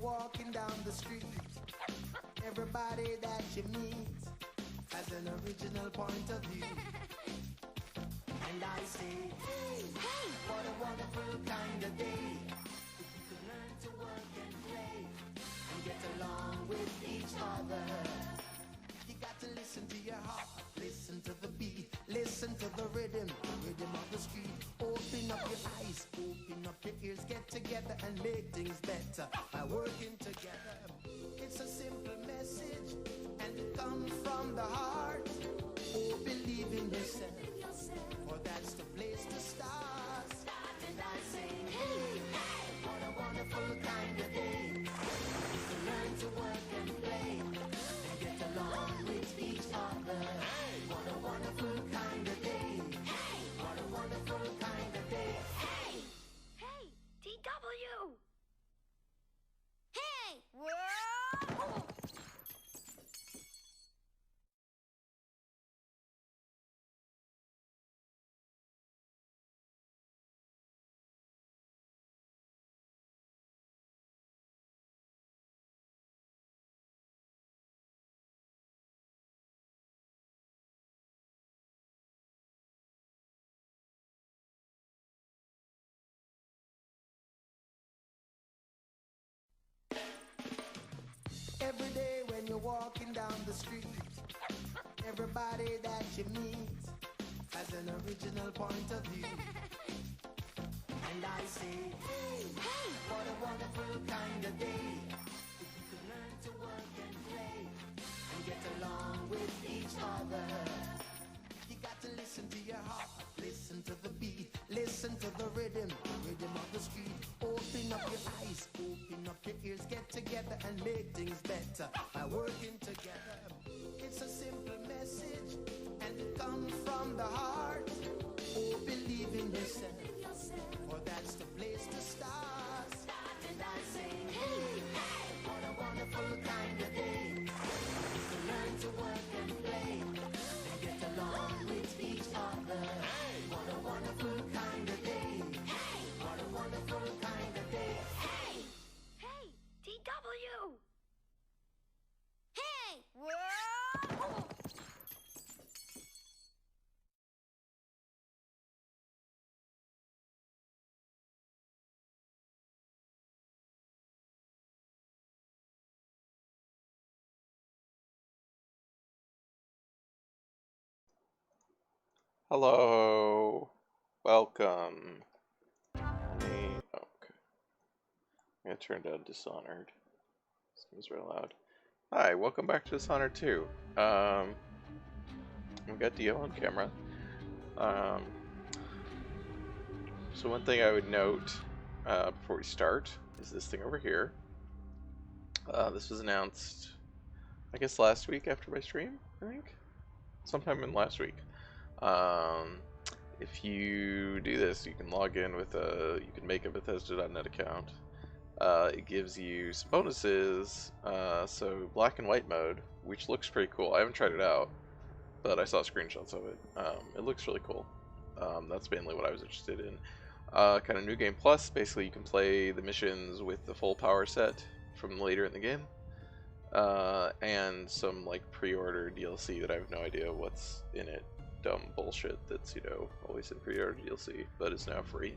walking down the street, everybody that you meet has an original point of view. And I say, hey, what a wonderful kind of day. If we could learn to work and play and get along with each other. You got to listen to your heart, listen to the beat, listen to the rhythm of the street. Open up your eyes, open up your ears, get together and make things better by working together. It's a simple message and it comes from the heart. Oh, believe in yourself, for that's the place to start. And I say, hey, what a wonderful kind of day. To learn to work and play and get along with each other. What a wonderful kind of day. What a wonderful kind of day. Hey, DW! Hey! Whoa! Every day when you're walking down the street, everybody that you meet has an original point of view. And I say, hey, what a wonderful kind of day. If we could learn to work and play and get along with each other. You got to listen to your heart, listen to the beat, listen to the rhythm of the street. Open up your eyes, open up your ears, get together and make things better by working together. It's a simple message and it comes from the heart. Oh, believe in yourself, for that's the place to start. And I say, hey, what a wonderful kind of day. To learn to work and play and get along with each other. What a wonderful kind of day. What a wonderful kind of day. Hey, DW! Hey! Whoa! Hello, welcome. Okay. I'm gonna turn down Dishonored. Seems real loud. Hi, welcome back to Dishonored 2. We got Dio on camera. So one thing I would note before we start is this thing over here. This was announced, I guess, last week after my stream, I think? Sometime in last week. If you do this, you can log in with you can make a Bethesda.net account. It gives you some bonuses, so black and white mode, which looks pretty cool. I haven't tried it out, but I saw screenshots of it. It looks really cool. That's mainly what I was interested in. Kind of New Game Plus, basically you can play the missions with the full power set from later in the game. And some like pre-order DLC that I have no idea what's in it. Dumb bullshit that's, you know, always in pre-order DLC, but is now free.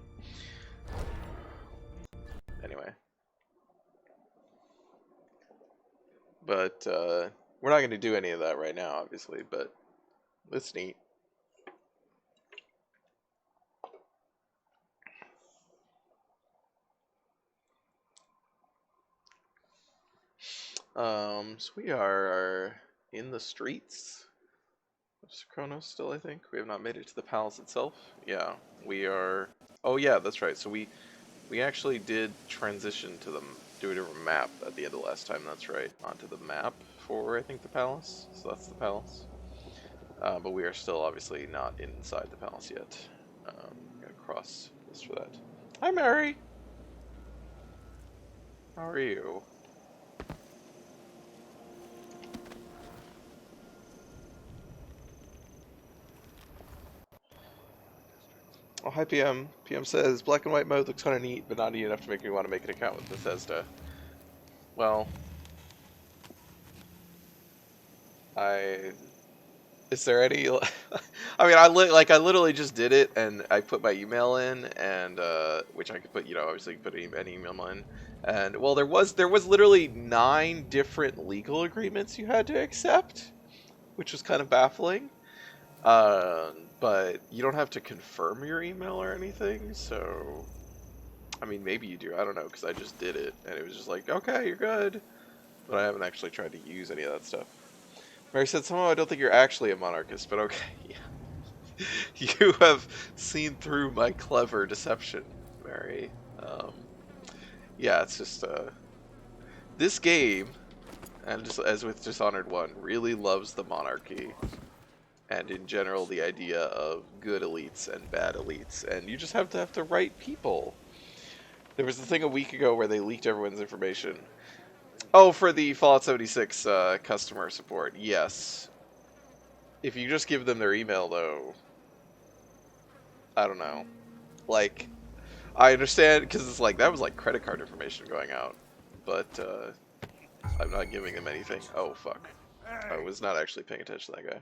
Anyway. But, we're not going to do any of that right now, obviously, but it's neat. So we are in the streets of Chronos still, I think. We have not made it to the palace itself. Yeah, we are... Oh yeah, that's right. So we actually did transition to do a different map at the end of last time, that's right, onto the map for, I think, the palace. So that's the palace. But we are still obviously not inside the palace yet. I'm gonna cross this for that. Hi, Mary! How are you? Oh, hi, PM says, black and white mode looks kind of neat, but not neat enough to make me want to make an account with Bethesda. Well, I is there any? I mean, I literally just did it, and I put my email in, and which I could put, obviously put any email in, and well, there was literally 9 different legal agreements you had to accept, which was kind of baffling. But you don't have to confirm your email or anything, so I mean, maybe you do. I don't know, because I just did it, and it was just like, okay, you're good. But I haven't actually tried to use any of that stuff. Mary said, somehow I don't think you're actually a monarchist, but okay. You have seen through my clever deception, Mary. Yeah, it's just, this game, and just as with Dishonored 1, really loves the monarchy. And in general, the idea of good elites and bad elites. And you just have to the right people. There was the thing a week ago where they leaked everyone's information. Oh, for the Fallout 76 customer support, yes. If you just give them their email, though, I don't know. Like, I understand, because it's like, that was like credit card information going out. But, I'm not giving them anything. Oh, fuck. I was not actually paying attention to that guy.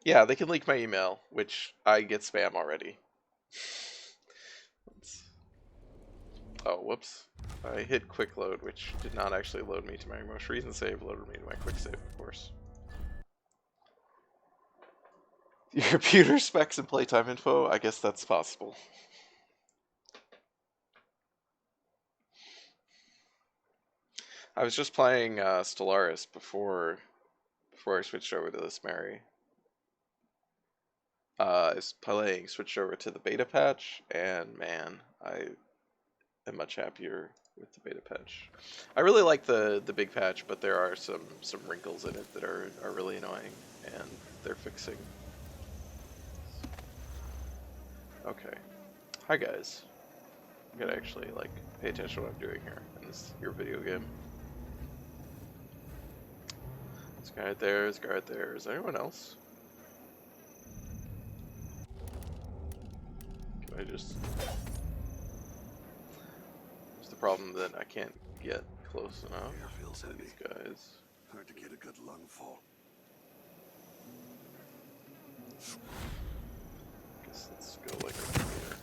Yeah, they can leak my email, which I get spam already. Oh, whoops. I hit quick load, which did not actually load me to my most recent save, loaded me to my quick save, of course. Your computer specs and playtime info? I guess that's possible. I was just playing Stellaris before I switched over to this Mary. I was playing, switched over to the beta patch, and man, I am much happier with the beta patch. I really like the big patch, but there are some wrinkles in it that are really annoying, and they're fixing. Okay. Hi guys. I gotta actually like pay attention to what I'm doing here in your video game. This guy right there, this guy right there. Is there anyone else? Can I just... It's the problem that I can't get close enough to these guys. Hard to get a good lungful. Guess let's go like right here.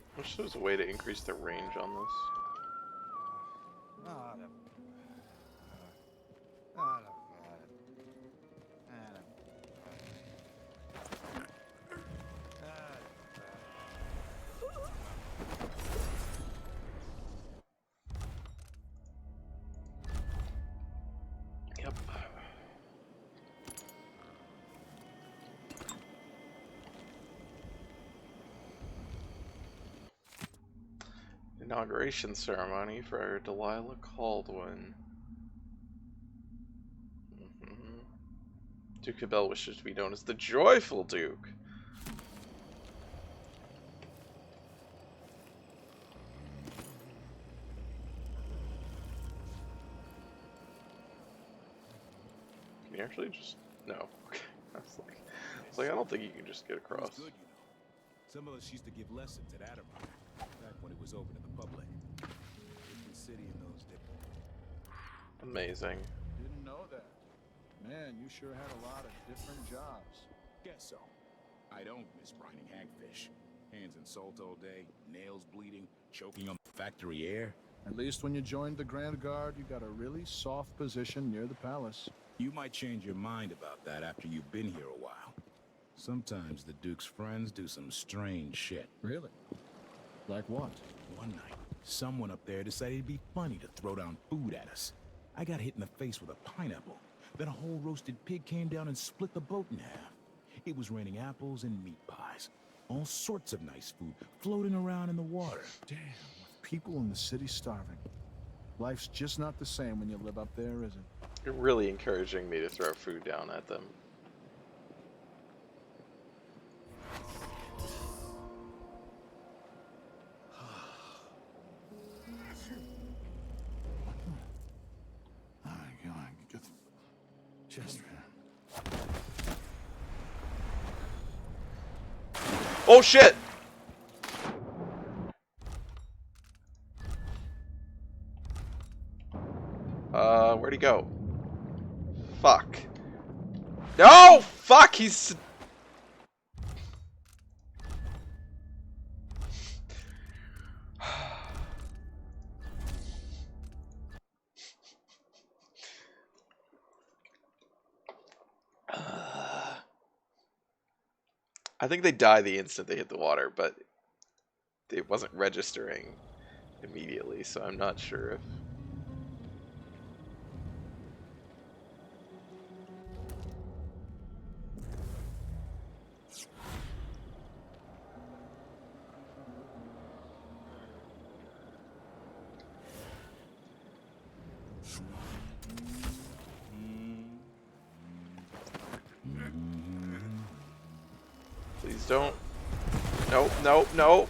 I wish there was a way to increase the range on this. Yep. Inauguration ceremony for Delilah Caldwin. Duke of Bell wishes to be known as the Joyful Duke. Can you actually just... No. Okay. I was like, I don't think you can just get across. Good, you know. Some of us used to give lessons at Adderall, back when it was open to the public. Different city in those days. Amazing. Didn't know that. Man, you sure had a lot of different jobs. Guess so. I don't miss brining hagfish. Hands in salt all day, nails bleeding, choking on factory air. At least when you joined the Grand Guard, you got a really soft position near the palace. You might change your mind about that after you've been here a while. Sometimes the Duke's friends do some strange shit. Really? Like what? One night, someone up there decided it'd be funny to throw down food at us. I got hit in the face with a pineapple. Then a whole roasted pig came down and split the boat in half. It was raining apples and meat pies. All sorts of nice food floating around in the water. Damn, with people in the city starving. Life's just not the same when you live up there, is it? You're really encouraging me to throw food down at them. Alright, go on, get the chest round. Oh shit! Where'd he go? Fuck. No! Fuck! He's... I think they die the instant they hit the water, but it wasn't registering immediately, so I'm not sure if... Please don't. Nope, nope, no.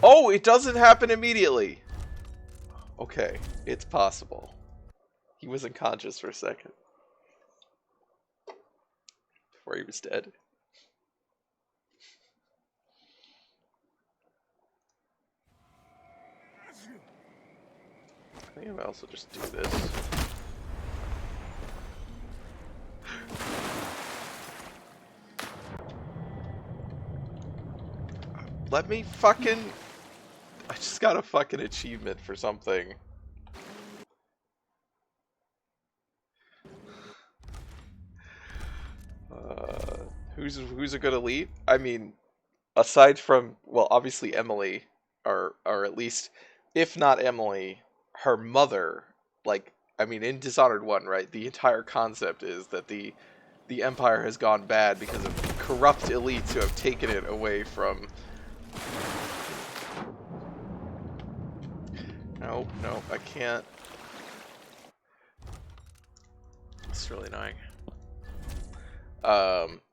Oh, it doesn't happen immediately. Okay, it's possible. He was unconscious for a second. Before he was dead. I think I might also just do this. Let me fucking... I just got a fucking achievement for something. Who's a good elite? I mean, aside from, well, obviously Emily, or at least, if not Emily, her mother, like, I mean, in Dishonored 1, right, the entire concept is that the Empire has gone bad because of corrupt elites who have taken it away from... No, I can't. It's really annoying.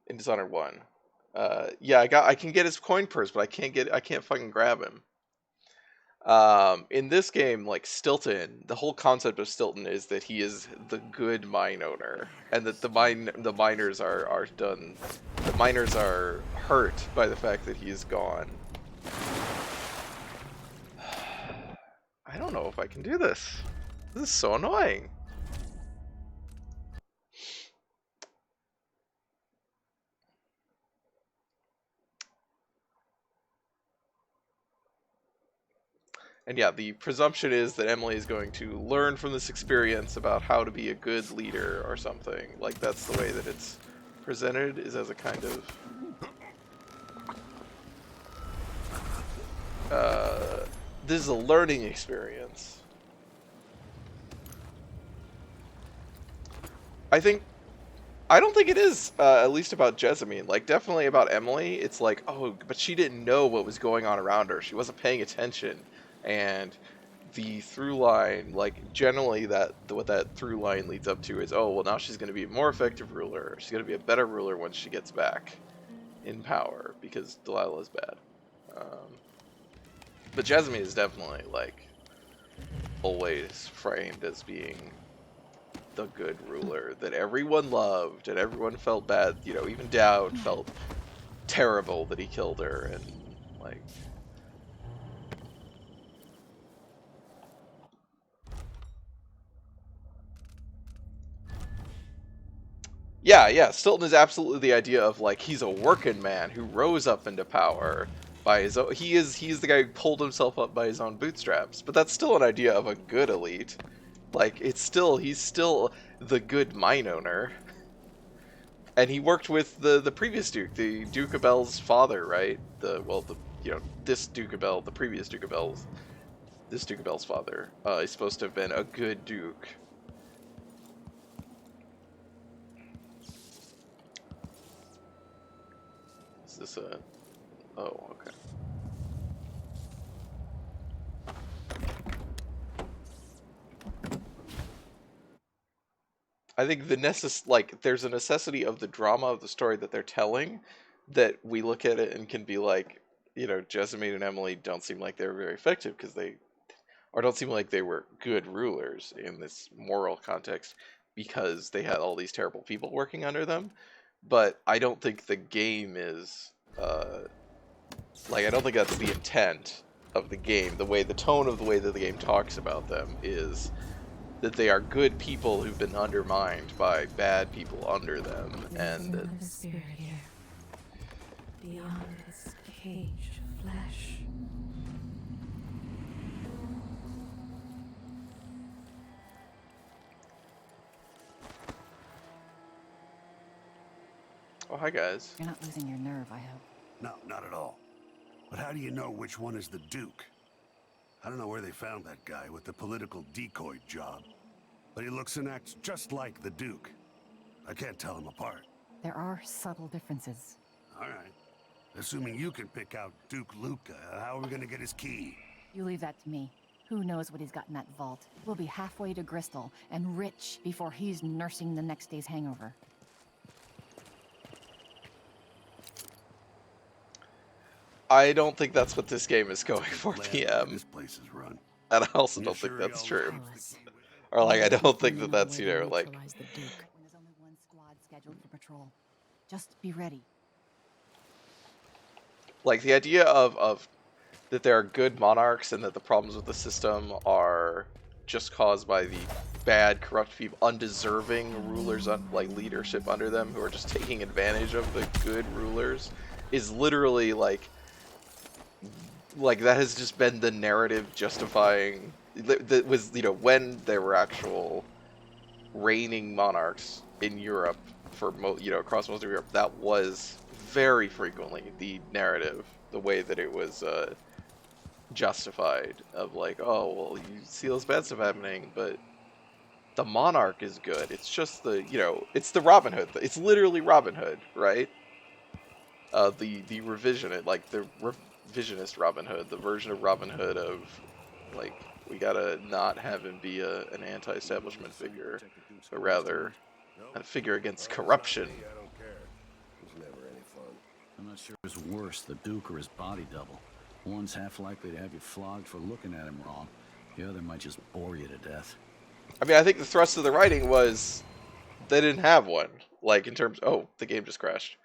In Dishonored 1. Yeah, I can get his coin purse, but I can't fucking grab him. In this game, like Stilton, the whole concept of Stilton is that he is the good mine owner, and that the miners are done. The miners are hurt by the fact that he is gone. I don't know if I can do this. This is so annoying. And yeah, the presumption is that Emily is going to learn from this experience about how to be a good leader or something. Like, that's the way that it's presented, is as a kind of... this is a learning experience. I don't think it is, at least about Jessamine. Like, definitely about Emily, it's like, oh, but she didn't know what was going on around her. She wasn't paying attention. And the through line, like, generally what that through line leads up to is, oh, well, now she's going to be a more effective ruler. She's going to be a better ruler once she gets back in power, because Delilah is bad. But Jessamine is definitely, like, always framed as being the good ruler that everyone loved and everyone felt bad. You know, even Dowd felt terrible that he killed her, and, like... Yeah, Stilton is absolutely the idea of, like, he's a working man who rose up into power by his own... He's the guy who pulled himself up by his own bootstraps. But that's still an idea of a good elite. Like, he's still the good mine owner. And he worked with the previous Duke, the Duke of Bell's father, right? This Duke of Bell, the previous Duke of Bell's... This Duke of Bell's father is supposed to have been a good Duke. this a... Oh, okay. I think there's a necessity of the drama of the story that they're telling, that we look at it and can be like, you know, Jessamine and Emily don't seem like they were very effective because don't seem like they were good rulers in this moral context because they had all these terrible people working under them. But I don't think the game is, I don't think that's the intent of the game. The tone of the way that the game talks about them is that they are good people who've been undermined by bad people under them, and that the spirit here, beyond this cage of flesh. oh, hi guys. You're not losing your nerve, I hope. No, not at all. But how do you know which one is the Duke? I don't know where they found that guy with the political decoy job, but he looks and acts just like the Duke. I can't tell them apart. There are subtle differences. All right. Assuming you can pick out Duke Luca, how are we gonna get his key? You leave that to me. Who knows what he's got in that vault? We'll be halfway to Bristol and rich before he's nursing the next day's hangover. I don't think that's what this game is going for, Land PM. This place is run. And I also You don't think sure that's y'all true. keep the key with you? Or I don't think that that's, When like... there's only one squad scheduled for patrol. Just be ready. Like, the idea of that there are good monarchs and that the problems with the system are just caused by the bad, corrupt people, undeserving rulers, leadership under them, who are just taking advantage of the good rulers, is literally, like that has just been the narrative justifying... That was, when there were actual reigning monarchs in Europe, across most of Europe, that was very frequently the narrative, the way that it was justified, of like, oh, well, you see this bad stuff happening, but the monarch is good. It's just it's the Robin Hood. It's literally Robin Hood, right? The revisionist Robin Hood, the version of Robin Hood of, like, we gotta not have him be an anti-establishment figure, but rather a figure against corruption. I don't care. It was never any fun. I'm not sure who's worse, the Duke or his body double. One's half likely to have you flogged for looking at him wrong. The other might just bore you to death. I mean, I think the thrust of the writing was they didn't have one. Like, in terms... Oh, the game just crashed.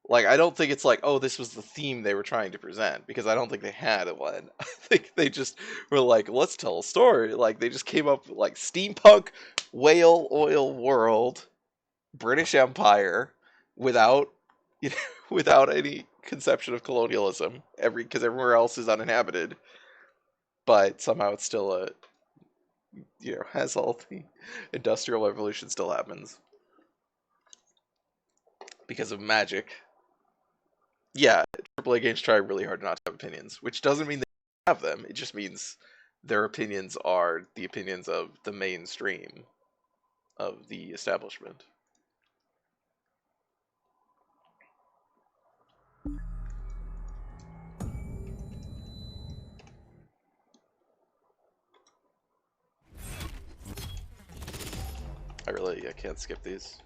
Like, I don't think it's like, oh, this was the theme they were trying to present, because I don't think they had one. I think they just were like, let's tell a story. Like, they just came up with, like, steampunk, whale oil world, British Empire, without any conception of colonialism, because everywhere else is uninhabited, but somehow it's still has all the industrial revolution still happens because of magic. Yeah, AAA games try really hard not to have opinions, which doesn't mean they have them. It just means their opinions are the opinions of the mainstream of the establishment. I can't skip these.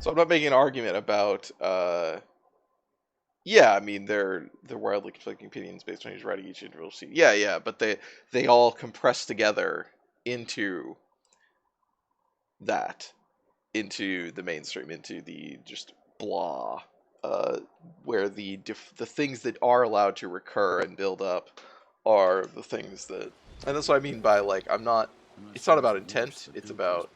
So I'm not making an argument about, yeah, I mean, they're wildly conflicting opinions based on who's writing each individual scene. Yeah, but they all compress together into that, into the mainstream, into the just blah, where the things that are allowed to recur and build up are the things that, and that's what I mean by, like, it's not about intent, it's about,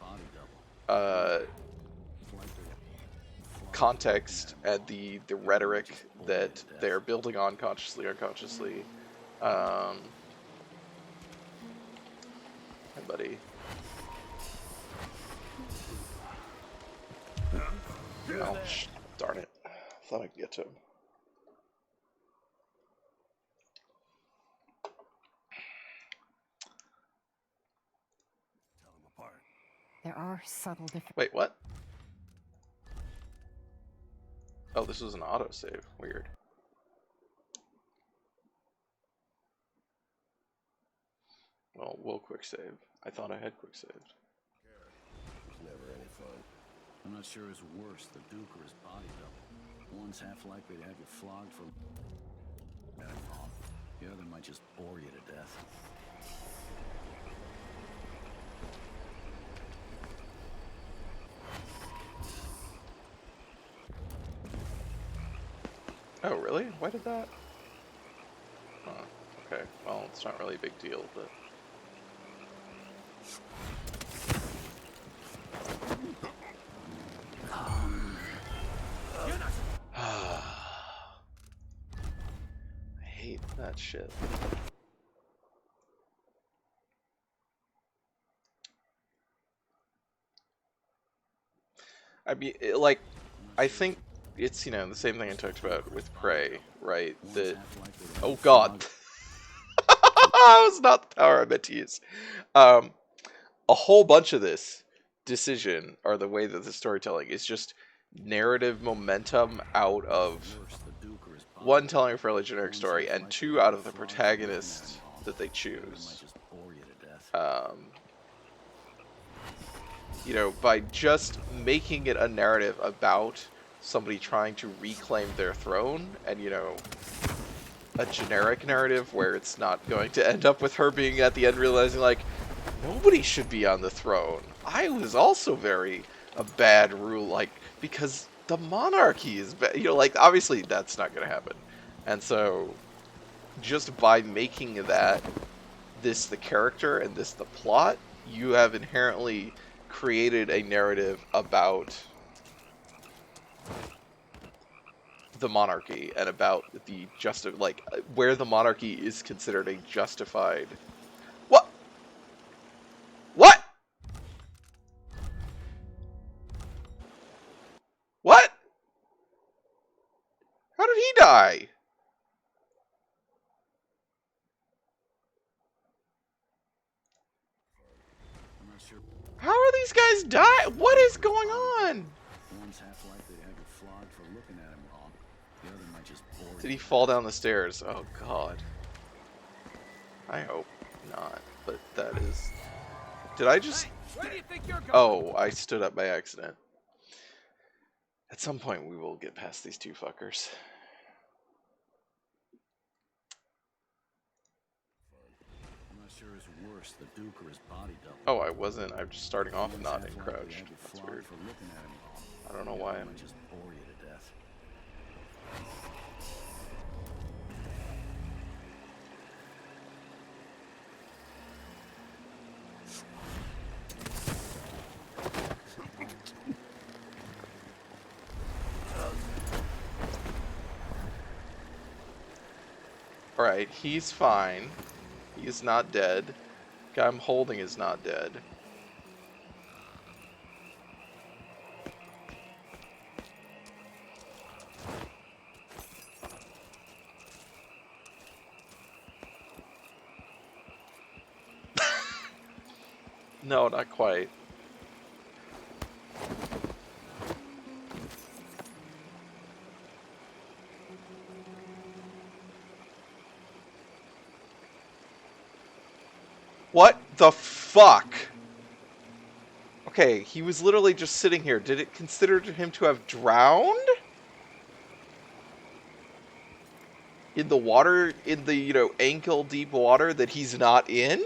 context and the rhetoric that they're building on consciously or unconsciously. Hi, buddy. Oh, darn it. I thought I could get to him. There are subtle differences. Wait, what? Oh, this was an autosave. Weird. Well, we'll quick save. I thought I had quick saved. Never any fun. I'm not sure who's worse, the Duke or his body double. One's half likely to have you flogged for that wrong. The other might just bore you to death. Oh, really? Why did that? Huh. Okay. Well, it's not really a big deal, but... I hate that shit. I mean, like, I think it's, you know, the same thing I talked about with Prey, right? That, oh god. That was not the power I meant to use. A whole bunch of this decision, or the way that the storytelling is just narrative momentum out of, one, telling a fairly generic story, and two, out of the protagonist that they choose. You know, by just making it a narrative about somebody trying to reclaim their throne, and, you know, a generic narrative where it's not going to end up with her being at the end realizing, like, nobody should be on the throne. I was also a bad rule, like, because the monarchy is bad. You know, like, obviously that's not going to happen. And so, just by making that, this the character and this the plot, you have inherently created a narrative about the monarchy and about the like, where the monarchy is considered a justified... What? What? What? How did he die? I'm not sure. How are these guys dying? What is going on? One's half likely to have you flogged for looking at him wrong. The other might just bore you. Did he fall down the stairs? Oh god. I hope not, but that is... Did I just... Where do you think you're going? Oh, I stood up by accident. At some point we will get past these two fuckers. I'm not sure who's worse, the Duke or his body double. Oh, I wasn't. I'm just starting off One's not half likely to encrouched. have you That's flogged weird. for looking at him wrong. I don't know The why other I'm... might just bore you to death. Alright, he's fine. He is not dead. The guy I'm holding is not dead. No, not quite. What the fuck? Okay, he was literally just sitting here. Did it consider him to have drowned? In the water, in the, you know, ankle-deep water that he's not in?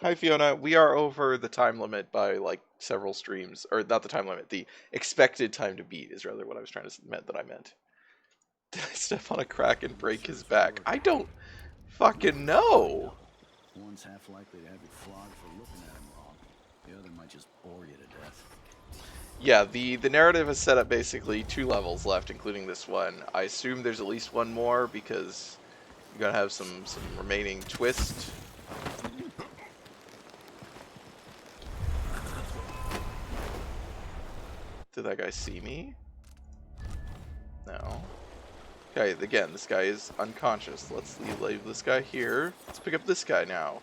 Hi, Fiona. We are over the time limit by, like, several streams. Or, not the time limit. The expected time to beat is rather what I was trying to meant that I meant. Did I step on a crack and break his back? I don't fucking know. One's half likely to have you flogged for looking at him wrong. The other might just bore you to death. Yeah, the narrative is set up basically 2 levels left, including this one. I assume there's at least one more because you're gonna have some remaining twist. Did that guy see me? No. Okay, again, this guy is unconscious. Let's leave this guy here. Let's pick up this guy now.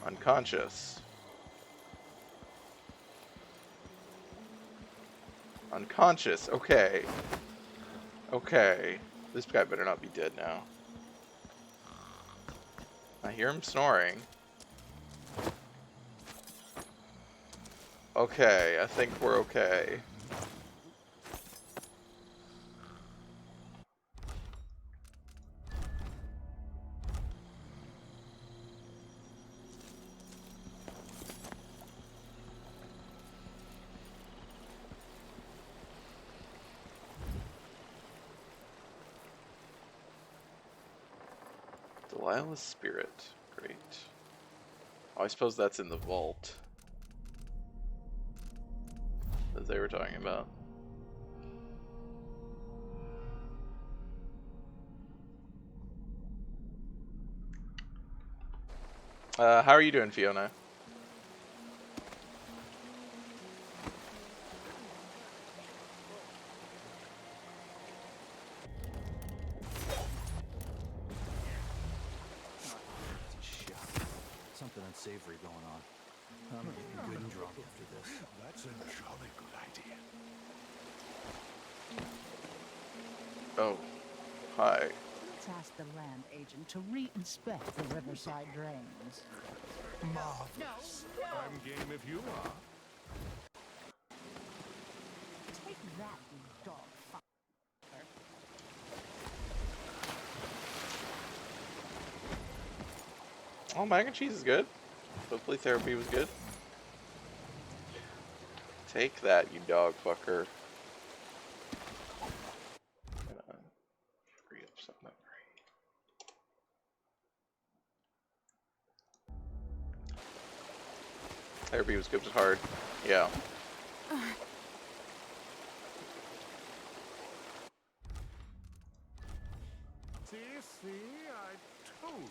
Unconscious. Unconscious. Okay. Okay. This guy better not be dead now. I hear him snoring. Okay, I think we're okay. Delilah's spirit. Great. Oh, I suppose that's in the vault. As they were talking about. How are you doing, Fiona? Something unsavory going on. I'm getting good and drunk after this. That's a jolly good idea. Oh, hi. Let's ask the land agent to re-inspect the riverside drains. Marvelous. I'm game if you are. Take that, you dog fucker. Oh, mac and cheese is good. Hopefully therapy was good. Take that, you dog fucker. Free up some memory. Therapy was good but hard. Yeah. See, I told you.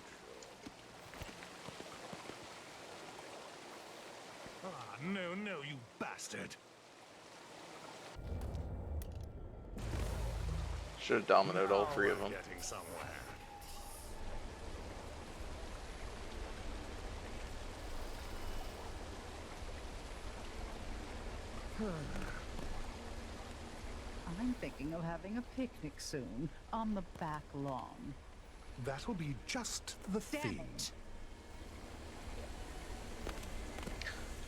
Ah, no, you bastard. Should have dominoed all three of them. Getting somewhere. I'm thinking of having a picnic soon on the back lawn. That'll be just the Damn thing. it.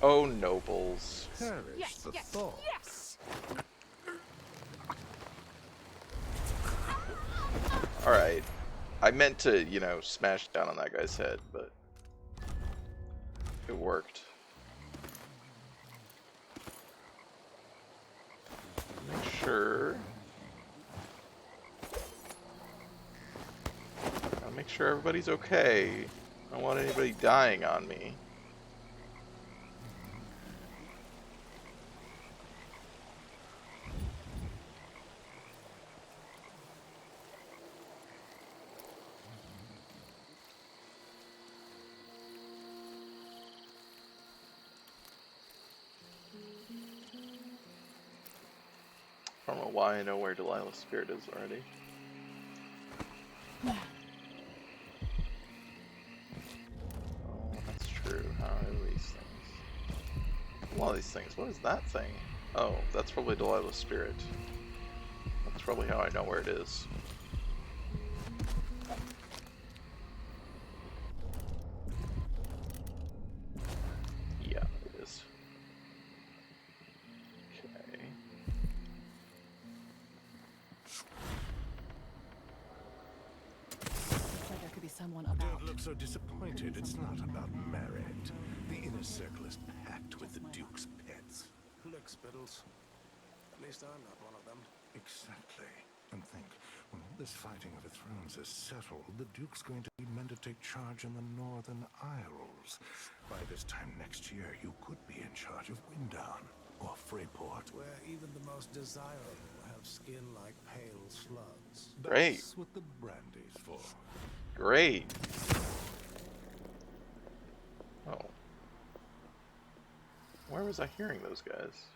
Oh, nobles. Perish the thought. yes! Alright. I meant to, you know, smash down on that guy's head, but it worked. Make sure. Gotta make sure everybody's okay. I don't want anybody dying on me. I don't know why I know where Delilah's spirit is already. Oh, that's true. How are these things? A lot of these things. What is that thing? Oh, that's probably Delilah's spirit. That's probably how I know where it is. Yeah, it is. Okay. Like there could be someone about. Don't look so disappointed. It's not about merit. The inner circle is packed with the Duke's pets. Look, Spittles. At least I'm not one of them. Exactly. And think, when all this fighting over thrones is settled, the Duke's going to be meant to take charge in the Northern Isles. By this time next year, you could be in charge of Windown or Freyport. Where even the most desirable have skin like pale slugs. Great. That's what the brandy's for. Great. Oh. Where was I hearing those guys?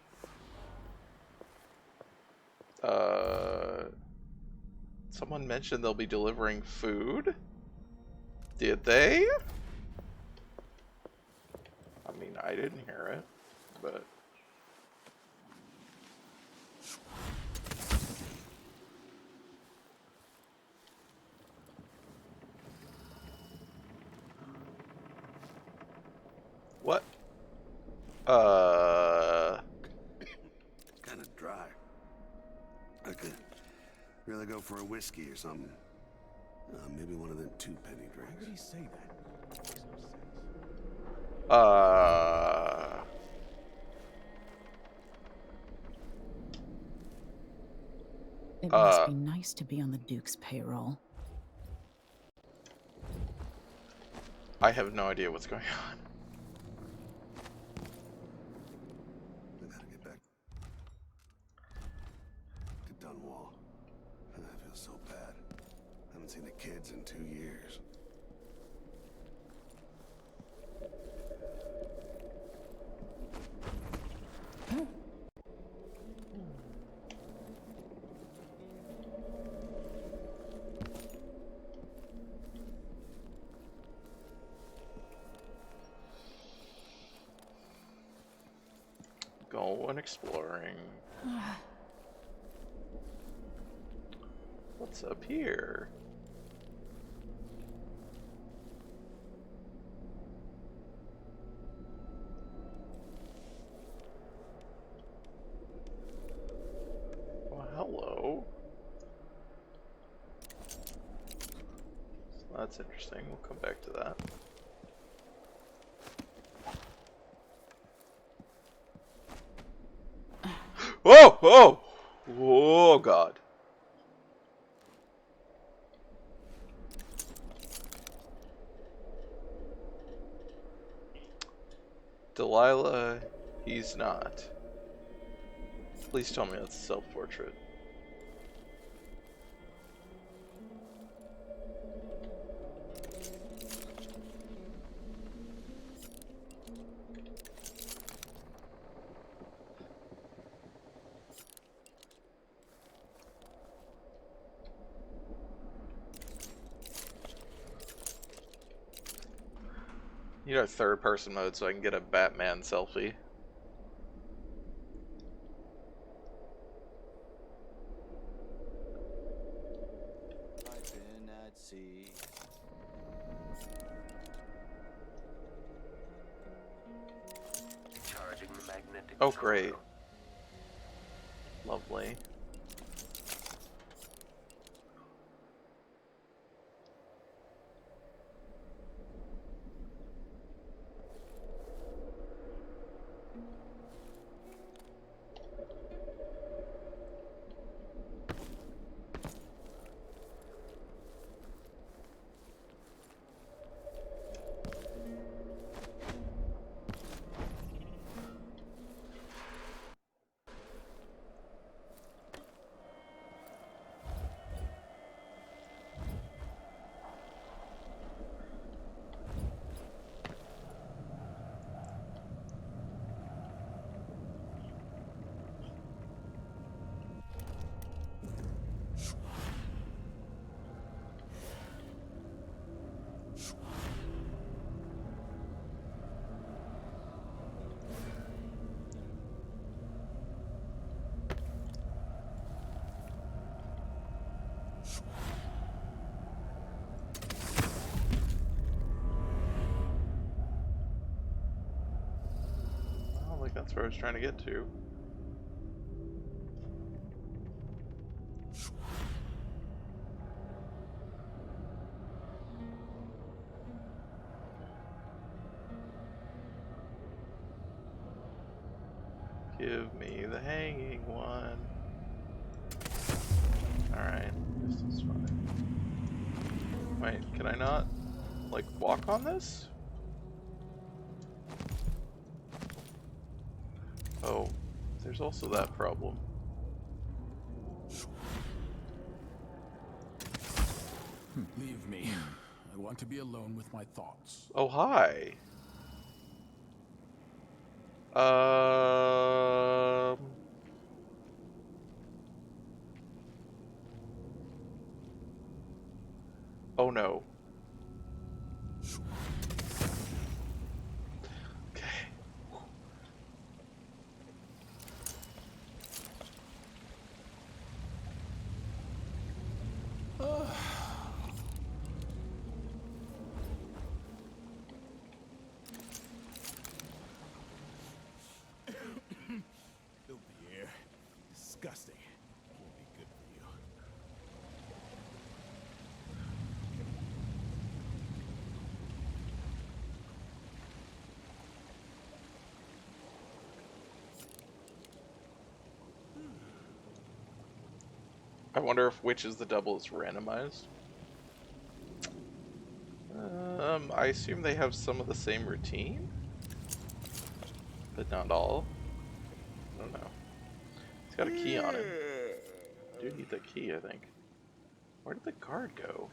Someone mentioned they'll be delivering food? Did they? I mean, I didn't hear it, but... What? Kind of dry. I could really go for a whiskey or something. Maybe one of them two-penny Why would drinks. he say that? Makes no sense. It must be nice to be on the Duke's payroll. I have no idea what's going on. I gotta get back to Dunwall. I feel so bad. I haven't seen the kids in 2 years. Going exploring. What's up here? Well, hello. So that's interesting. We'll come back to that. Whoa! Whoa! Oh, God. Delilah, he's not. Please tell me that's a self-portrait. You know, third-person mode so I can get a Batman selfie. At sea. Charging the magnetic. Oh, great. Lovely. That's where I was trying to get to. Give me the hanging one. Alright, this is fine. Wait, can I not, like, walk on this? Oh, there's also that problem. Leave me. I want to be alone with my thoughts. Oh, hi. Oh no. Okay. disgusting. Can't be good for you. I wonder if which is the double is randomized. I assume they have some of the same routine, but not all. I don't know. It's got a key on it. I do need that key, I think. Where did the guard go?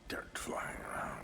Dirt flying around.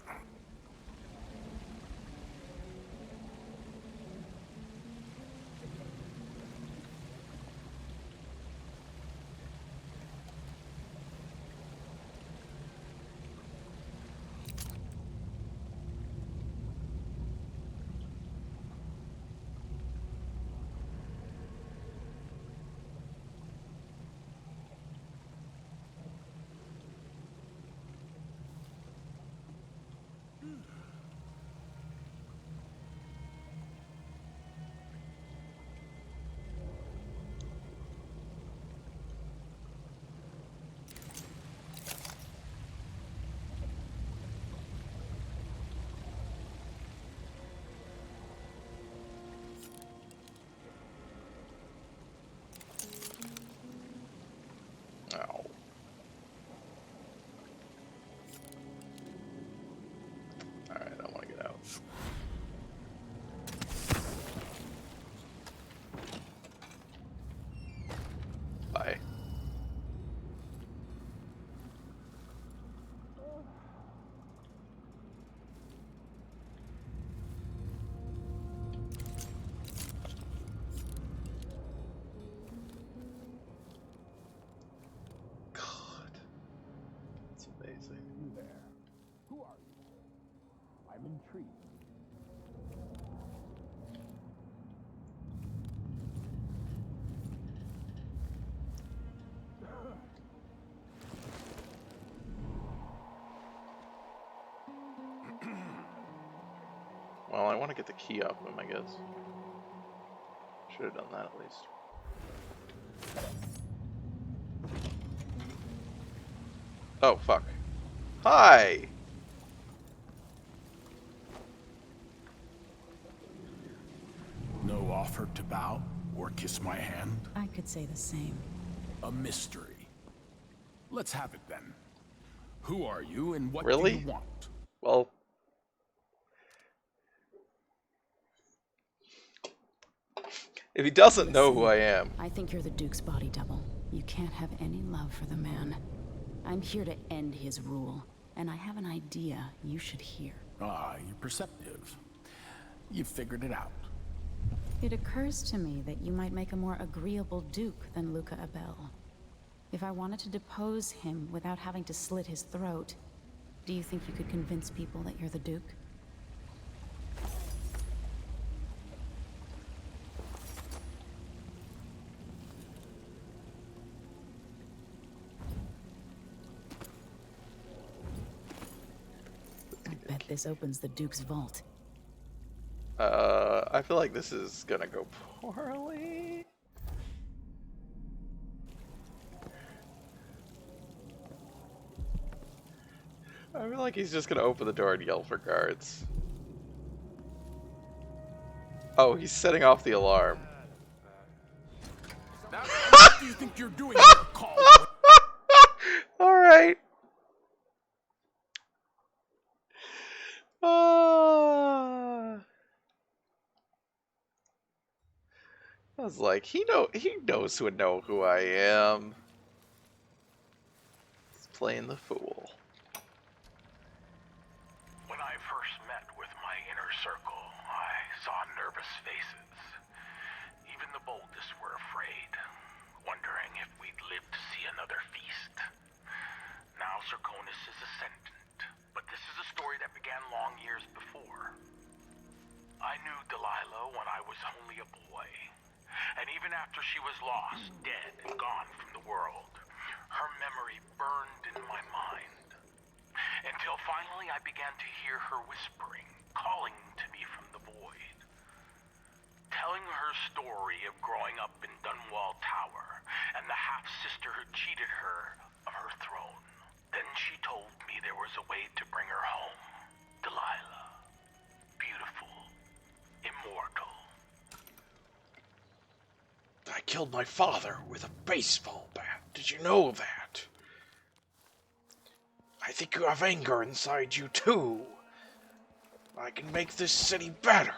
Ow. Alright, I want to get out. Bye. God. That's amazing. You there. Who are you? I'm intrigued. Well, I want to get the key off him, I guess. Should have done that at least. Oh, fuck. Hi! No offer to bow or kiss my hand? I could say the same. A mystery. Let's have it then. Who are you and what Really? do you want? Well... If he doesn't know who I am... I think you're the Duke's body double. You can't have any love for the man. I'm here to end his rule, and I have an idea you should hear. Ah, you're perceptive. You've figured it out. It occurs to me that you might make a more agreeable Duke than Luca Abel. If I wanted to depose him without having to slit his throat, do you think you could convince people that you're the Duke? I bet this opens the Duke's vault. I feel like this is gonna go poorly. I feel like he's just gonna open the door and yell for guards. Oh, he's setting off the alarm. Now, what do you think you're doing here, Caldwell? All right. I was like, he knows who I am. He's playing the fool. When I first met with my inner circle, I saw nervous faces. Even the boldest were afraid, wondering if we'd live to see another feast. Now Serconis is ascendant, but this is a story that began long years before. I knew Delilah when I was only a boy, and even after she was lost, dead, and gone from the world, her memory burned in my mind. Until finally I began to hear her whispering, calling to me from the void. Telling her story of growing up in Dunwall Tower, and the half-sister who cheated her of her throne. Then she told me there was a way to bring her home. Delilah. Beautiful. Immortal. I killed my father with a baseball bat. Did you know that? I think you have anger inside you too. I can make this city better.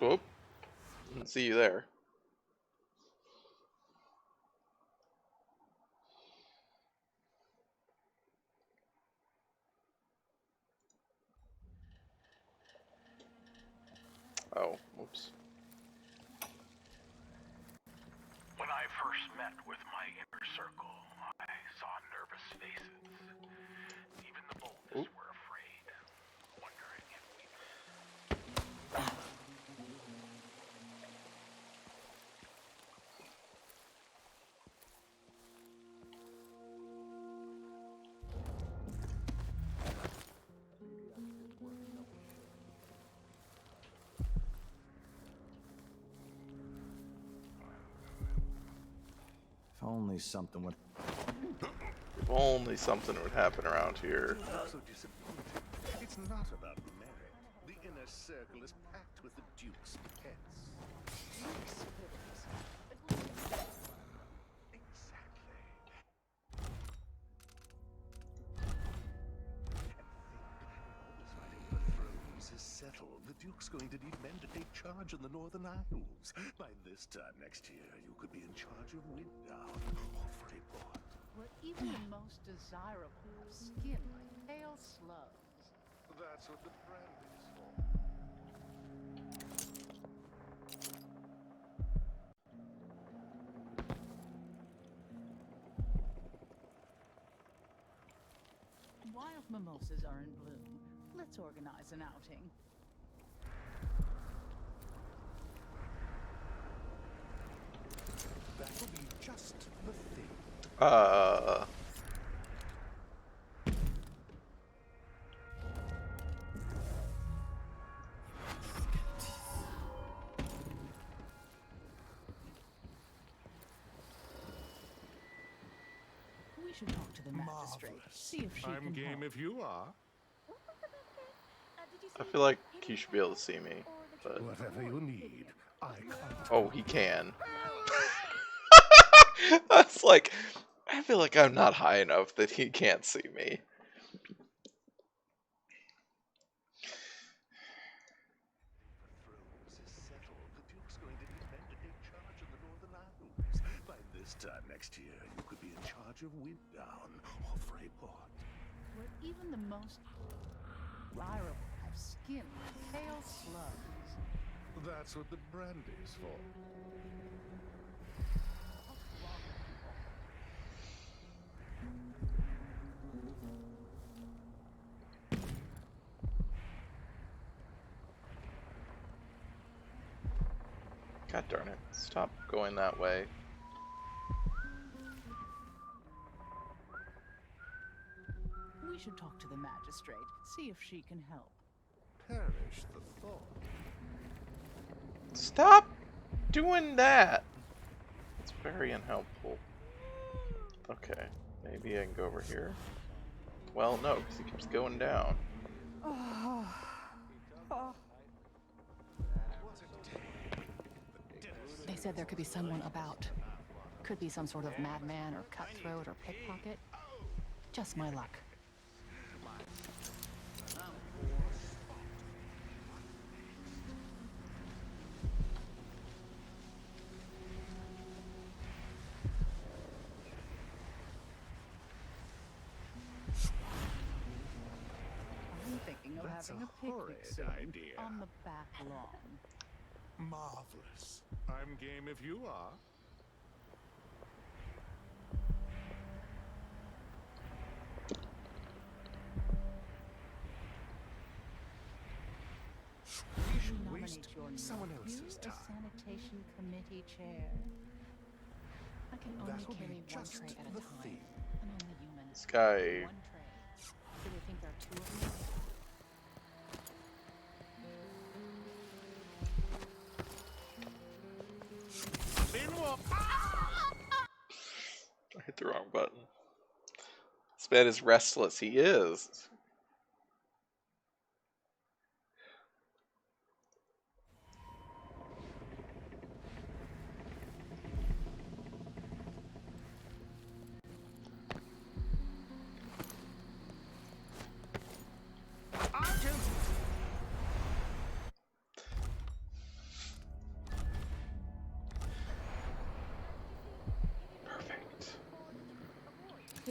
Whoop. Didn't see you there. Oh, whoops. When I first met with my inner circle, I saw nervous faces. Even the boldest were afraid, wondering if we... If only something would... If only something would happen around here. So disappointed. It's not about merit. The inner circle is packed with the Duke's pets. Exactly. And think, all this fighting for thrones is settled. The Duke's going to need men to take charge in the Northern Isles. By this time next year, you could be in charge of Winddown or Freeport. Where even the most desirable have skin like pale slugs. That's what the brand is for. Wild mimosas are in bloom. Let's organize an outing. That will be just the thing. We should talk to the magistrate. See if she can I'm game help. if you are. I feel like he should be able to see me, but Whatever you need, I can't. oh, he can. That's like, I feel like I'm not high enough that he can't see me. Thrones is settled. The Duke's going to need men to take charge in the Northern Isles. By this time next year, you could be in charge of Winddown or Freeport. Where even the most desirable have skin like pale slugs. That's what the brandy's for. God darn it. Stop going that way. We should talk to the magistrate, see if she can help. Perish the thought. Stop doing that! It's very unhelpful. Okay, maybe I can go over here. Well, no, because he keeps going down. They said there could be someone about. Could be some sort of madman or cutthroat or pickpocket. Just my luck. I'm thinking of That's having a a picnic horrid soon idea. on the back lawn. Marvelous. I'm game if you are. We should waste someone else's time. Sanitation committee chair. I can only That'll be carry one just tray at a the time. thing. I'm only human. This guy... One tray. Do they think there are two of me? I hit the wrong button. This man is restless. He is.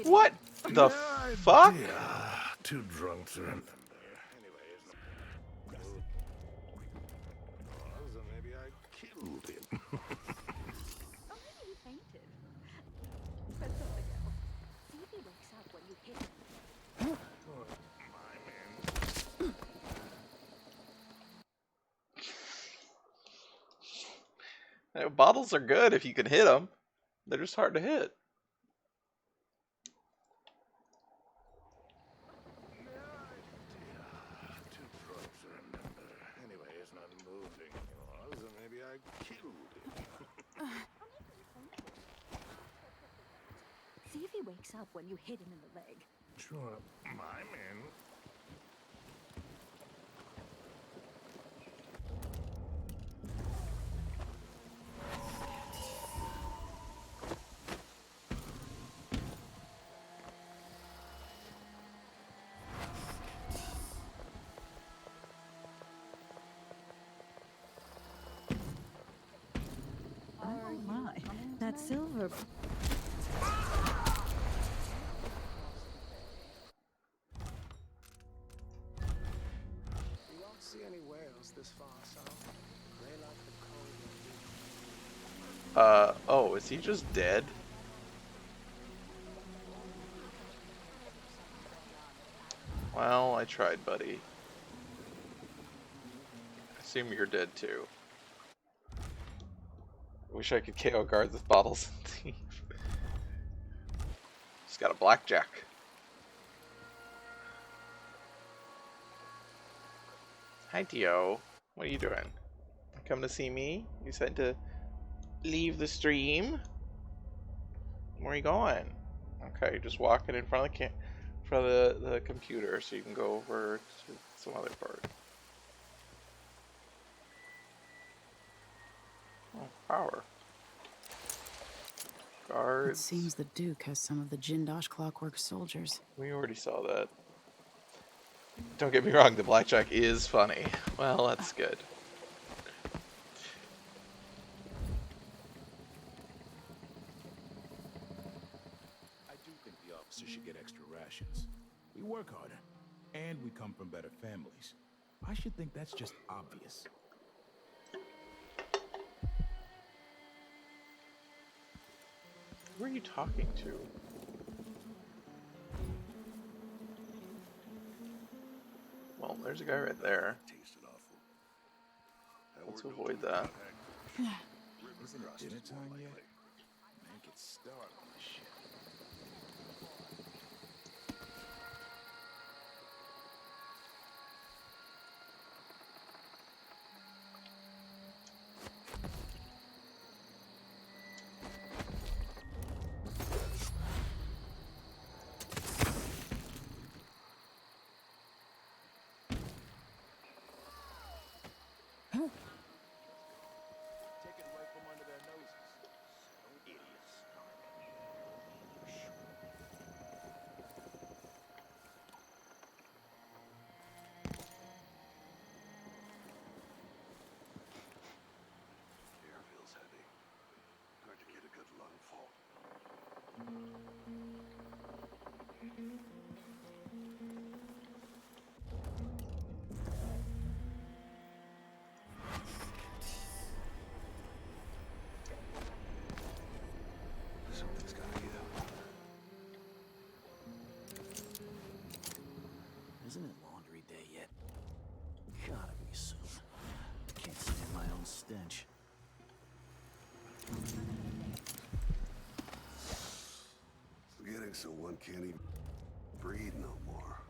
What the fuck? Too drunk to remember. So maybe I killed him. Oh, maybe he fainted. But something else. See if he wakes up when you hit him. You know, bottles are good if you can hit them. They're just hard to hit. Too drunk to remember. Anyway, it's not moving anymore, so maybe I killed him. See if he wakes up when you hit him in the leg. Sure, my man. Oh my, that silver. You won't see any whales this far south. They like the cold. Oh, is he just dead? Well, I tried, buddy. I assume you're dead too. Wish I could KO guards with bottles and thief. Just got a blackjack. Hi, Dio. What are you doing? Come to see me? You said to leave the stream? Where are you going? Okay, just walking in front of the computer so you can go over to some other part. Oh, power. Guards. It seems the Duke has some of the Jindosh Clockwork soldiers. We already saw that. Don't get me wrong, the blackjack is funny. Well, that's good. I do think the officers should get extra rations. We work harder, and we come from better families. I should think that's just obvious. Who are you talking to? Well, there's a guy right there. Tasted awful. Let's avoid that. Isn't it dinner time yet? Make it start on the ship. Take it right from under their noses. Idiots. Air feels heavy. Hard to get a good lung full. Something's gotta give. Isn't it laundry day yet? Gotta be soon. Can't stand my own stench. It's getting so one can't even breathe no more.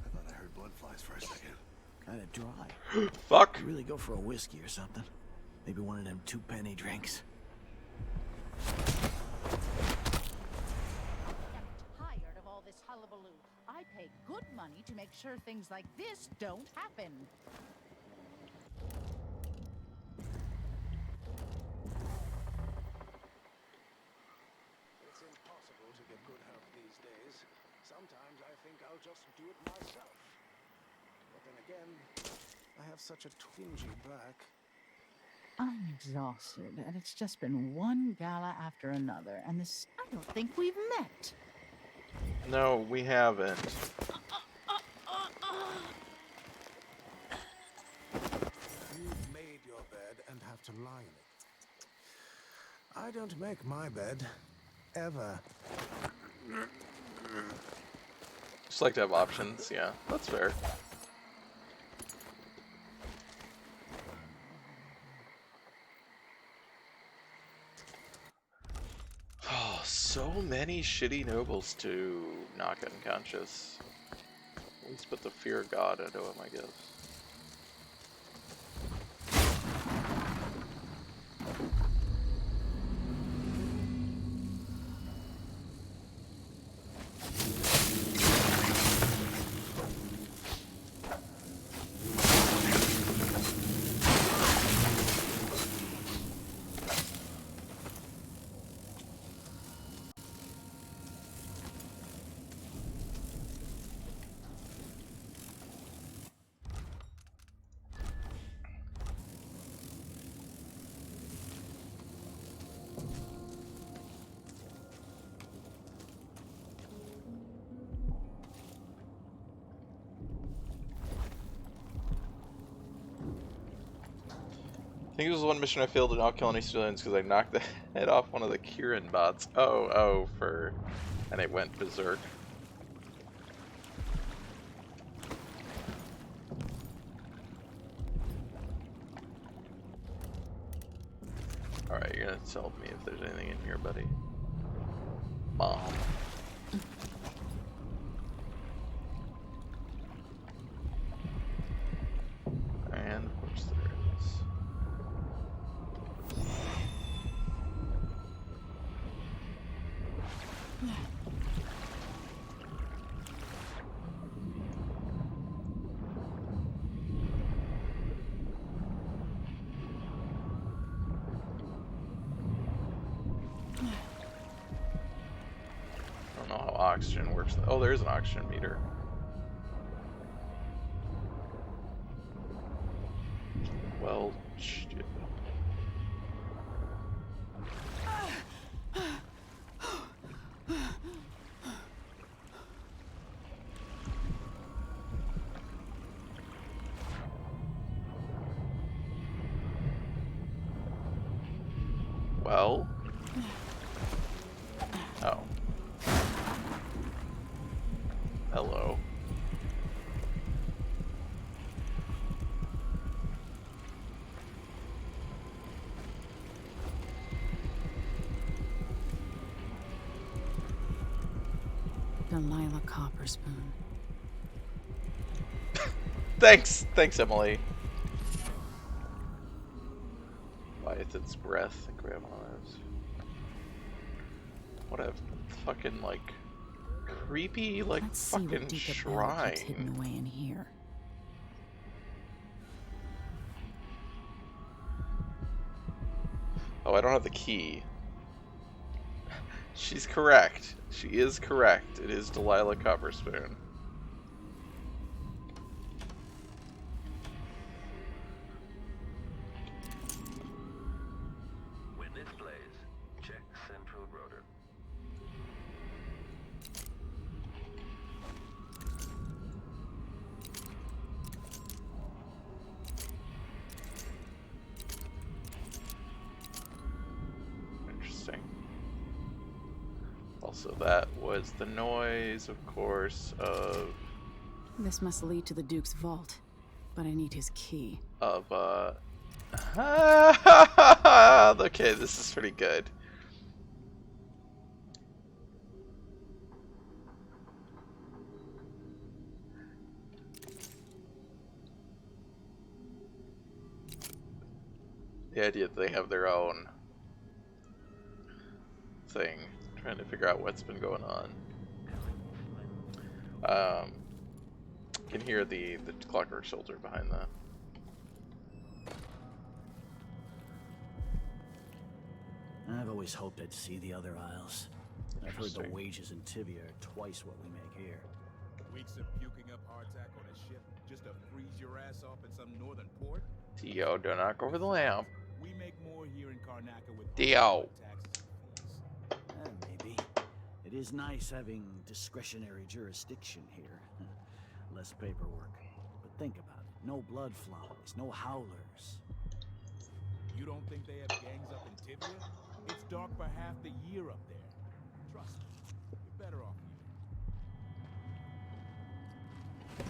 I thought I heard blood flies for a second. Kinda dry. Fuck. You really go for a whiskey or something? Maybe one of them 2-penny drinks. I'm tired of all this hullabaloo. I pay good money to make sure things like this don't happen. It's impossible to get good help these days. Sometimes I think I'll just do it myself. But then again, I have such a twingy back. I'm exhausted, and it's just been one gala after another, and this, I don't think we've met. No, we haven't. You've made your bed and have to lie in it. I don't make my bed. Ever. Just like to have options, yeah, that's fair. Oh, so many shitty nobles to knock unconscious. At least put the fear of God into him, I guess. I think it was one mission I failed to not kill any civilians because I knocked the head off one of the Kieran bots. And it went berserk. Alright, you're gonna tell me if there's anything in here, buddy. Mom. And of course there is. I don't know how oxygen works. Oh, there's an oxygen meter. Well, shit. Well. Oh. Hello. copper spoon. Thanks, Emily. Leviathan's breath and grab olives. What a fucking like creepy like Let's see what fucking Duke of Bell keeps hidden shrine. away in here. Oh, I don't have the key. She's correct. She is correct. It is Delilah Copperspoon. Witness plays. Check central rotor. Interesting. Also, that was the noise, of course, of This must lead to the Duke's vault, but I need his key. okay, this is pretty good. The idea that they have their own thing, trying to figure out what's been going on. You can hear the Clockwork Soldier behind that. I've always hoped I'd see the other isles. I've heard the wages in Tibia are twice what we make here. Weeks of puking up hardtack on a ship just to freeze your ass off in some northern port? Dio, do not go over the lamp. We make more here in Karnaca with Dio. taxes and fees. Maybe. It is nice having discretionary jurisdiction here. Less paperwork. But think about it. No blood flies, no howlers. You don't think they have gangs up in Tibia? It's dark for half the year up there. Trust me, you're better off here.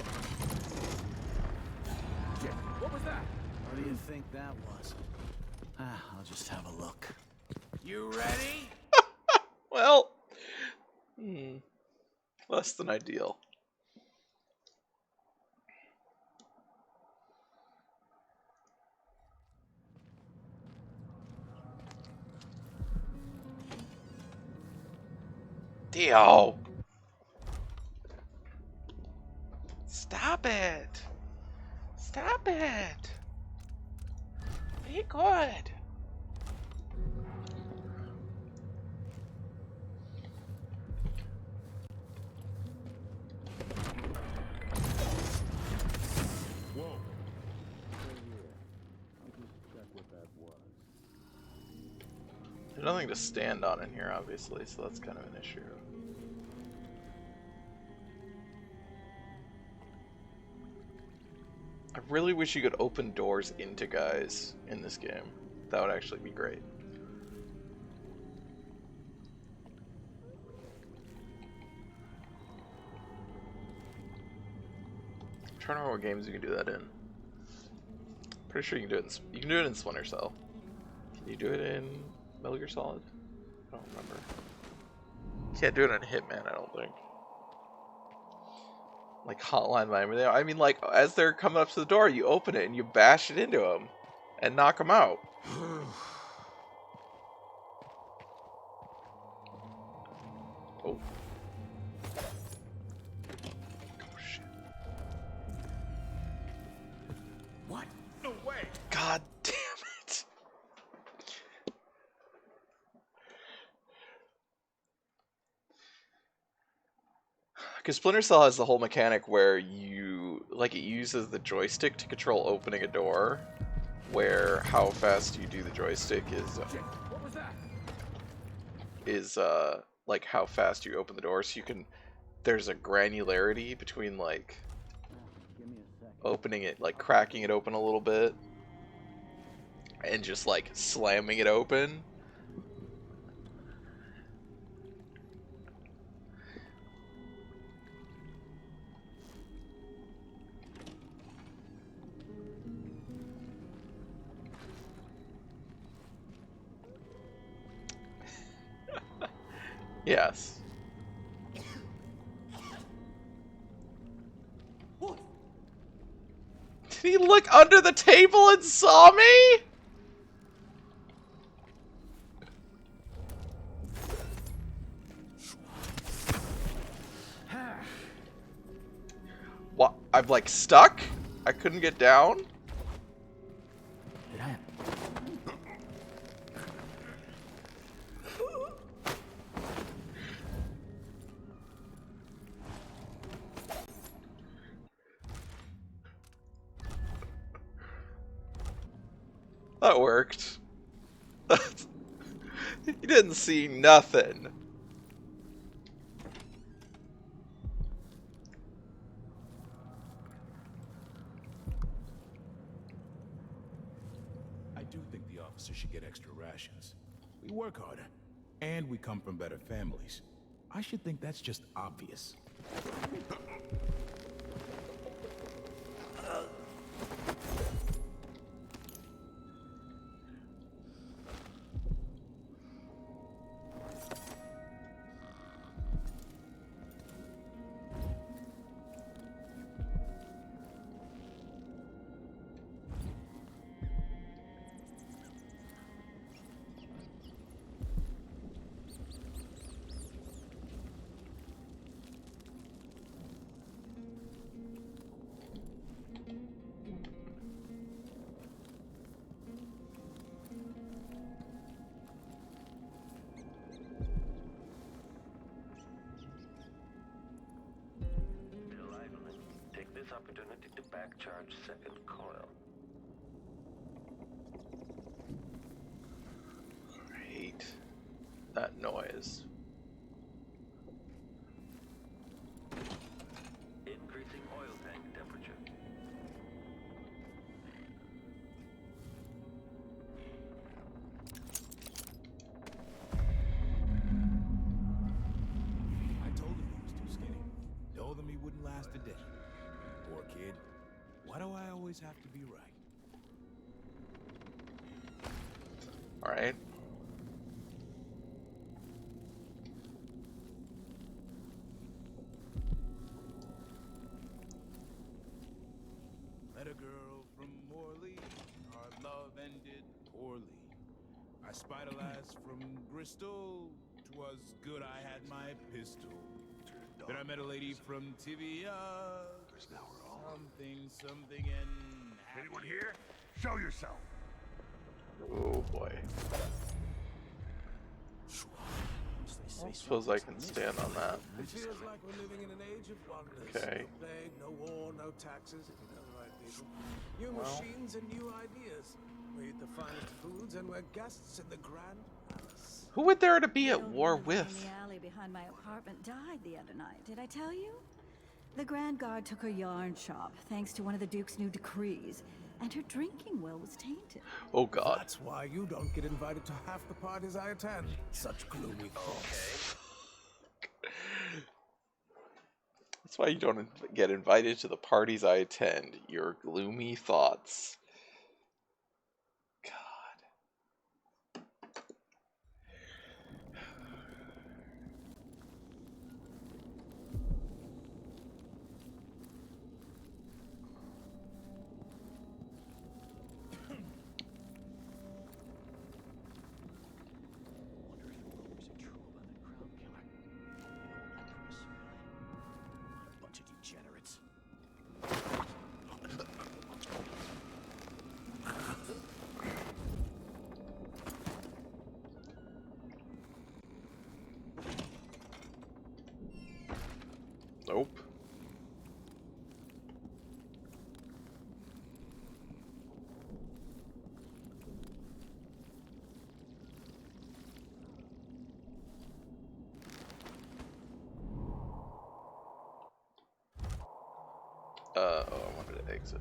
Shit, what was that? What do you think that was? I'll just have a look. You ready? Well, less than ideal. Dio! Stop it! Stop it! Be good! Whoa. There's nothing to stand on in here, obviously, so that's kind of an issue. I really wish you could open doors into guys in this game. That would actually be great. I'm trying to remember what games you can do that in. Pretty sure you can do it in, Splinter Cell. Can you do it in Metal Gear Solid? I don't remember. Can't do it in Hitman, I don't think. Like Hotline Miami. I mean, like, as they're coming up to the door, you open it and you bash it into them and knock them out. Oh. Oh, shit. What? No way. God damn it. Because Splinter Cell has the whole mechanic where you, like, it uses the joystick to control opening a door, where how fast you do the joystick What was that? is like how fast you open the door, so you can, there's a granularity between, like, opening it, like, cracking it open a little bit, and just, like, slamming it open. Yes. Did he look under the table and saw me? What? I'm like stuck? I couldn't get down? Did I? That worked. He didn't see nothing. I do think the officers should get extra rations. We work harder, and we come from better families. I should think that's just obvious. Take this opportunity to back-charge second coil. Hate that noise. Increasing oil tank temperature. I told him he was too skinny. Told him he wouldn't last a day. Poor kid. Why do I always have to be right? Alright. Met a girl from Morley. Our love ended poorly. I spied a lass from Bristol. 'Twas good I had my pistol. Then I met a lady from Tivia. Something, and... Anyone here? Show yourself. Oh boy. I don't suppose I can stand on that. It feels like we're living in an age of wonders. Okay. No plague, no war, no taxes, if you know the right people. New machines and new ideas. We eat the finest foods and we're guests in the grand palace. Who would there to be The at old war woman in with? the alley behind my apartment died the other night. Did I tell you? The Grand Guard took her yarn shop, thanks to one of the Duke's new decrees, and her drinking well was tainted. Oh god. That's why you don't get invited to half the parties I attend. Such gloomy thoughts. That's why you don't get invited to the parties I attend. Your gloomy thoughts. God. Bunch of degenerates. Nope. Oh, I wanted to exit.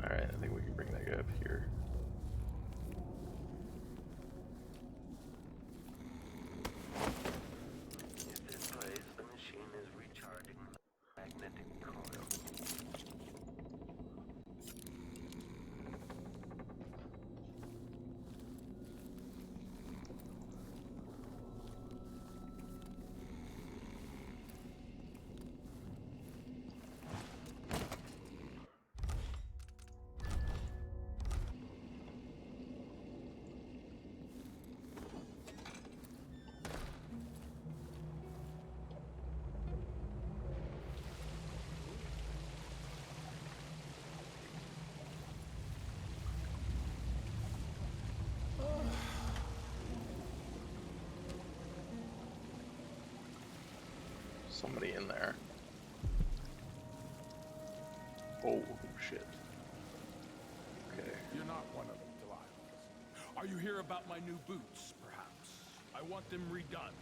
Alright, I think we can bring that guy up here. If this plays, the machine is recharging the magnetic coil. somebody in there. Oh, shit. Okay. You're not one of them, Delilah. Are you here about my new boots, perhaps? I want them redone.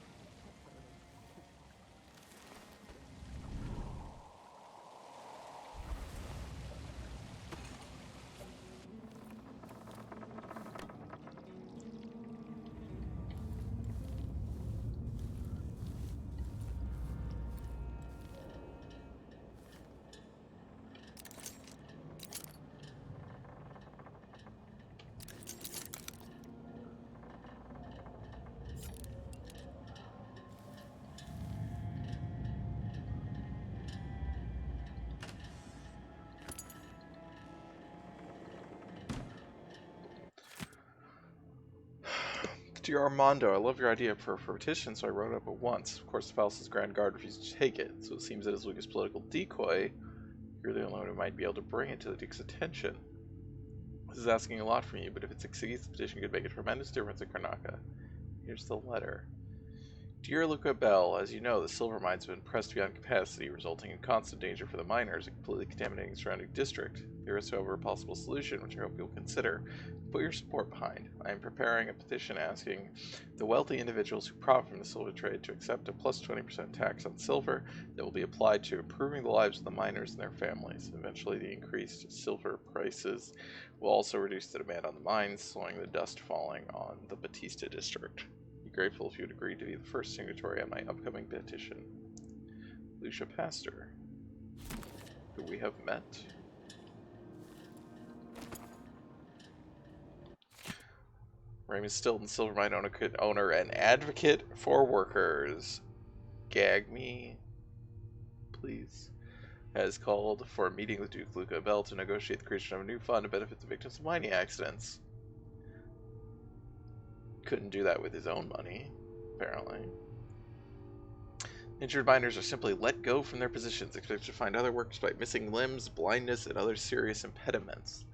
Dear Armando, I love your idea for a petition, so I wrote it up at once. Of course, the Palace's Grand Guard refused to take it, so it seems that as Lucas' political decoy, you're the only one who might be able to bring it to the Duke's attention. This is asking a lot from you, but if it succeeds, the petition could make a tremendous difference in Karnaca. Here's the letter. Dear Luca Bell, as you know, the silver mines have been pressed beyond capacity, resulting in constant danger for the miners and completely contaminating the surrounding district. There is, however, a possible solution, which I hope you'll consider. Put your support behind. I am preparing a petition asking the wealthy individuals who profit from the silver trade to accept a plus 20% tax on silver that will be applied to improving the lives of the miners and their families. Eventually, the increased silver prices will also reduce the demand on the mines, slowing the dust falling on the Batista district. Be grateful if you would agree to be the first signatory on my upcoming petition. Lucia Pastor, who we have met. Raymond Stilton, silver mine owner and advocate for workers. Gag me, please. Has called for a meeting with Duke Luca Bell to negotiate the creation of a new fund to benefit the victims of mining accidents. Couldn't do that with his own money, apparently. Injured miners are simply let go from their positions, expected to find other work despite missing limbs, blindness, and other serious impediments.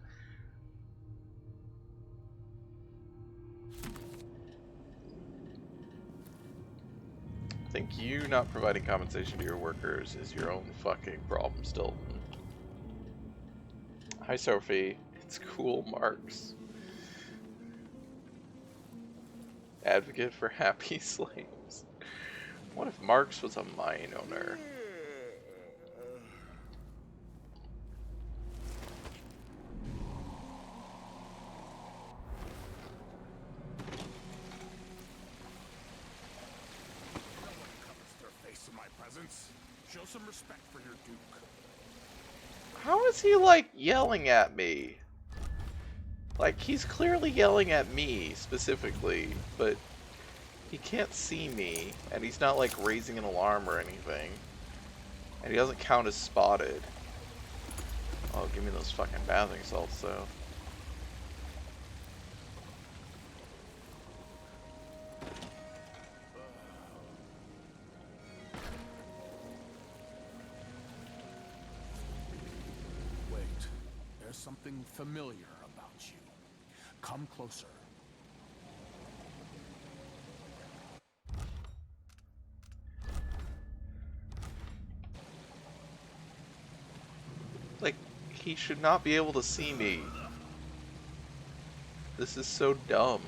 I think you not providing compensation to your workers is your own fucking problem, Stilton. Hi, Sophie. It's cool, Marks. Advocate for happy slaves. What if Marks was a mine owner? Show some respect for your Duke. How is he, like, yelling at me? Like, he's clearly yelling at me, specifically, but he can't see me, and he's not, like, raising an alarm or anything. And he doesn't count as spotted. Oh, give me those fucking bathing salts, though. Something familiar about you. Come closer. Like, he should not be able to see me. This is so dumb.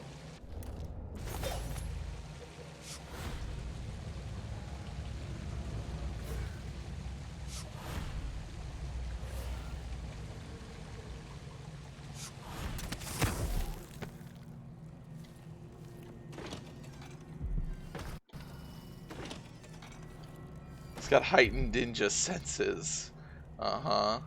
Got heightened ninja senses. Uh-huh.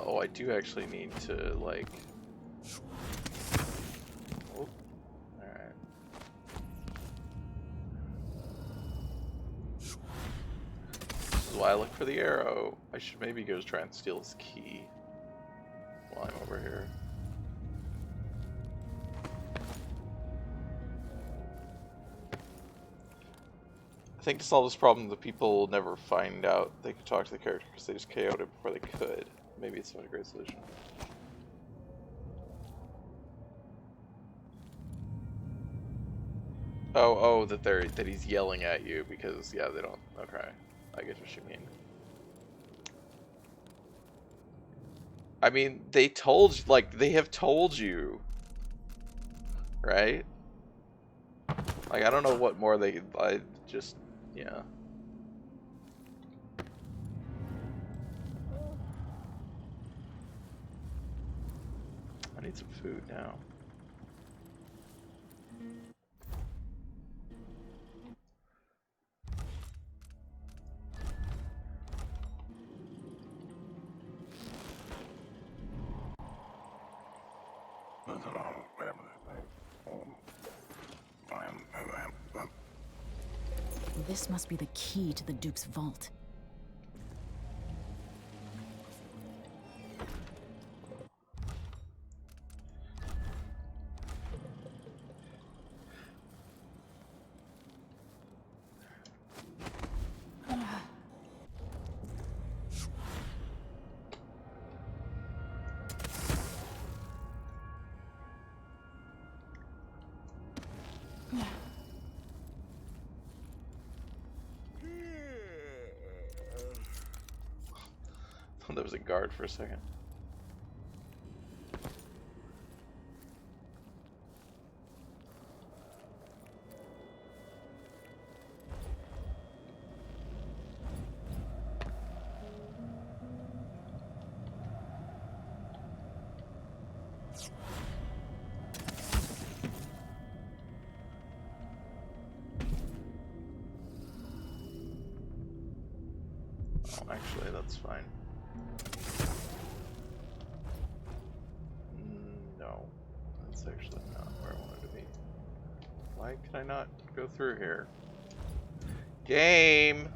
Oh, I do actually need to, like... Oh, alright. This is why I look for the arrow. I should maybe go try and steal his key. while I'm over here. I think to solve this problem, the people never find out they could talk to the character because they just KO'd it before they could. Maybe it's not a great solution. Oh, that he's yelling at you because yeah, they don't. Okay, I get what you mean. I mean, they have told you, right? Like, I don't know what more I just, yeah. I need some food now. This must be the key to the Duke's vault. There was a guard for a second. Oh, actually, that's fine. No, that's actually not where I wanted to be. Why can I not go through here? Game!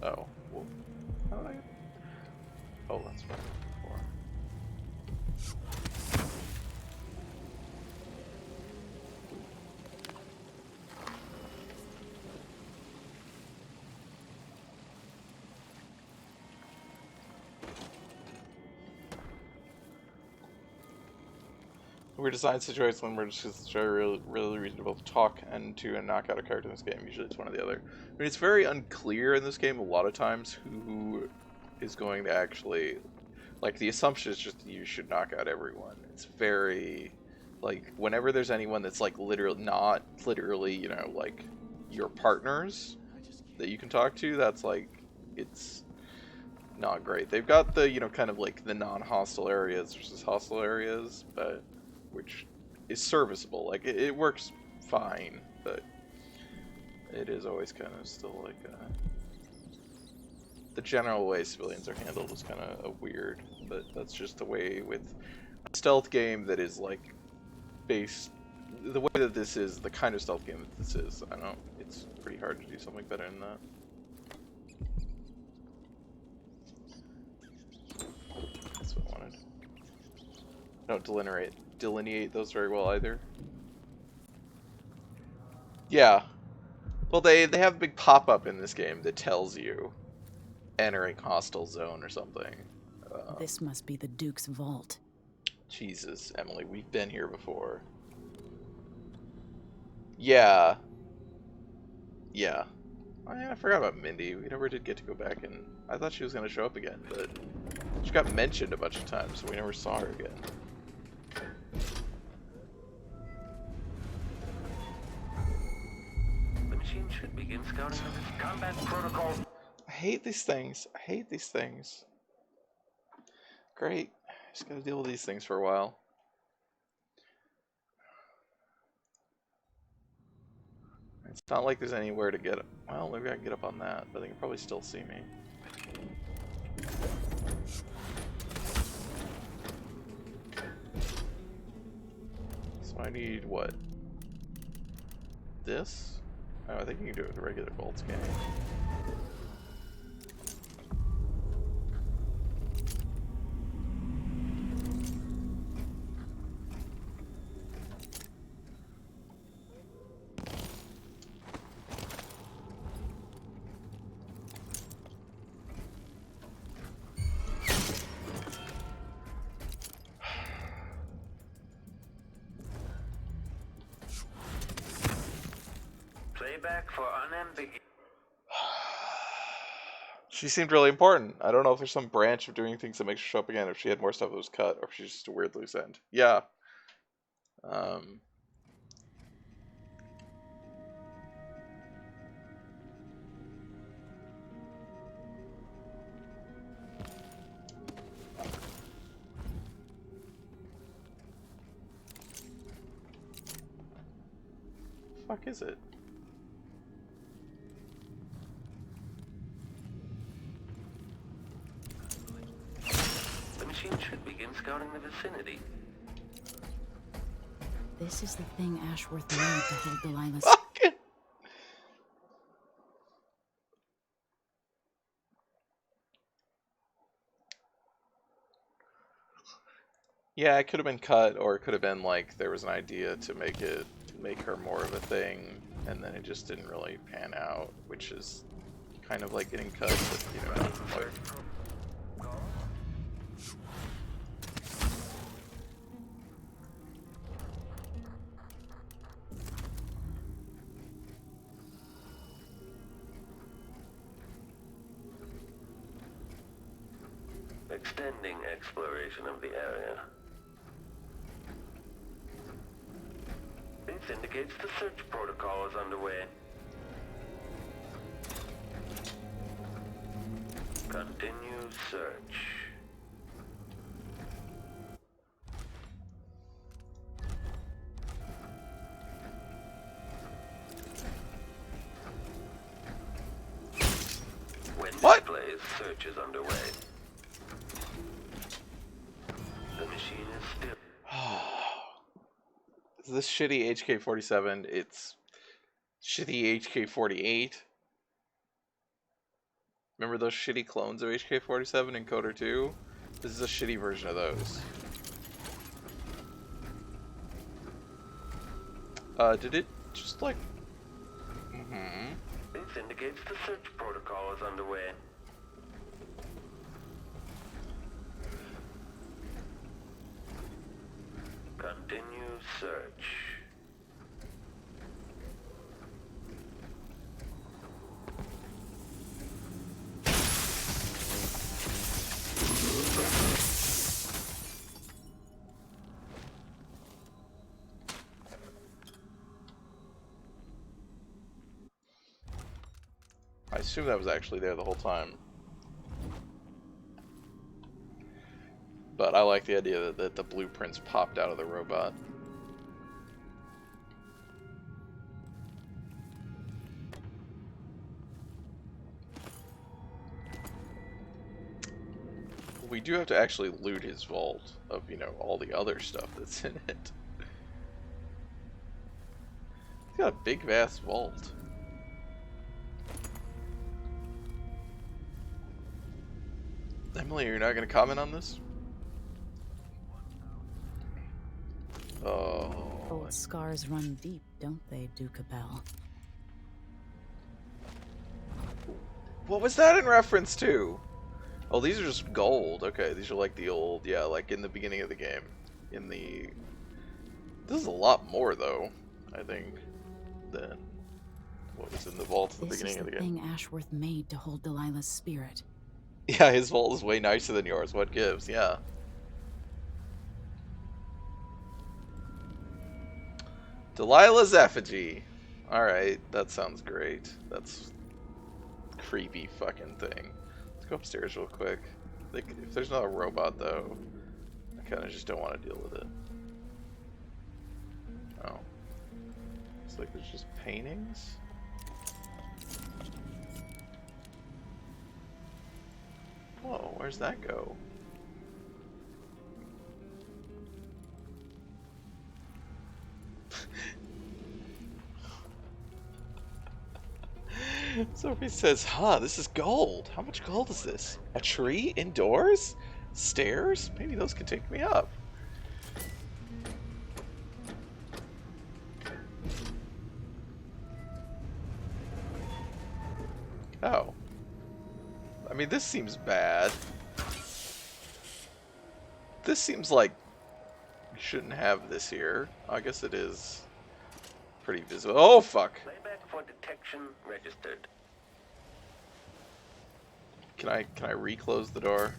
Oh, well, how did I... Oh, that's right. Before. We're designed situations when we're just it's really reasonable to talk and to knock out a character in this game. Usually it's one or the other. I mean, it's very unclear in this game a lot of times who is going to actually... Like, the assumption is just that you should knock out everyone. It's very... Like, whenever there's anyone that's, like, not literally, you know, like, your partners that you can talk to, that's, like, it's not great. They've got the, you know, kind of, like, the non-hostile areas versus hostile areas, but... which is serviceable. Like, it works fine, but it is always kind of still like the general way civilians are handled is kind of weird, but that's just the way with a stealth game that is like based the way that this is, the kind of stealth game that this is. I don't, it's pretty hard to do something better than that. That's what I wanted. Don't delineate those very well either. Yeah. Well, they have a big pop-up in this game that tells you entering hostile zone or something. This must be the Duke's vault. Jesus, Emily, we've been here before. Yeah. Yeah. Oh, yeah, I forgot about Mindy. We never did get to go back and... I thought she was going to show up again, but she got mentioned a bunch of times, so we never saw her again. Should begin scouting of its combat protocol. I hate these things. I hate these things. Great. Just gotta deal with these things for a while. It's not like there's anywhere to get up. Well, maybe I can get up on that, but they can probably still see me. So I need what? This? Oh, I think you can do it with a regular bolt scan. Playback for unambiguous. She seemed really important. I don't know if there's some branch of doing things that makes her show up again, if she had more stuff that was cut, or if she's just a weird loose end. Yeah. Fuck is it? The machine should begin scouting the vicinity. This is the thing Ashworth made to hold Delilah's. Yeah, it could have been cut, or it could have been like there was an idea to make her more of a thing, and then it just didn't really pan out, which is kind of like getting cut, but you know, not quite. Extending exploration of the area. This indicates the search protocol is underway. Continue search. When displays, search is underway. The machine is still. This shitty HK-47, it's shitty HK-48. Remember those shitty clones of HK-47 in Coder 2? This is a shitty version of those. Did it just like... This indicates the search protocol is underway. Continue search. I assume that was actually there the whole time. But I like the idea that the blueprints popped out of the robot. We do have to actually loot his vault of, you know, all the other stuff that's in it. He's got a big, vast vault. Emily, you're not going to comment on this? Oh. Old scars run deep, don't they, Duke Abel? What was that in reference to? Oh, these are just gold. Okay, these are like the old, yeah, like in the beginning of the game. This is a lot more, though, I think, than what was in the vault at the beginning of the game. This is the thing Ashworth made to hold Delilah's spirit. Yeah, his vault is way nicer than yours. What gives? Yeah. Delilah's effigy. Alright, that sounds great. That's a creepy fucking thing. Let's go upstairs real quick. If there's not a robot, though, I kind of just don't want to deal with it. Oh. Looks like there's just paintings. Whoa, where's that go? Sophie says, huh, this is gold. How much gold is this? A tree? Indoors? Stairs? Maybe those could take me up. Oh. I mean, this seems bad. This seems like you shouldn't have this here. I guess it is pretty visible. Oh, fuck. Playback for detection registered. Can I reclose the door?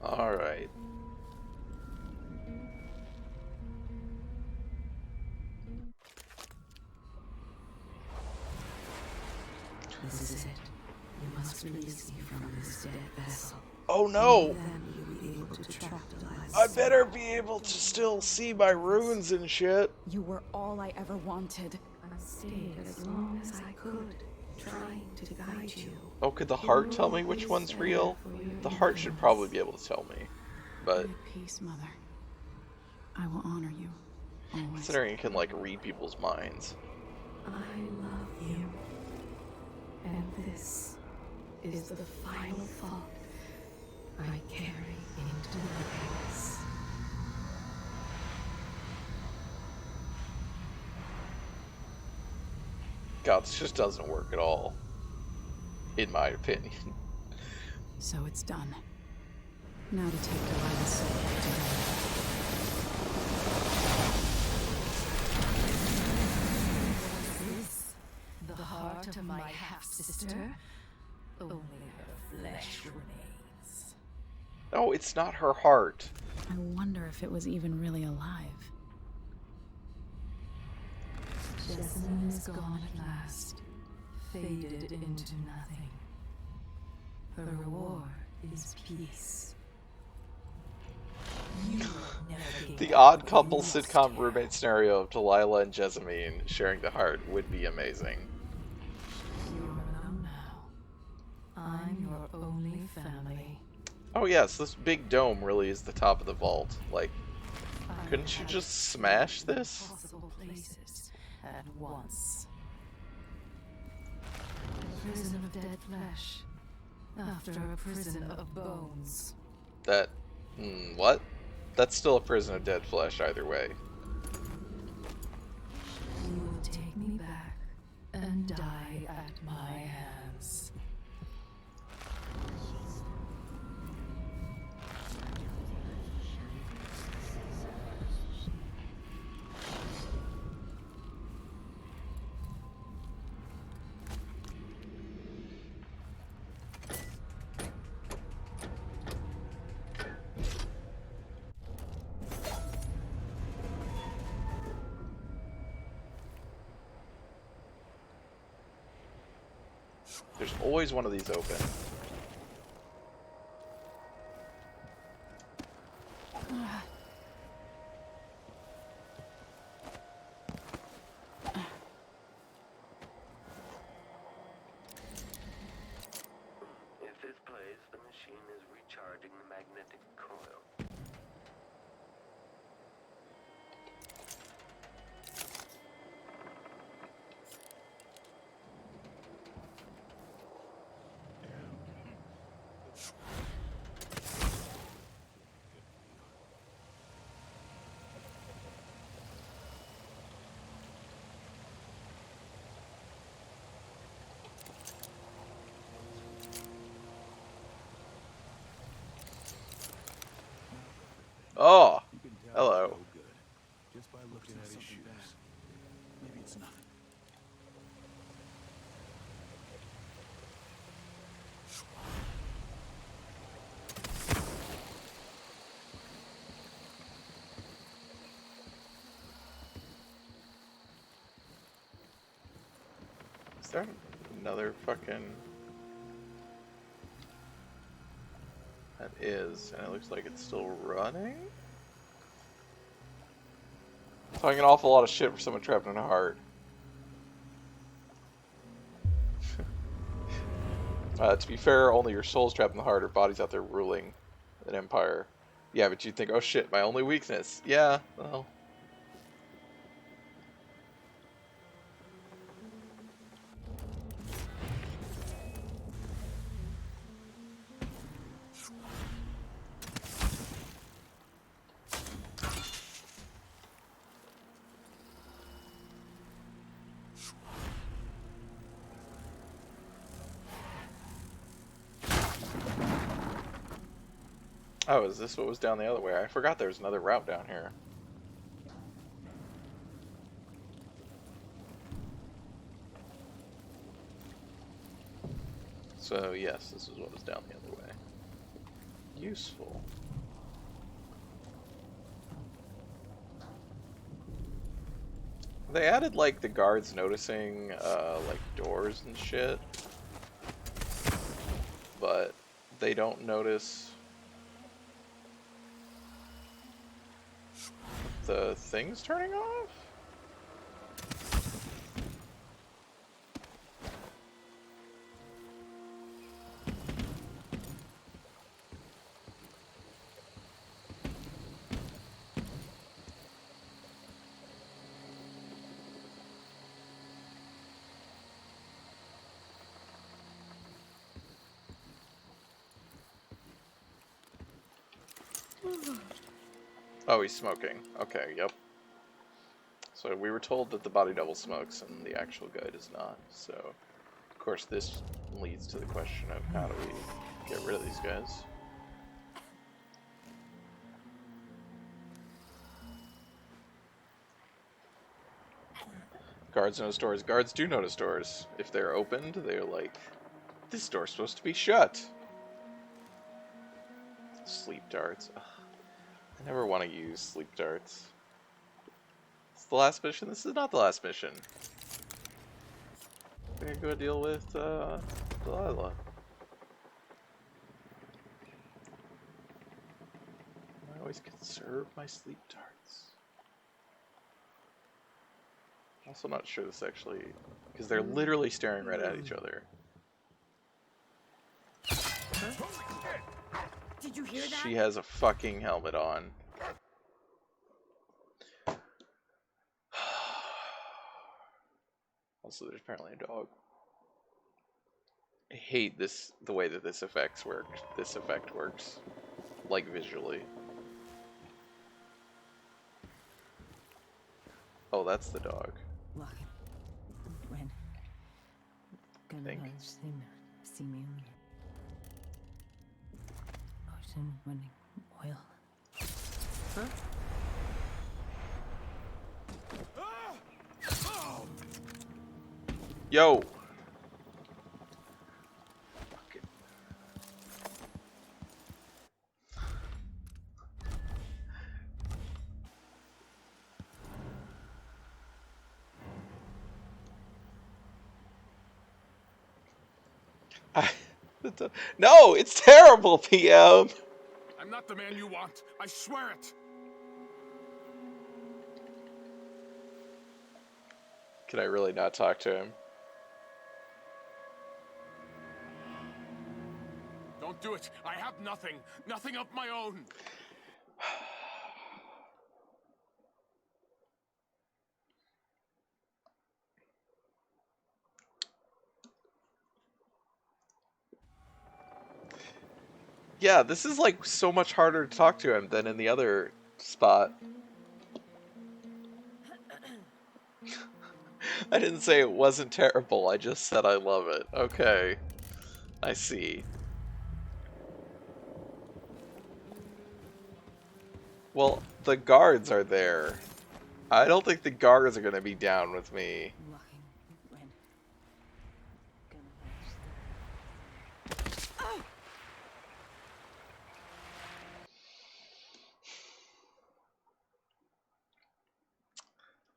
All right. This is it. You must release me from this dead vessel. Oh no! Then you'll be able to track Delilah's I better be able to still see my runes and shit. You were all I ever wanted. I stayed as long as I could, trying to guide you. Oh, could the heart tell me which one's real? The heart should probably be able to tell me. But Peace, Mother. I will honor you. Always. considering it can like read people's minds. I love you. And this is the final thought I carry into my past. God, this just doesn't work at all. In my opinion. So it's done. Now to take Delilah's soul to The heart of my half-sister? Only her flesh remains. No, it's not her heart. I wonder if it was even really alive. Jessamine is gone at last, faded into nothing. Her reward is peace. You will never gain The odd couple sitcom roommate scenario of Delilah and Jessamine sharing the heart would be amazing. You're alone now. I'm your only family. Oh yes, this big dome really is the top of the vault. Like, couldn't you just smash this? Possible places at once. A prison of dead flesh. After a prison of bones. That... what? That's still a prison of dead flesh either way. You will take me back and die at my hands. There's always one of these open. If this plays, the machine is recharging the magnetic coil. Oh, hello. Just by looking at his shoes. Maybe it's nothing. Is there another fucking... That is, and it looks like it's still running? Talking an awful lot of shit for someone trapped in a heart. To be fair, only your soul's trapped in the heart or body's out there ruling an empire. Yeah, but you'd think, oh shit, my only weakness. Yeah, well. Oh, is this what was down the other way? I forgot there was another route down here. So, yes, this is what was down the other way. Useful. They added, like, the guards noticing, like, doors and shit. But they don't notice the things turning off? Oh, he's smoking. Okay, yep. So we were told that the body double smokes and the actual guy does not. So, of course, this leads to the question of how do we get rid of these guys? Guards notice doors. Guards do notice doors. If they're opened, they're like, this door's supposed to be shut. Sleep darts. Ugh. I never want to use sleep darts. It's the last mission? This is not the last mission. We're gonna go deal with, Delilah. I always conserve my sleep darts. Also not sure this actually... Because they're literally staring right at each other. Did you hear that? She has a fucking helmet on. Also, there's apparently a dog. I hate this, the way that this effect works. Like, visually. Oh, that's the dog. When Think. see me ocean running oil. Huh? Yo! No, it's terrible, PM. I'm not the man you want. I swear it. Can I really not talk to him? Don't do it. I have nothing. Nothing of my own. Yeah, this is like so much harder to talk to him than in the other spot. I didn't say it wasn't terrible, I just said I love it. Okay. I see. Well, the guards are there. I don't think the guards are gonna be down with me.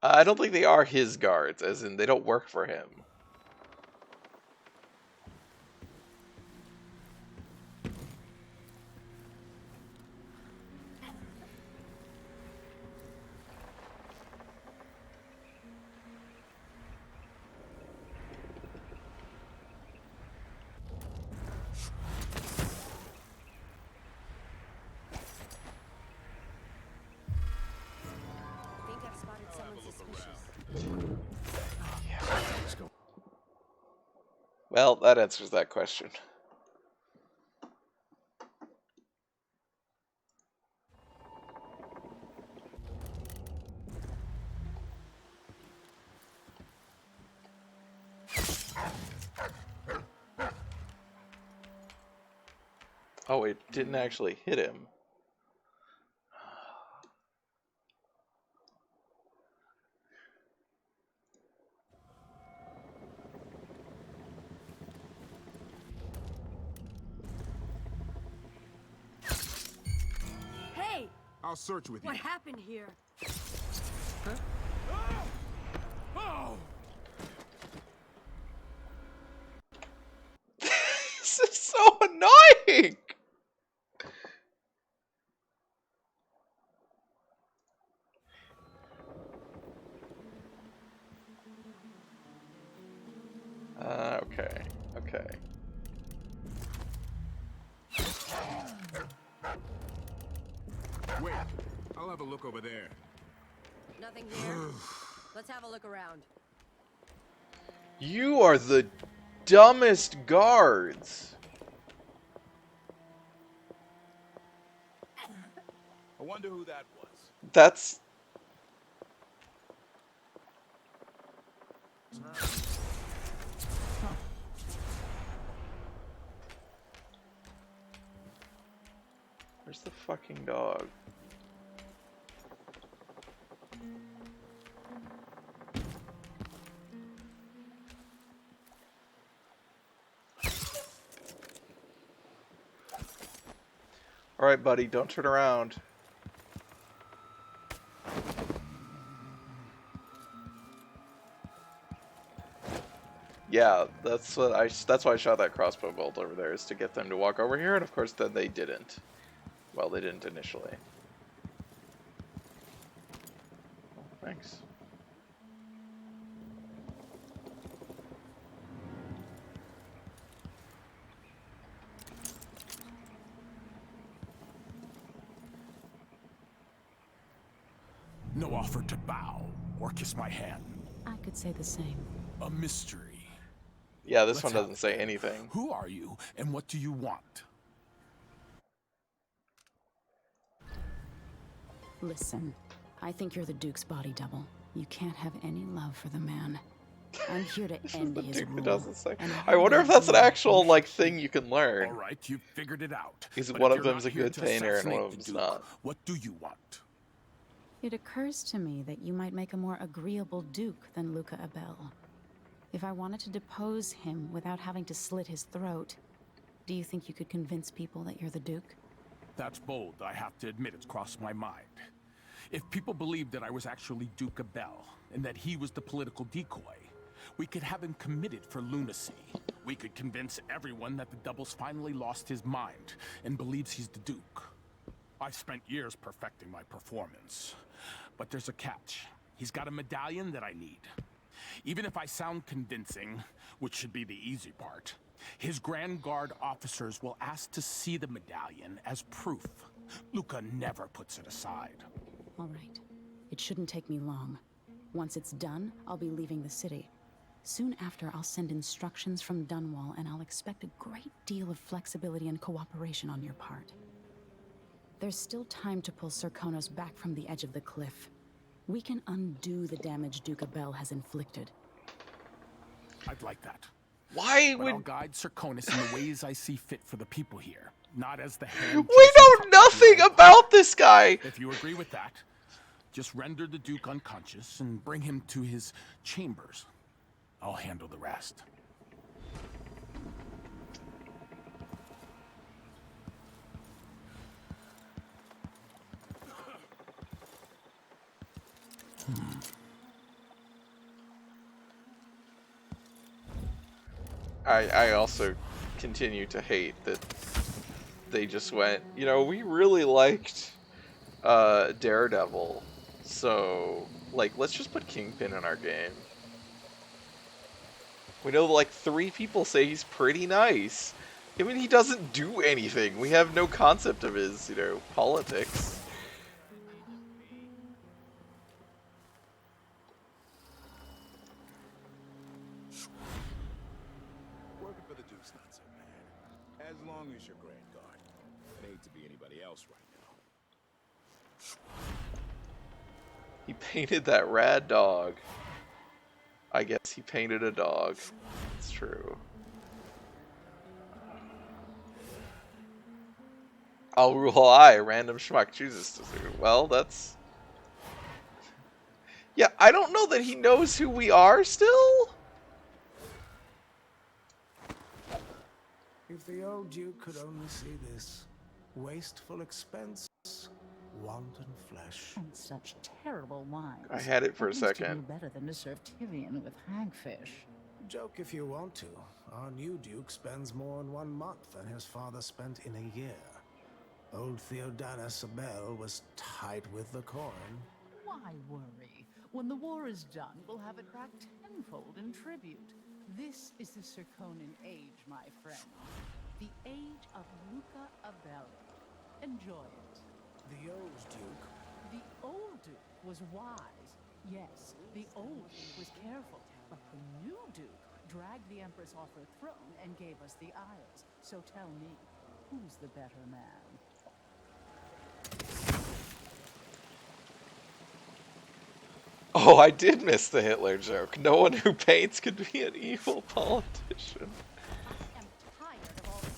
I don't think they are his guards, as in they don't work for him. Well, that answers that question. Oh, it didn't actually hit him. Hey! I'll search with you. What happened here? Oh! This is so annoying! Okay. Okay. Wait, I'll have a look over there. Nothing here. Let's have a look around. You are the dumbest guards. I wonder who that was. That's... Where's the fucking dog? Alright, buddy, don't turn around. Yeah, that's why I shot that crossbow bolt over there, is to get them to walk over here, and of course then they didn't. Well, they didn't initially. Oh, thanks. No offer to bow or kiss my hand. I could say the same. A mystery. Yeah, this Let's one have doesn't it say then. anything. Who are you, and what do you want? Listen, I think you're the Duke's body double. You can't have any love for the man. I'm here to end his Dude, it rule. doesn't say. and I wonder if that's an believe actual, you like, should thing you can learn. All right, you figured it out. Is But one if of you're them's not a here good to painter and assassinate one of the them's Duke, not? What do you want? It occurs to me that you might make a more agreeable Duke than Luca Abel. If I wanted to depose him without having to slit his throat, do you think you could convince people that you're the Duke? That's bold, I have to admit it's crossed my mind. If people believed that I was actually Duke Abel, and that he was the political decoy, we could have him committed for lunacy. We could convince everyone that the Double's finally lost his mind, and believes he's the Duke. I've spent years perfecting my performance. But there's a catch. He's got a medallion that I need. Even if I sound convincing, which should be the easy part, his Grand Guard officers will ask to see the medallion as proof. Luca never puts it aside. All right. It shouldn't take me long. Once it's done, I'll be leaving the city. Soon after, I'll send instructions from Dunwall, and I'll expect a great deal of flexibility and cooperation on your part. There's still time to pull Sir Konos back from the edge of the cliff. We can undo the damage Duke Abel has inflicted. I'd like that. Why But would... I'll guide Sir Konos in the ways I see fit for the people here, not as the hand. We know nothing about this guy! If you agree with that, just render the Duke unconscious and bring him to his chambers. I'll handle the rest. I also continue to hate that they just went, you know, we really liked Daredevil, so, like, let's just put Kingpin in our game. We know, like, 3 people say he's pretty nice. I mean, he doesn't do anything. We have no concept of his, you know, politics. Duke's not so bad. As long as you're Grand Guard. I'd hate to be anybody else right now. He painted that rad dog. I guess he painted a dog. It's true. I'll rule I, random schmuck chooses to do. Well, that's... Yeah, I don't know that he knows who we are still? If the old Duke could only see this. Wasteful expense, wanton flesh. And such terrible wines. I had it for a At least you second. knew better than to serve Tyrion with hagfish. Joke if you want to. Our new Duke spends more in 1 month than his father spent in a year. Old Theodanis Abel was tight with the coin. Why worry? When the war is done, we'll have it back tenfold in tribute. This is the Circonan age, my friend. The age of Luca Abel. Enjoy it. The old Duke. The old Duke was wise. Yes, the old Duke was careful. But the new Duke dragged the Empress off her throne and gave us the Isles. So tell me, who's the better man? Oh, I did miss the Hitler joke. No one who paints could be an evil politician. I am tired of all this.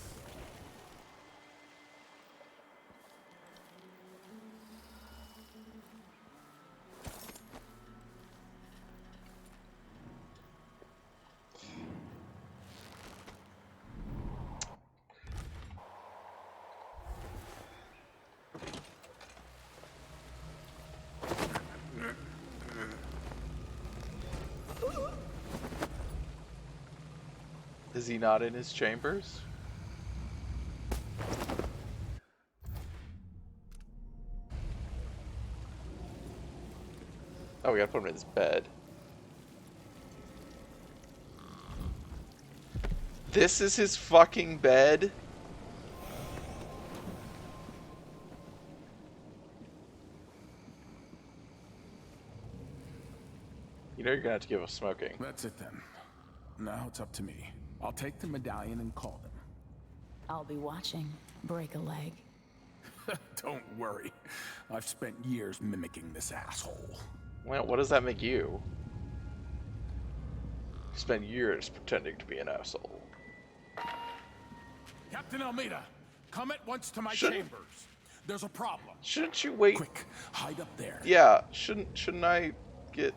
Is he not in his chambers? Oh, we gotta put him in his bed. This is his fucking bed? You know you're gonna have to give up smoking. That's it then. Now it's up to me. I'll take the medallion and call them. I'll be watching. Break a leg. Don't worry. I've spent years mimicking this asshole. Well, what does that make you? You spent years pretending to be an asshole. Captain Almeida, come at once to my chambers. There's a problem. Shouldn't you wait? Quick, hide up there. Yeah, shouldn't I get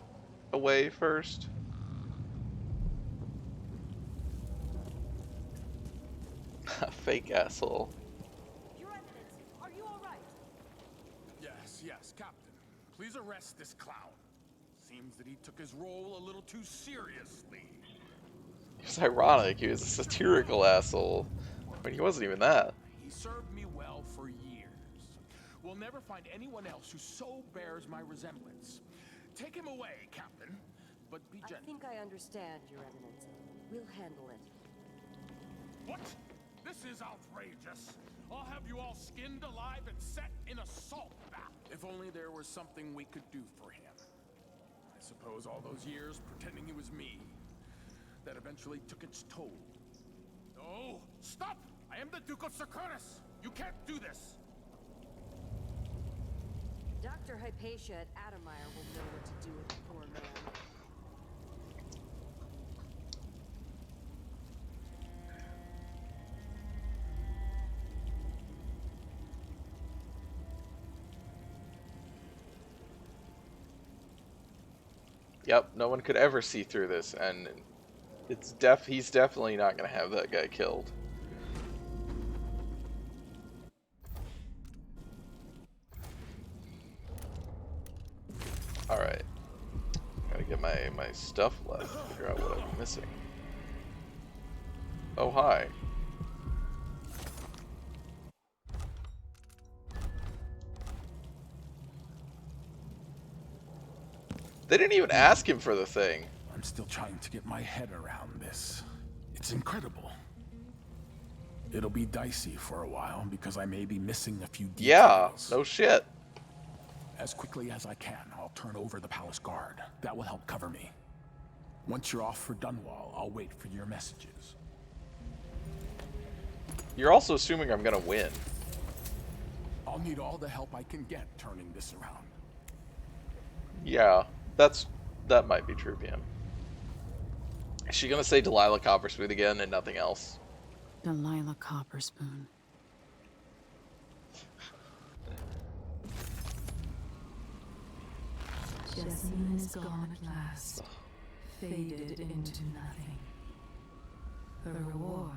away first? Fake asshole. Your Eminence, are you all right? Yes, Captain. Please arrest this clown. Seems that he took his role a little too seriously. It's ironic, he was a satirical asshole. I mean, he wasn't even that. He served me well for years. We'll never find anyone else who so bears my resemblance. Take him away, Captain, but be gentle. I think I understand, Your Eminence. We'll handle it. What? This is outrageous. I'll have you all skinned alive and set in a salt bath. If only there was something we could do for him. I suppose all those years pretending he was me, that eventually took its toll. No! Stop! I am the Duke of Circonus! You can't do this! Dr. Hypatia at Adamire will know what to do with the poor man. Yep, no one could ever see through this, and he's definitely not gonna have that guy killed. Alright. Gotta get my stuff left, figure out what I'm missing. Oh, hi. They didn't even ask him for the thing. I'm still trying to get my head around this. It's incredible. It'll be dicey for a while because I may be missing a few details. Yeah, no shit. As quickly as I can, I'll turn over the palace guard. That will help cover me. Once you're off for Dunwall, I'll wait for your messages. You're also assuming I'm gonna win. I'll need all the help I can get turning this around. Yeah, that might be true, PM. Is she gonna say Delilah Copperspoon again and nothing else? Delilah Copperspoon. Jessamine is gone at last, faded into nothing. Her reward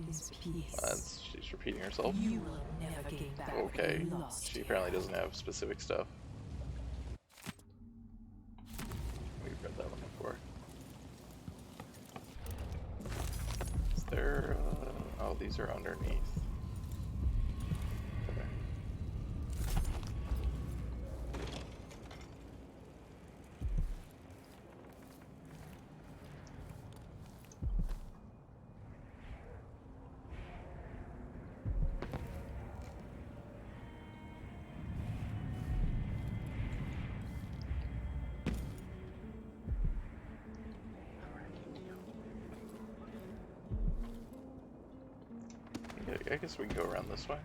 is peace. She's repeating herself. You will never gain back Okay, what you lost. she apparently doesn't have specific stuff. We've read that one before. Is there, oh, these are underneath. Okay. I guess we can go around this way.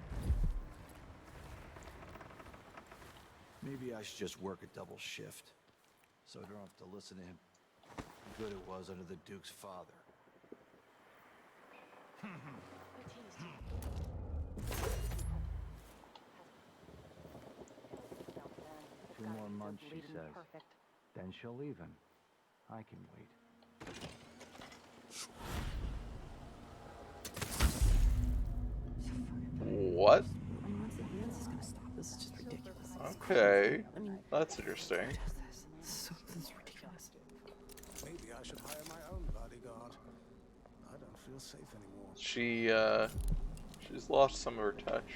Maybe I should just work a double shift, so I don't have to listen to him. How good it was under the Duke's father. Two more months, she says. Then she'll leave him. I can wait. What? This is gonna stop. This is just ridiculous. Okay, that's interesting. Something's ridiculous. Maybe I should hire my own bodyguard. I don't feel safe anymore. She's lost some of her touch.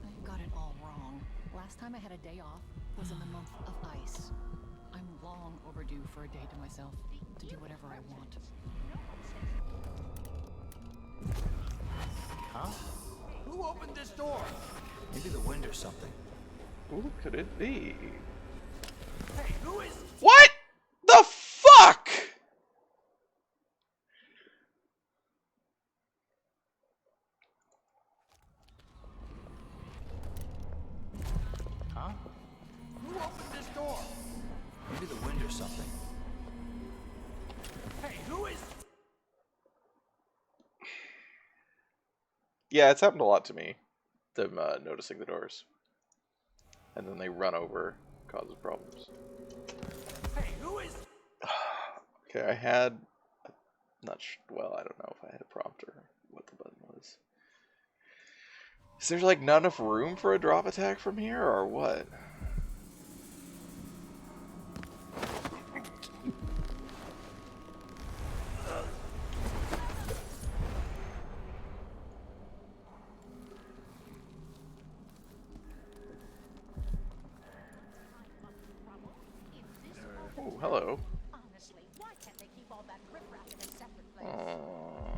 I got it all wrong. Last time I had a day off was in the month of ice. I'm long overdue for a day to myself, to do whatever I want. Huh? Who opened this door? Maybe the wind or something. Who could it be? Hey, who is... What the fuck? Huh? Who opened this door? Maybe the wind or something. Hey, who is... Yeah, it's happened a lot to me. Them noticing the doors. And then they run over, causes problems. Hey, who is... Okay, I had... well, I don't know if I had a prompt or what the button was. Is there like not enough room for a drop attack from here, or what? Oh, hello. Honestly, why can't they keep all that riffraff in a separate place? Oh.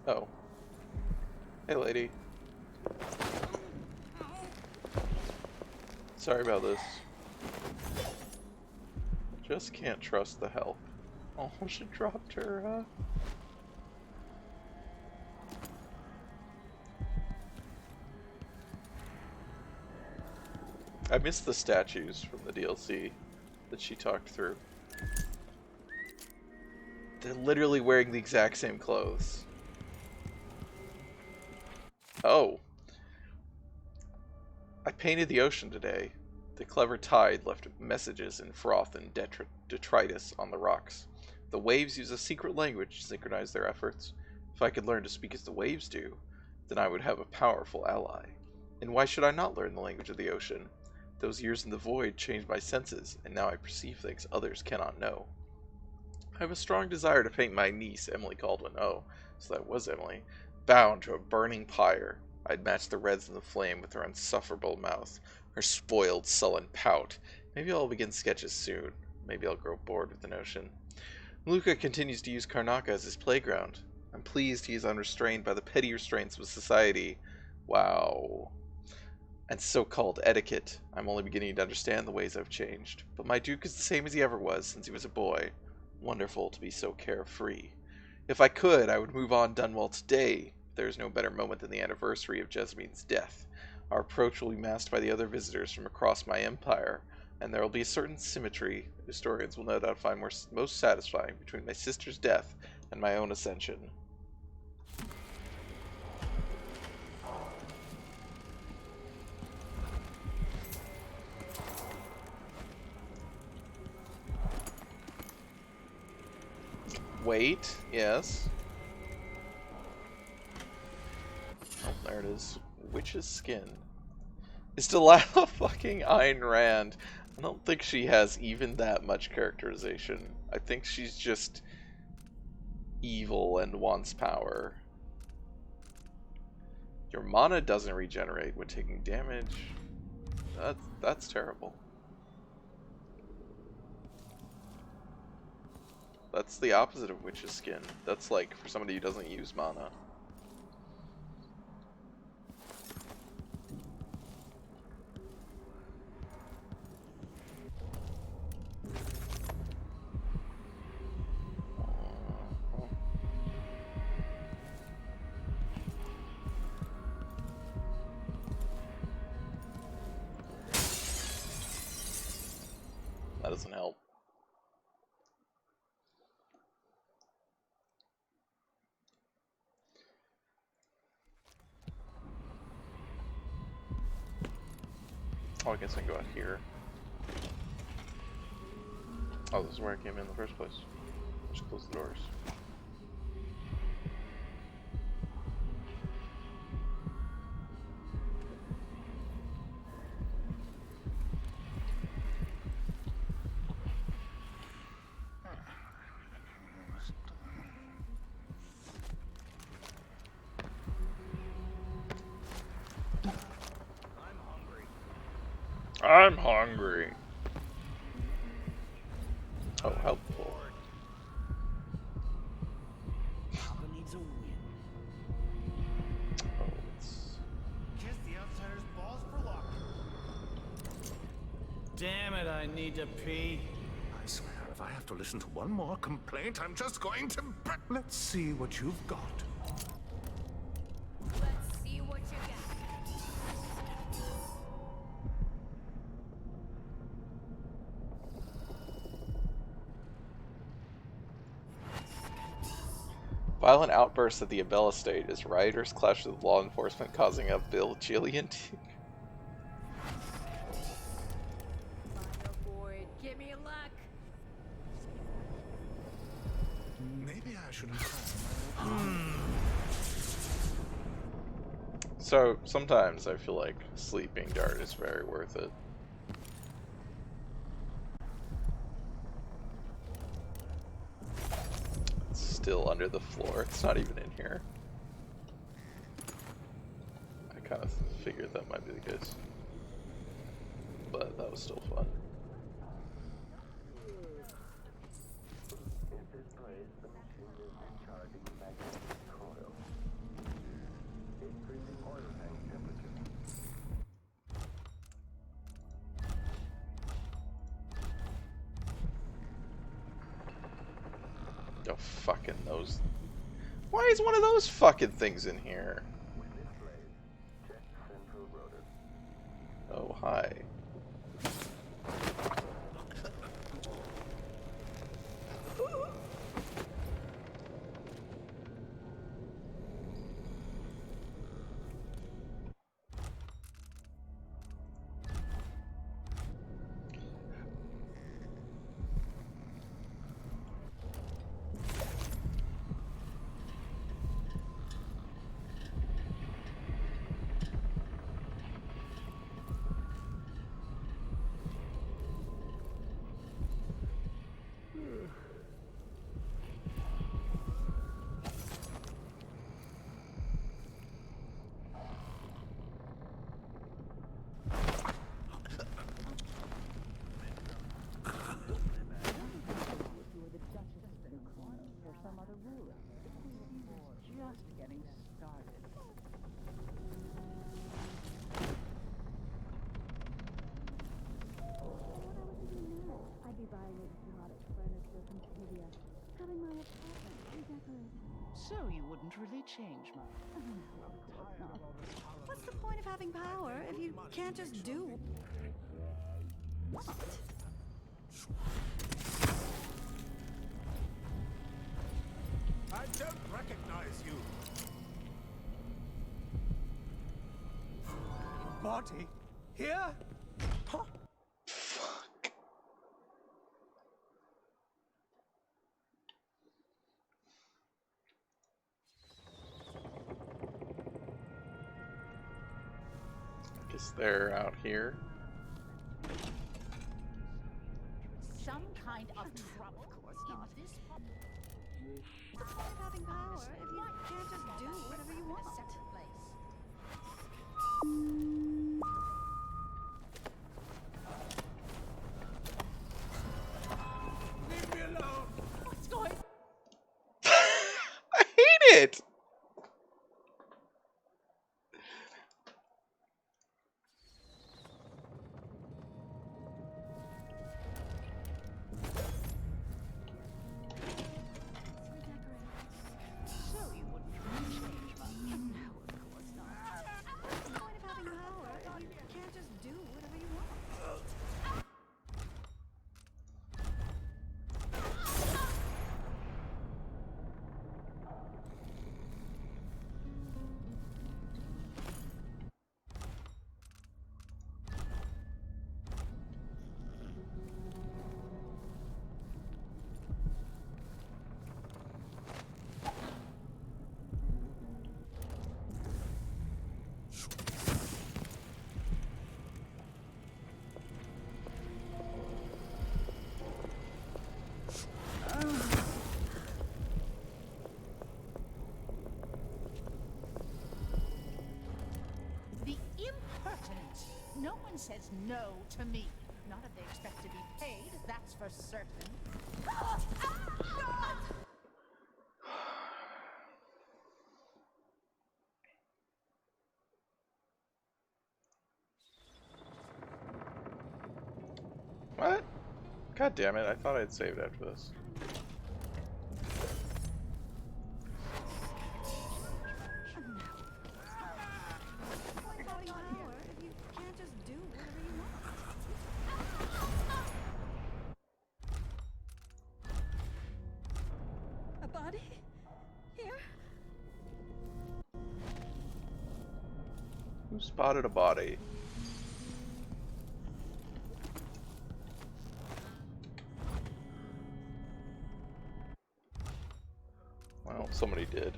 Oh. Hey, lady. Sorry about this. Just can't trust the help. Oh, she dropped her, I missed the statues from the DLC that she talked through. They're literally wearing the exact same clothes. Oh. I painted the ocean today. The clever tide left messages in froth and detritus on the rocks. The waves use a secret language to synchronize their efforts. If I could learn to speak as the waves do, then I would have a powerful ally. And why should I not learn the language of the ocean? Those years in the void changed my senses, and now I perceive things others cannot know. I have a strong desire to paint my niece, Emily Caldwin, oh, so that was Emily, bound to a burning pyre. I'd match the reds in the flame with her insufferable mouth, her spoiled, sullen pout. Maybe I'll begin sketches soon. Maybe I'll grow bored with the notion. Luca continues to use Karnaca as his playground. I'm pleased he is unrestrained by the petty restraints of society. Wow. And so-called etiquette. I'm only beginning to understand the ways I've changed. But my Duke is the same as he ever was since he was a boy. Wonderful to be so carefree. If I could, I would move on Dunwell today. There is no better moment than the anniversary of Jessamyn's death. Our approach will be masked by the other visitors from across my empire, and there will be a certain symmetry historians will no doubt find most satisfying between my sister's death and my own ascension. Wait, yes. Oh, there it is. Witch's skin. Is Delilah fucking Ayn Rand? I don't think she has even that much characterization. I think she's just evil and wants power. Your mana doesn't regenerate when taking damage. That's terrible. That's the opposite of Witch's Skin. That's like for somebody who doesn't use mana. That doesn't help. Oh, I guess I can go out here. Oh, this is where I came in the first place. Just close the doors. I'm hungry. Oh, helpful. Papa needs a win. Oh, it's... Kiss the outsider's balls for luck. Damn it, I need to pee. I swear, if I have to listen to one more complaint, I'm just going to... Let's see what you've got. Let's see what you got. Violent outbursts at the Abel estate as rioters clash with law enforcement, causing a vigilante. Give me a luck. Maybe I should have... So, sometimes I feel like Sleeping Dart is very worth it. It's still under the floor, it's not even in here. I kind of figured that might be the case. But that was still fun. In this place, the machine is recharging the magnetic coil, increasing oil tank temperature. Oh, fucking those. Why is one of those fucking things in here? When this plays, check central rotor. Oh, hi. just getting started. I'd be buying exotic furniture from Tibia, having my apartment redecorated. So you wouldn't really change much. Oh, no, of course not. What's the point of having power if you can't just do what? I don't recognize you. Body? Here? Huh? Guess they're out here. Some kind of trouble? Of course not. In this What's the point of having power if you can't just do whatever you want? a separate place. Leave me alone. What's going on? I hate it! So you wouldn't really change much. No, of course not. What's the point of having power if you can't just do whatever you want? The impertinence! No one says no to me. Not if they expect to be paid, that's for certain. What? God damn it, I thought I'd saved after this. What's the point of having power if you can't just do whatever you want? A body? Here? Who spotted a body? Well, somebody did.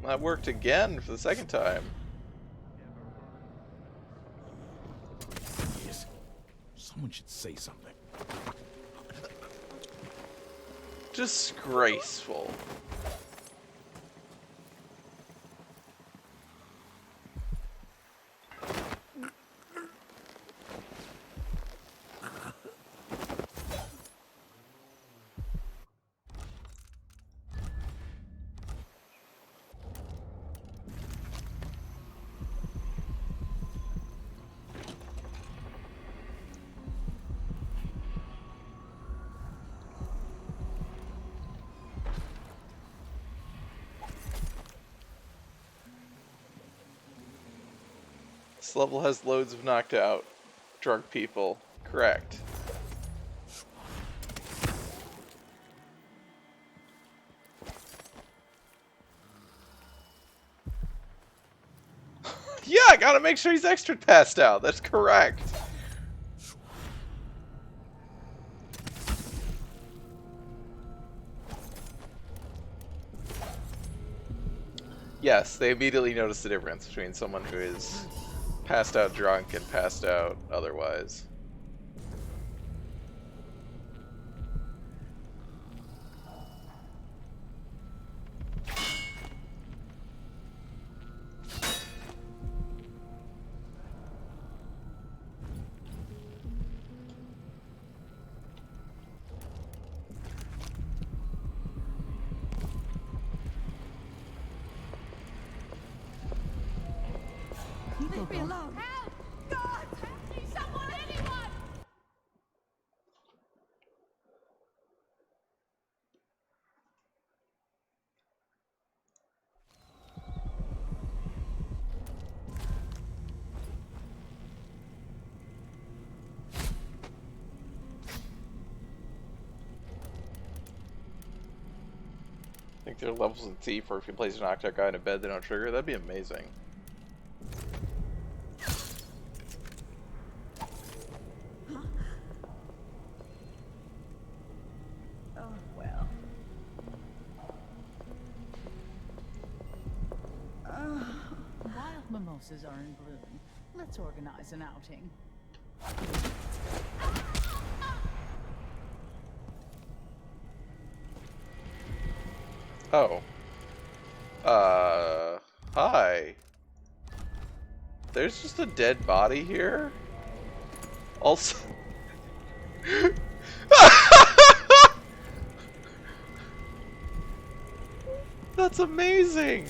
That worked again for the second time. Yes. Someone should say something. Disgraceful. This level has loads of knocked out drunk people. Correct. Yeah, I gotta make sure he's extra passed out. That's correct. Yes, they immediately notice the difference between someone who is passed out drunk and passed out otherwise. Leave me alone. Help! God! Help me! Someone, anyone! I think there are levels in Thief where if you place a knocked out guy in a bed, they don't trigger. That'd be amazing. Oh, well. Wild mimosas are in bloom. Let's organize an outing. Oh. Hi. There's just a dead body here? Also... That's amazing!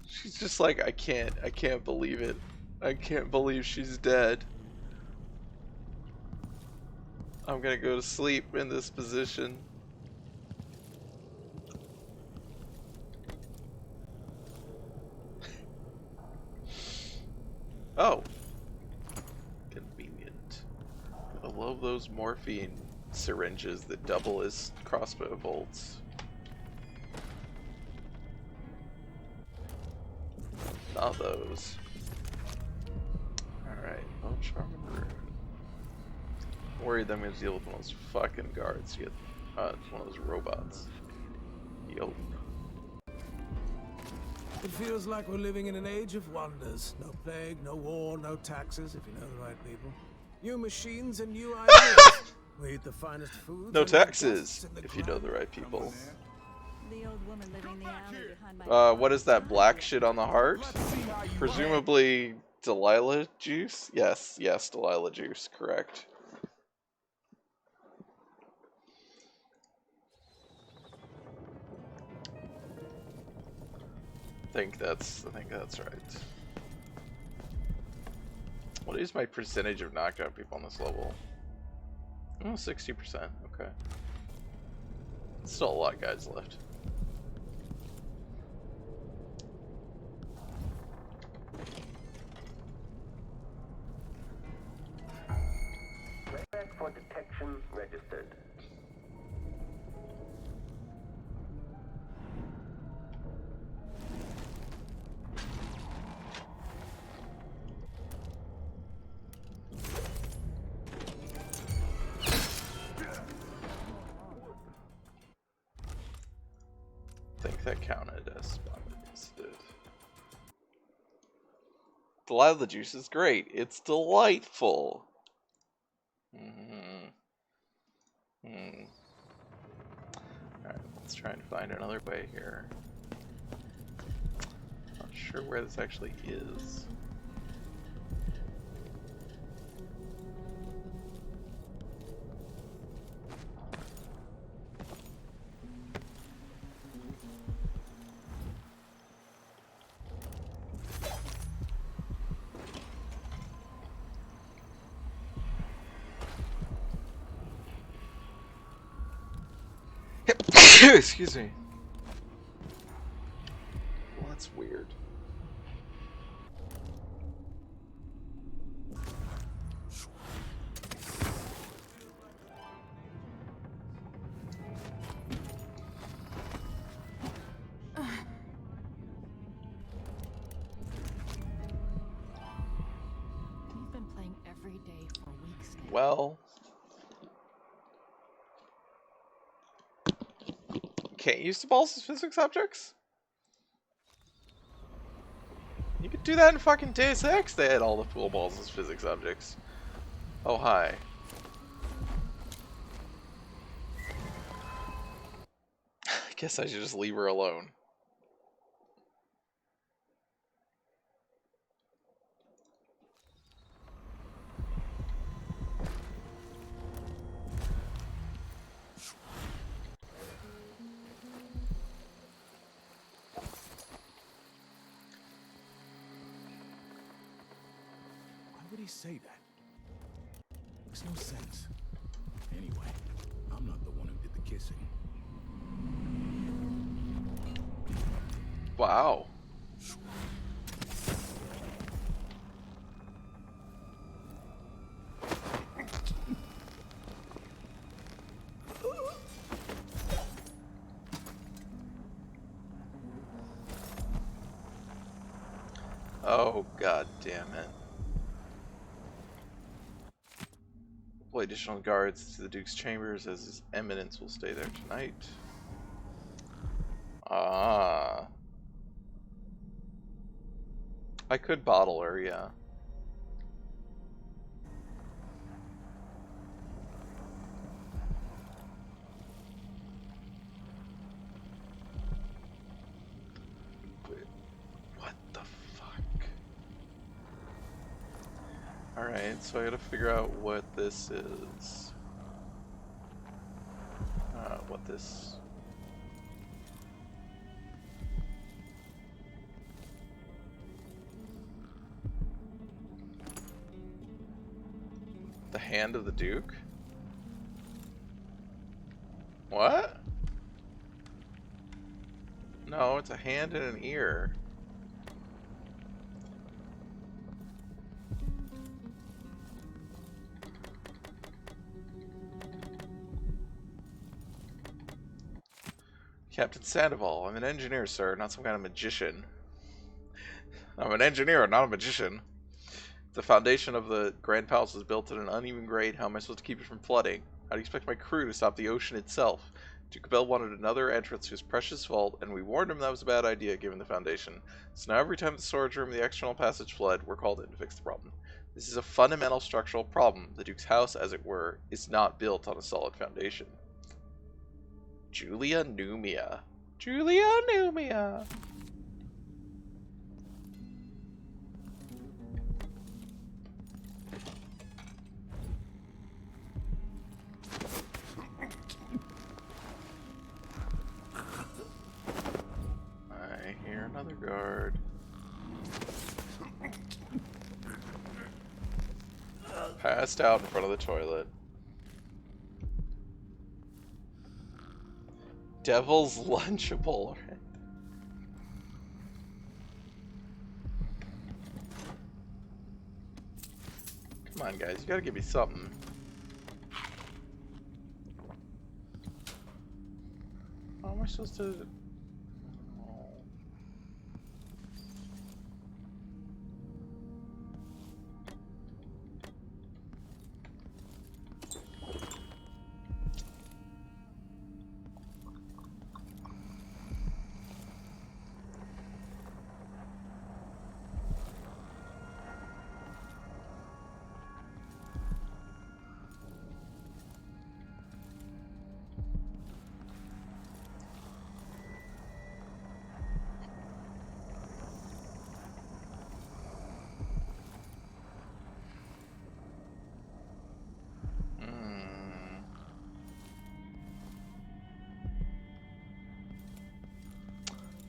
She's just like, I can't believe it. I can't believe she's dead. I'm gonna go to sleep in this position. Oh. Convenient. I love those morphine syringes that double as crossbow bolts. Not those. Alright, Bone Charm and Rune. Worried that I'm gonna deal with one of those fucking guards. Get it's one of those robots. Yup. It feels like we're living in an age of wonders. No plague, no war, no taxes, if you know the right people. New machines and new ideas. We eat the finest food. No taxes, if you know the right people. The old woman living the alley behind my What is that black shit on the heart? Presumably Delilah juice? Yes, Delilah juice, correct. I think that's right. What is my percentage of knockout people on this level? Oh, 60%, okay. Still a lot of guys left. Playback for detection registered. I think that counted as spotted. Yes, it did. Delilah the juice is great. It's delightful. Alright, let's try and find another way here. Not sure where this actually is. Excuse me. Well, that's weird. You've been playing every day for weeks now. Well, can't use the balls as physics objects? You could do that in fucking Deus Ex. They had all the pool balls as physics objects. Oh, hi. I guess I should just leave her alone. they say that? Makes no sense. Anyway, I'm not the one who did the kissing. Wow. Oh, god damn it. Deploy additional guards to the Duke's chambers as his eminence will stay there tonight. Ah. I could bottle her, yeah. Alright, so I gotta figure out what this is. What this... The hand of the Duke? What? No, it's a hand and an ear. Captain Sandoval, I'm an engineer, sir, not some kind of magician. I'm an engineer, not a magician. The foundation of the Grand Palace is built at an uneven grade. How am I supposed to keep it from flooding? How do you expect my crew to stop the ocean itself? Duke Bell wanted another entrance to his precious vault, and we warned him that was a bad idea given the foundation. So now every time the storage room and the external passage flood, we're called in to fix the problem. This is a fundamental structural problem. The Duke's house, as it were, is not built on a solid foundation. Julia Numia. Julia Numia. I hear another guard. Passed out in front of the toilet. Devil's Lunchable. Come on, guys, you gotta give me something. How am I supposed to...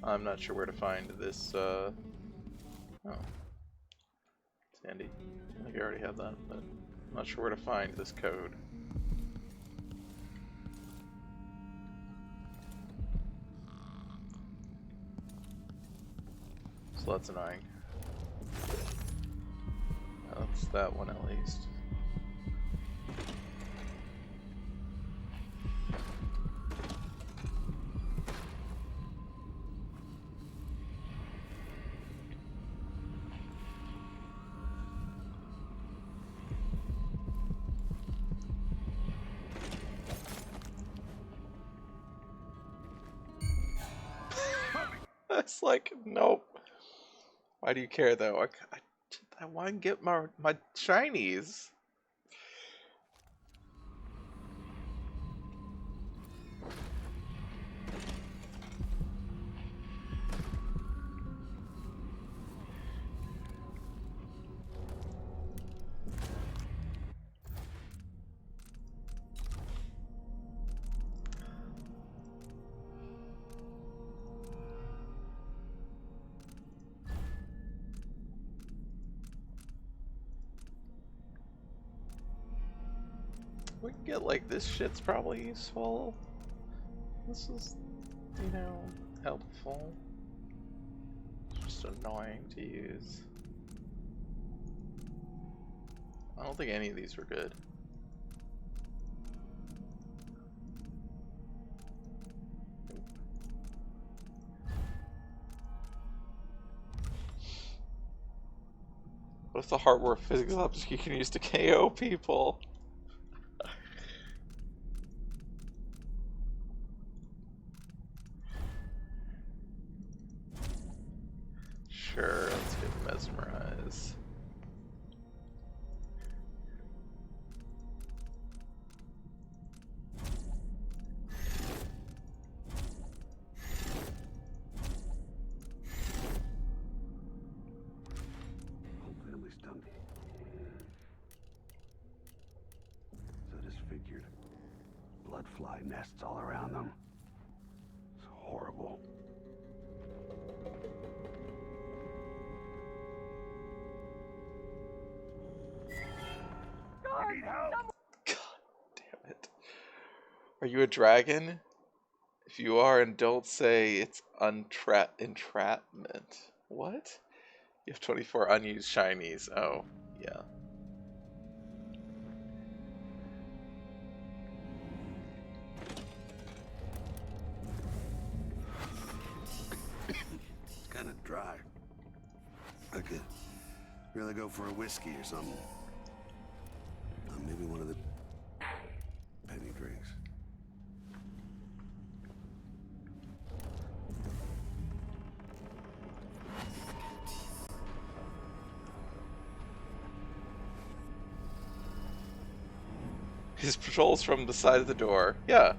I'm not sure where to find this, Oh. Sandy. I think I already have that, but I'm not sure where to find this code. So that's annoying. That's that one at least. It's like, nope. Why do you care though? I want to get my shinies. We can get like this shit's probably useful. This is, you know, helpful. It's just annoying to use. I don't think any of these were good. What's the hardware physics object you can use to KO people? Sure, let's get mesmerized. Disfigured. Blood fly nests all around them. It's horrible. I need help. God damn it. Are you a dragon? If you are, and don't say it's entrapment. What? You have 24 unused shinies. Oh, yeah. It's kind of dry. I could really go for a whiskey or something. Maybe one of the penny drinks. His patrol's from the side of the door. Yeah.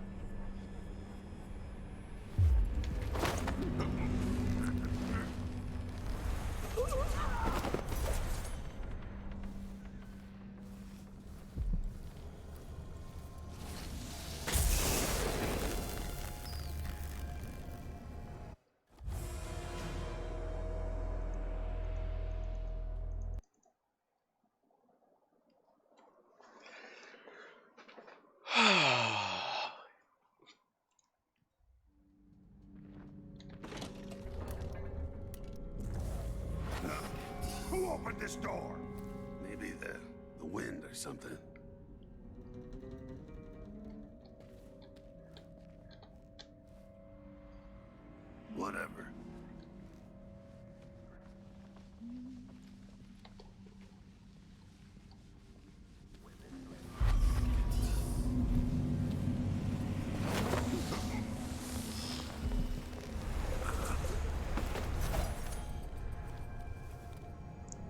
Who opened this door? Maybe the wind or something. Whatever.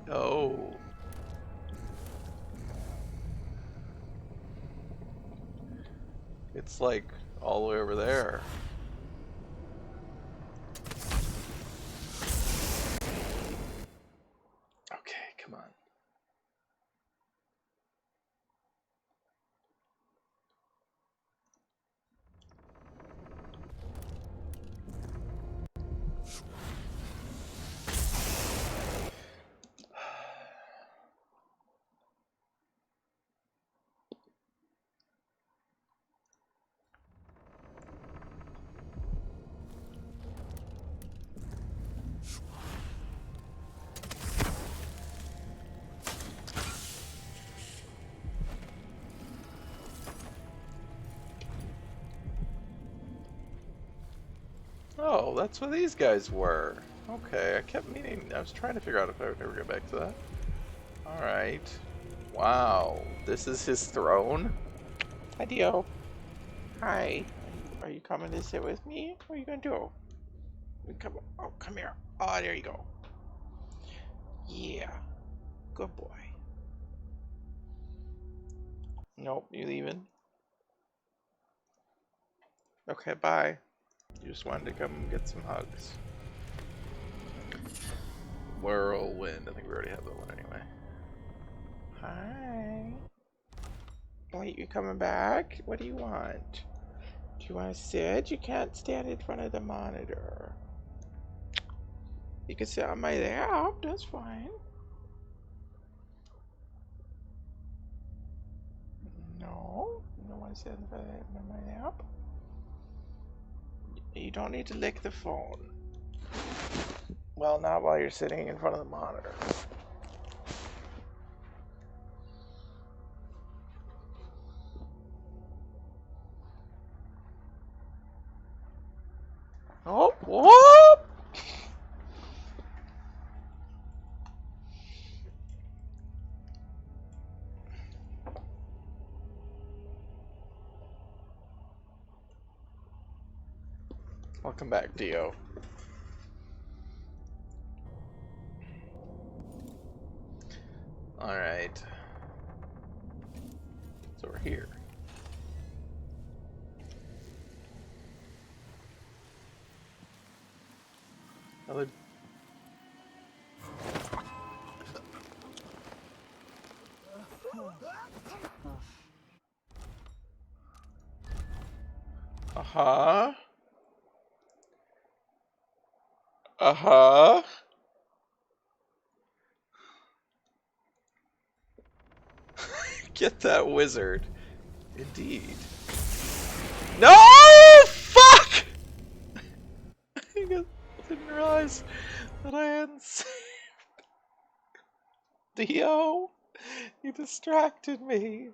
Oh. It's like all the way over there. Okay, come on. Oh, that's what these guys were. Okay, I kept meaning, I was trying to figure out if I would ever get back to that. Alright. Wow, this is his throne? Hi, Dio. Hi. Are you coming to sit with me? What are you gonna do? Come here. Oh, there you go. Yeah. Good boy. Nope, you leaving? Okay, bye. You just wanted to come get some hugs. Whirlwind. I think we already have that one anyway. Hi. Wait, you coming back? What do you want? Do you want to sit? You can't stand in front of the monitor. You can sit on my lap. That's fine. No. Nobody's in my nap. You don't need to lick the phone. Well, not while you're sitting in front of the monitor. Oh, whoop! Welcome back, Dio. Alright. So we're here. Another... Uh-huh. Uh-huh. Get that wizard. Indeed. No! Fuck! I didn't realize that I hadn't saved. Dio, you distracted me.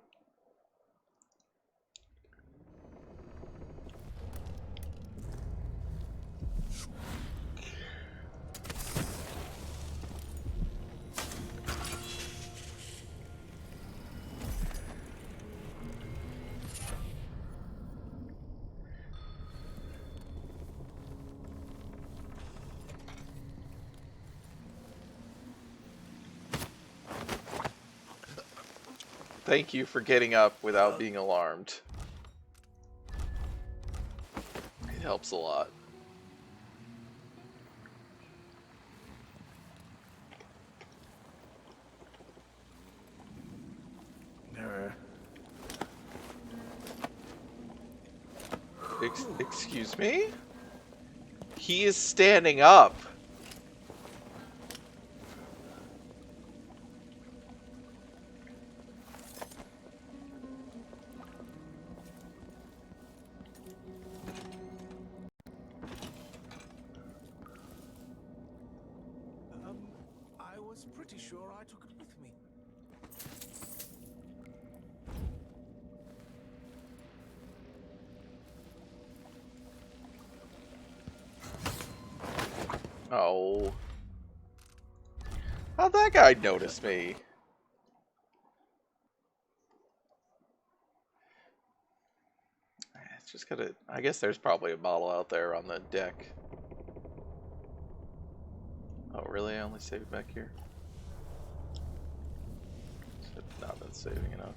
Thank you for getting up without being alarmed. It helps a lot. Excuse me? He is standing up. I was pretty sure I took it with me. Oh. How'd that guy notice me? It's just gotta... I guess there's probably a bottle out there on the deck. Oh, really? I only saved back here? Should have not been saving enough.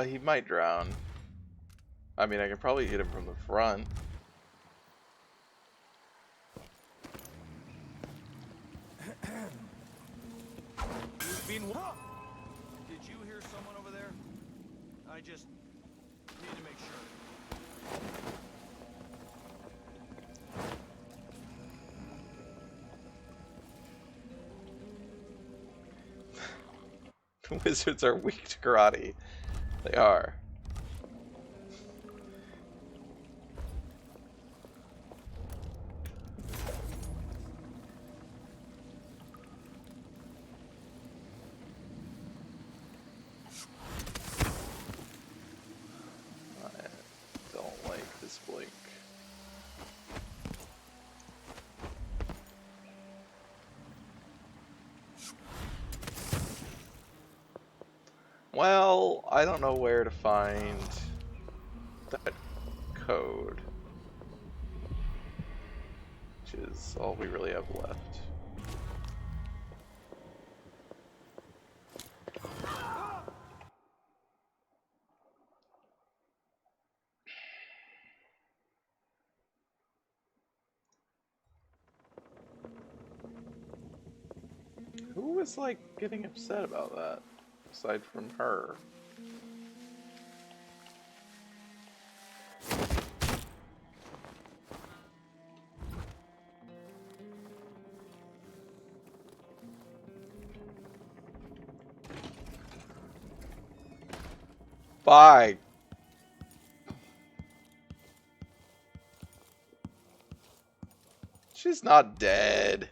He might drown. I mean, I can probably hit him from the front. Did you hear someone over there? I just need to make sure. Wizards are weak to karate. They are. I don't like this blink. Well, I don't know where to find that code, which is all we really have left. Who was like getting upset about that, aside from her? Bye. She's not dead.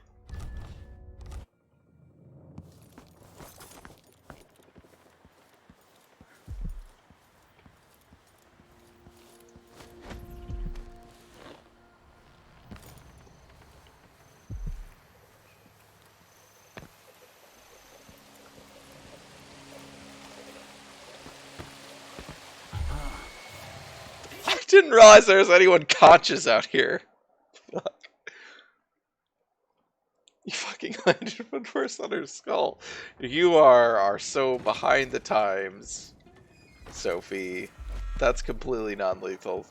I didn't realize there was anyone conscious out here. Fuck. You fucking landed foot first on her skull. You are so behind the times, Sophie. That's completely non-lethal.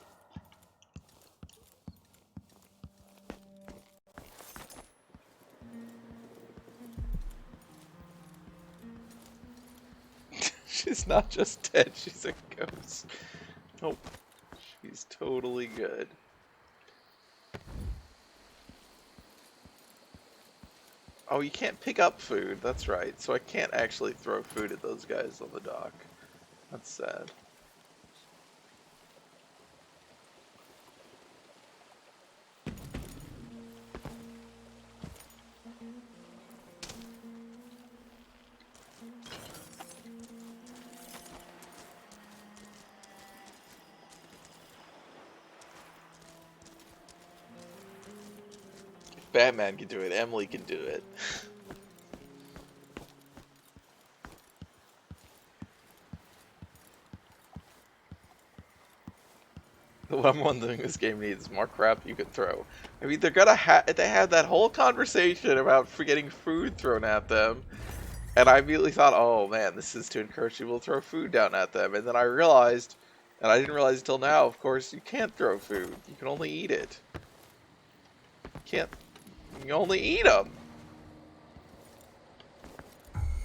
She's not just dead, she's a ghost. Nope. She's totally good. Oh, you can't pick up food. That's right. So I can't actually throw food at those guys on the dock. That's sad. If Batman can do it, Emily can do it. What I'm wondering this game needs more crap you could throw. I mean, they're gonna they had that whole conversation about getting food thrown at them, and I immediately thought, oh man, this is to encourage people to throw food down at them. And then I realized, and I didn't realize until now, of course, you can't throw food. You can only eat it. You only eat them.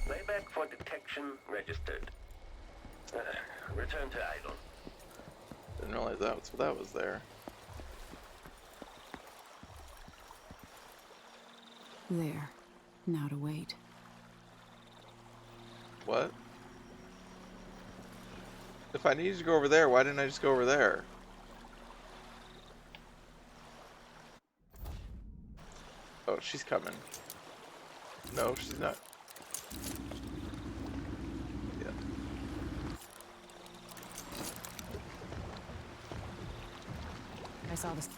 Layback for detection registered. Return to idle. Didn't realize that was there. There. Now to wait. What? If I needed to go over there, why didn't I just go over there? Oh, she's coming. No, she's not. Yeah. I saw this.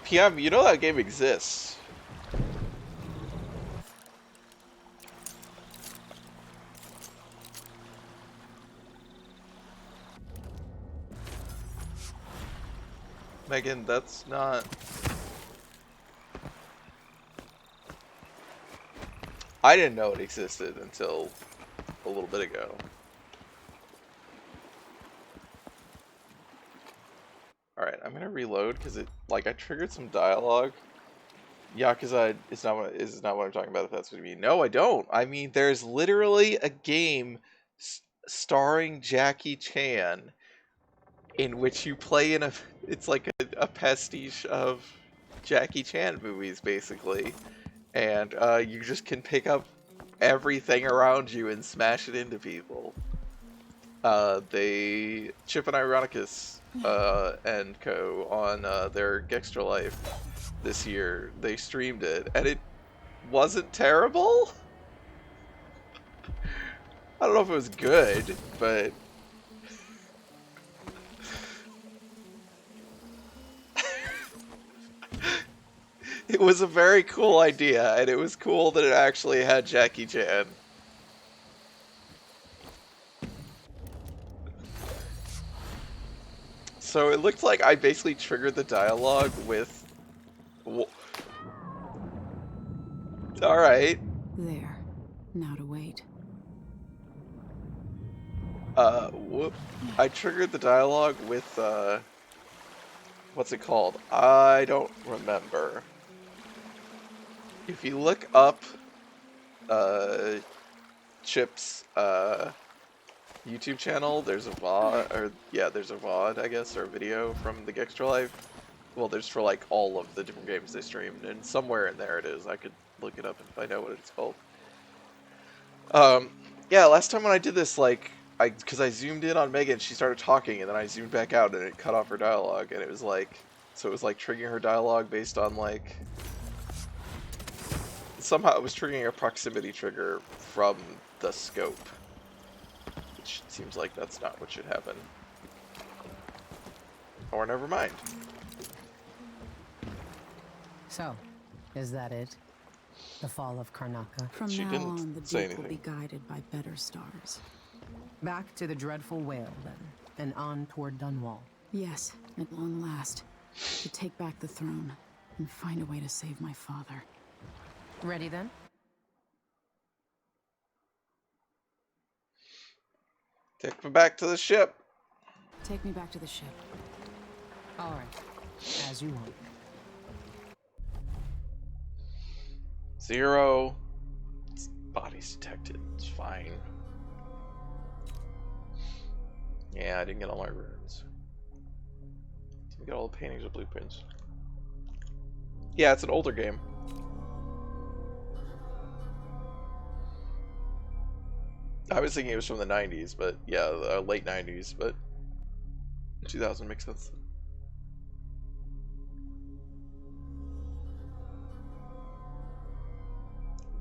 PM, you know that game exists. Megan, that's not... I didn't know it existed until a little bit ago. Alright, I'm gonna reload because I triggered some dialogue. Yakuza is not what I'm talking about, if that's what you mean. No, I don't. I mean, there's literally a game starring Jackie Chan in which you play in it's like a pastiche of Jackie Chan movies, basically. And you just can pick up everything around you and smash it into people. Chip and Ironicus and co on their Gextra Life this year, they streamed it, and it wasn't terrible. I don't know if it was good, but it was a very cool idea, and it was cool that it actually had Jackie Chan. So it looked like I basically triggered the dialogue with... Alright. There. Now to wait. Whoop. I triggered the dialogue with, what's it called? I don't remember. If you look up, Chip's, YouTube channel, there's a VOD, there's a VOD, I guess, or a video from the Gextra Life well, there's for like all of the different games they streamed, and somewhere in there it is. I could look it up and find out what it's called. Yeah, last time when I did this, like, because I zoomed in on Megan, she started talking, and then I zoomed back out, and it cut off her dialogue, and it was like, so it was like triggering her dialogue based on like, somehow it was triggering a proximity trigger from the scope, which seems like that's not what should happen. Or never mind. So, is that it? The fall of Karnaca? From now on, the Duke will be guided by better stars. Back to the dreadful whale, then, and on toward Dunwall. Yes, at long last. To take back the throne, and find a way to save my father. Ready, then? Take me back to the ship. Take me back to the ship. All right, as you want. 0. Body's detected. It's fine. Yeah, I didn't get all my runes. Didn't get all the paintings or blueprints. Yeah, it's an older game. I was thinking it was from the 90s, but yeah, the late 90s, but 2000 makes sense.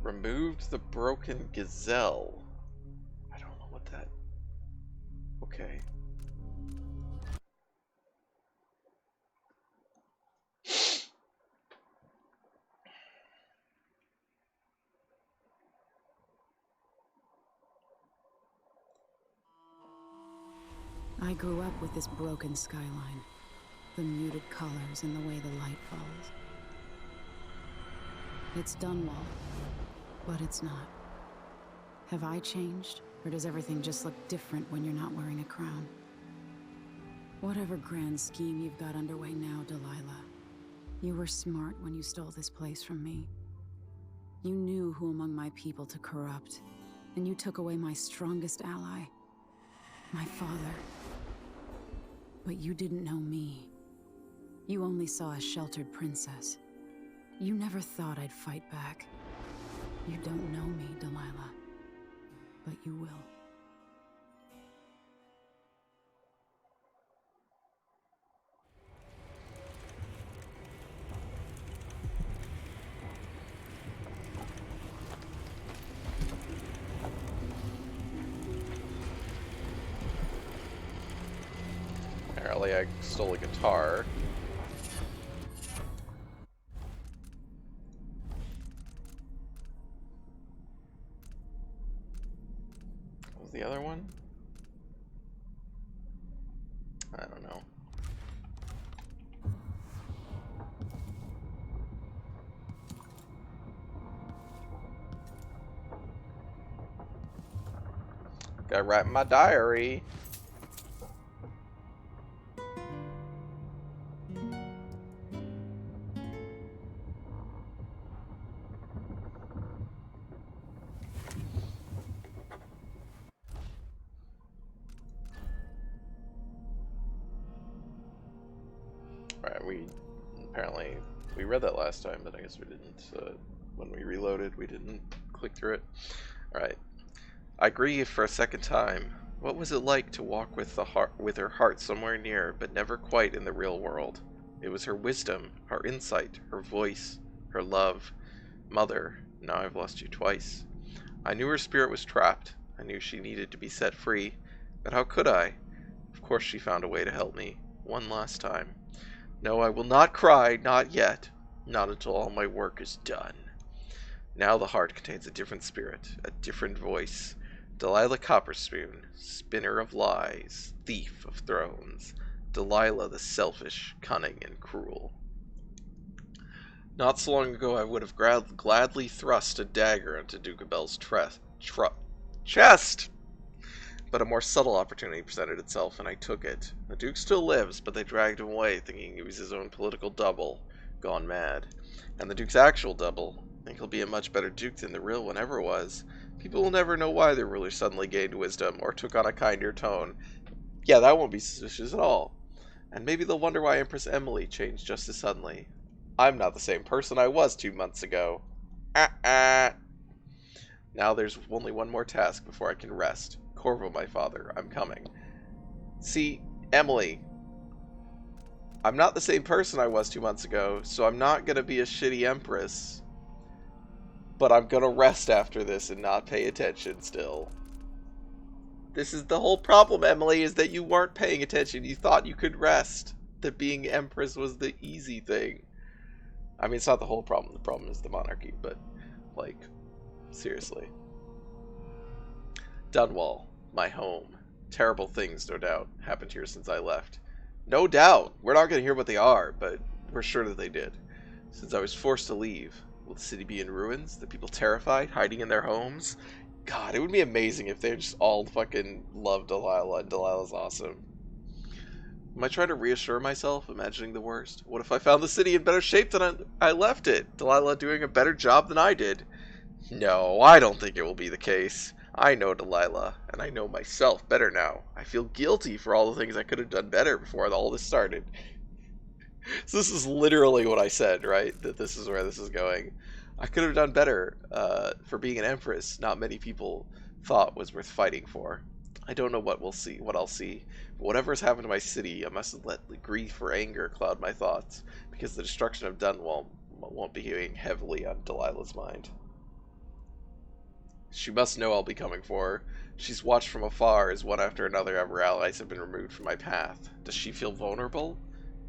Removed the broken gazelle. I don't know what that... Okay. I grew up with this broken skyline. The muted colors and the way the light falls. It's Dunwall, but it's not. Have I changed, or does everything just look different when you're not wearing a crown? Whatever grand scheme you've got underway now, Delilah, you were smart when you stole this place from me. You knew who among my people to corrupt, and you took away my strongest ally, my father. But you didn't know me. You only saw a sheltered princess. You never thought I'd fight back. You don't know me, Delilah, but you will. Apparently I stole a guitar. What was the other one? I don't know. Gotta write in my diary. Apparently we read that last time, but I guess we didn't. When we reloaded, we didn't click through it. Alright. I grieved for a second time. What was it like to walk with her heart somewhere near, but never quite in the real world? It was her wisdom, her insight, her voice, her love. Mother, now I've lost you twice. I knew her spirit was trapped. I knew she needed to be set free. But how could I? Of course she found a way to help me. One last time. No, I will not cry, not yet. Not until all my work is done. Now the heart contains a different spirit, a different voice. Delilah Copperspoon, spinner of lies, thief of thrones. Delilah the selfish, cunning, and cruel. Not so long ago I would have gladly thrust a dagger into Duke Abel's chest! But a more subtle opportunity presented itself, and I took it. The Duke still lives, but they dragged him away, thinking he was his own political double, gone mad. And the Duke's actual double, I think he'll be a much better Duke than the real one ever was. People will never know why their ruler suddenly gained wisdom, or took on a kinder tone. Yeah, that won't be suspicious at all. And maybe they'll wonder why Empress Emily changed just as suddenly. I'm not the same person I was 2 months ago. Now there's only one more task before I can rest. Corvo, my father, I'm coming. See, Emily, I'm not the same person I was 2 months ago, so I'm not gonna be a shitty Empress. But I'm gonna rest after this and not pay attention still. This is the whole problem, Emily, is that you weren't paying attention. You thought you could rest. That being Empress was the easy thing. I mean, it's not the whole problem. The problem is the monarchy, but, like, seriously. Dunwall, my home. Terrible things, no doubt, happened here since I left. No doubt! We're not going to hear what they are, but we're sure that they did. Since I was forced to leave, will the city be in ruins? The people terrified, hiding in their homes? God, it would be amazing if they just all fucking loved Delilah, and Delilah's awesome. Am I trying to reassure myself, imagining the worst? What if I found the city in better shape than I left it? Delilah doing a better job than I did? No, I don't think it will be the case. I know Delilah, and I know myself better now. I feel guilty for all the things I could have done better before all this started. So this is literally what I said, right? That this is where this is going. I could have done better for being an empress. Not many people thought was worth fighting for. I don't know what I'll see. But whatever has happened to my city, I mustn't let grief or anger cloud my thoughts, because the destruction of Dunwall won't be weighing heavily on Delilah's mind. She must know I'll be coming for her. She's watched from afar as one after another of her allies have been removed from my path. Does she feel vulnerable?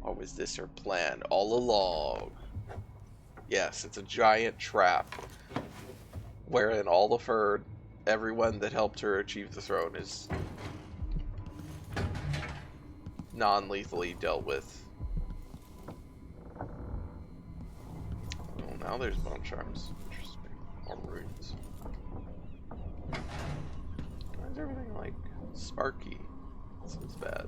Or was this her plan all along? Yes, it's a giant trap, wherein all of everyone that helped her achieve the throne is non-lethally dealt with. Oh, now there's bone charms. Interesting. More runes. Why is everything like sparky? That seems bad.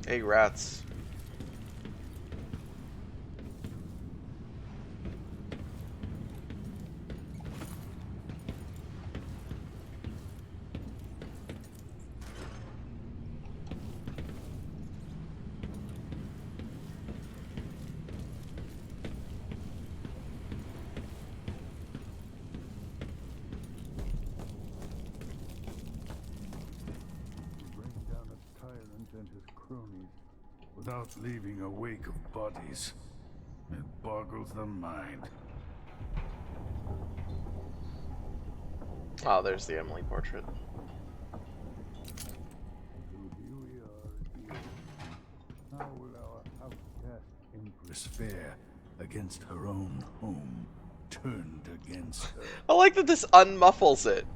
Hey, rats. And his cronies without leaving a wake of bodies. It boggles the mind. Oh, there's the Emily portrait. So here we are again. How will our outcast Empress fare against her own home, turned against her? I like that this unmuffles it.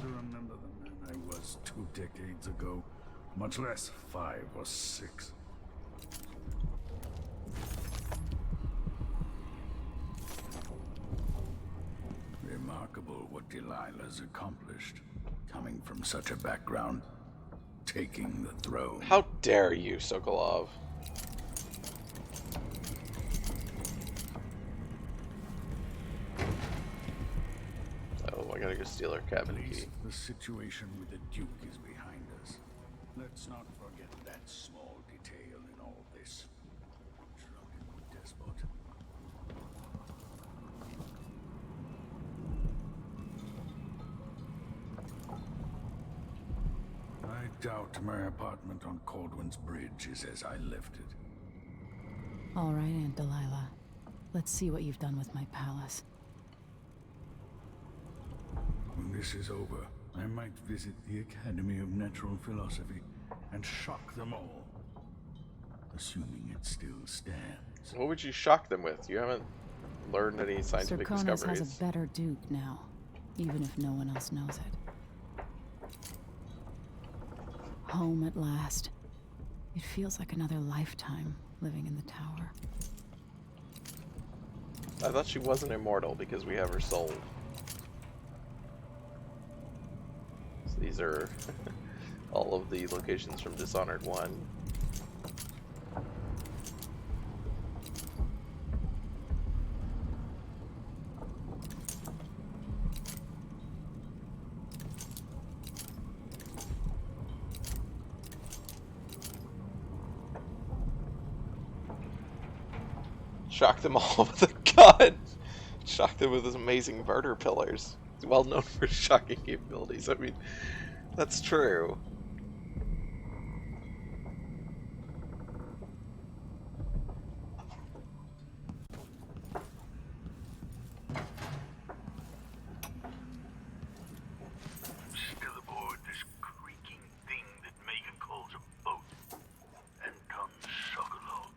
Remember the man I was 2 decades ago, much less 5 or 6. Remarkable what Delilah's accomplished, coming from such a background, taking the throne. How dare you, Sokolov? I gotta go steal our cabin key. The situation with the Duke is behind us. Let's not forget that small detail in all this. Drunken despot. I doubt my apartment on Caldwin's Bridge is as I left it. All right, Aunt Delilah. Let's see what you've done with my palace. When this is over, I might visit the Academy of Natural Philosophy and shock them all. Assuming it still stands. What would you shock them with? You haven't learned any scientific Serkonos discoveries. has a better Duke now, even if no one else knows it. Home at last. It feels like another lifetime living in the tower. I thought she wasn't immortal because we have her soul. So these are all of the locations from Dishonored 1. Shock them all with a gun! Shock them with his amazing murder pillars. He's well known for shocking capabilities. I mean, that's true. Still aboard this creaking thing that Megan calls a boat. Anton Sokolov,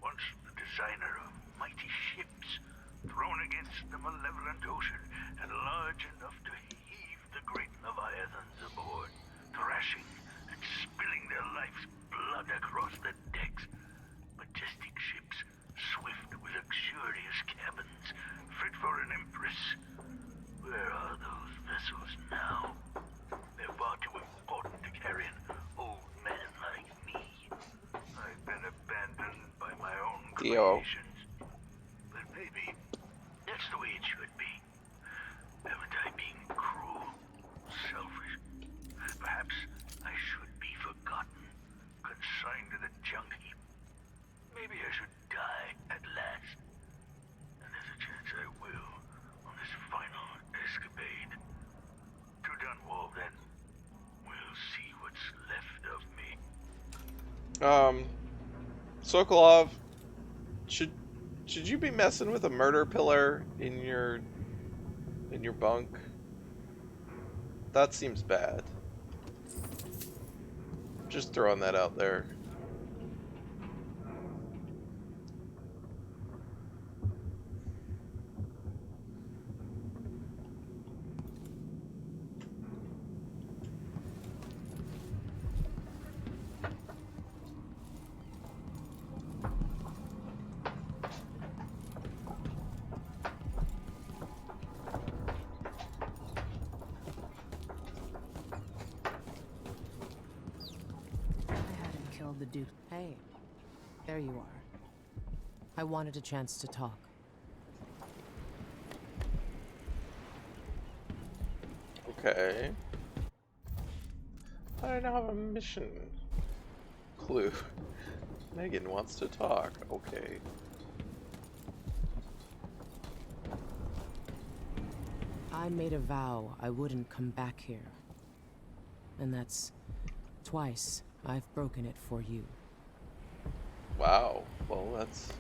once the designer of mighty ships, thrown against the malevolent ocean and large enough to heave the great leviathans aboard, thrashing and spilling their life's blood across the decks. Majestic ships, swift with luxurious cabins, fit for an empress. Where are those vessels now? They're far too important to carry an old man like me. I've been abandoned by my own creations. But maybe that's the way it should be. Haven't I been cruel, selfish? Perhaps I should be forgotten, consigned to the junk heap. Maybe I should die at last. And there's a chance I will on this final escapade. To Dunwall, then. We'll see what's left of me. Sokolov, should you be messing with a murder pillar in your bunk? That seems bad. Just throwing that out there. The dude. Hey, there you are. I wanted a chance to talk. Okay. I now have a mission. Clue. Megan wants to talk. Okay. I made a vow I wouldn't come back here. And that's twice I've broken it for you. Wow. Well, that's...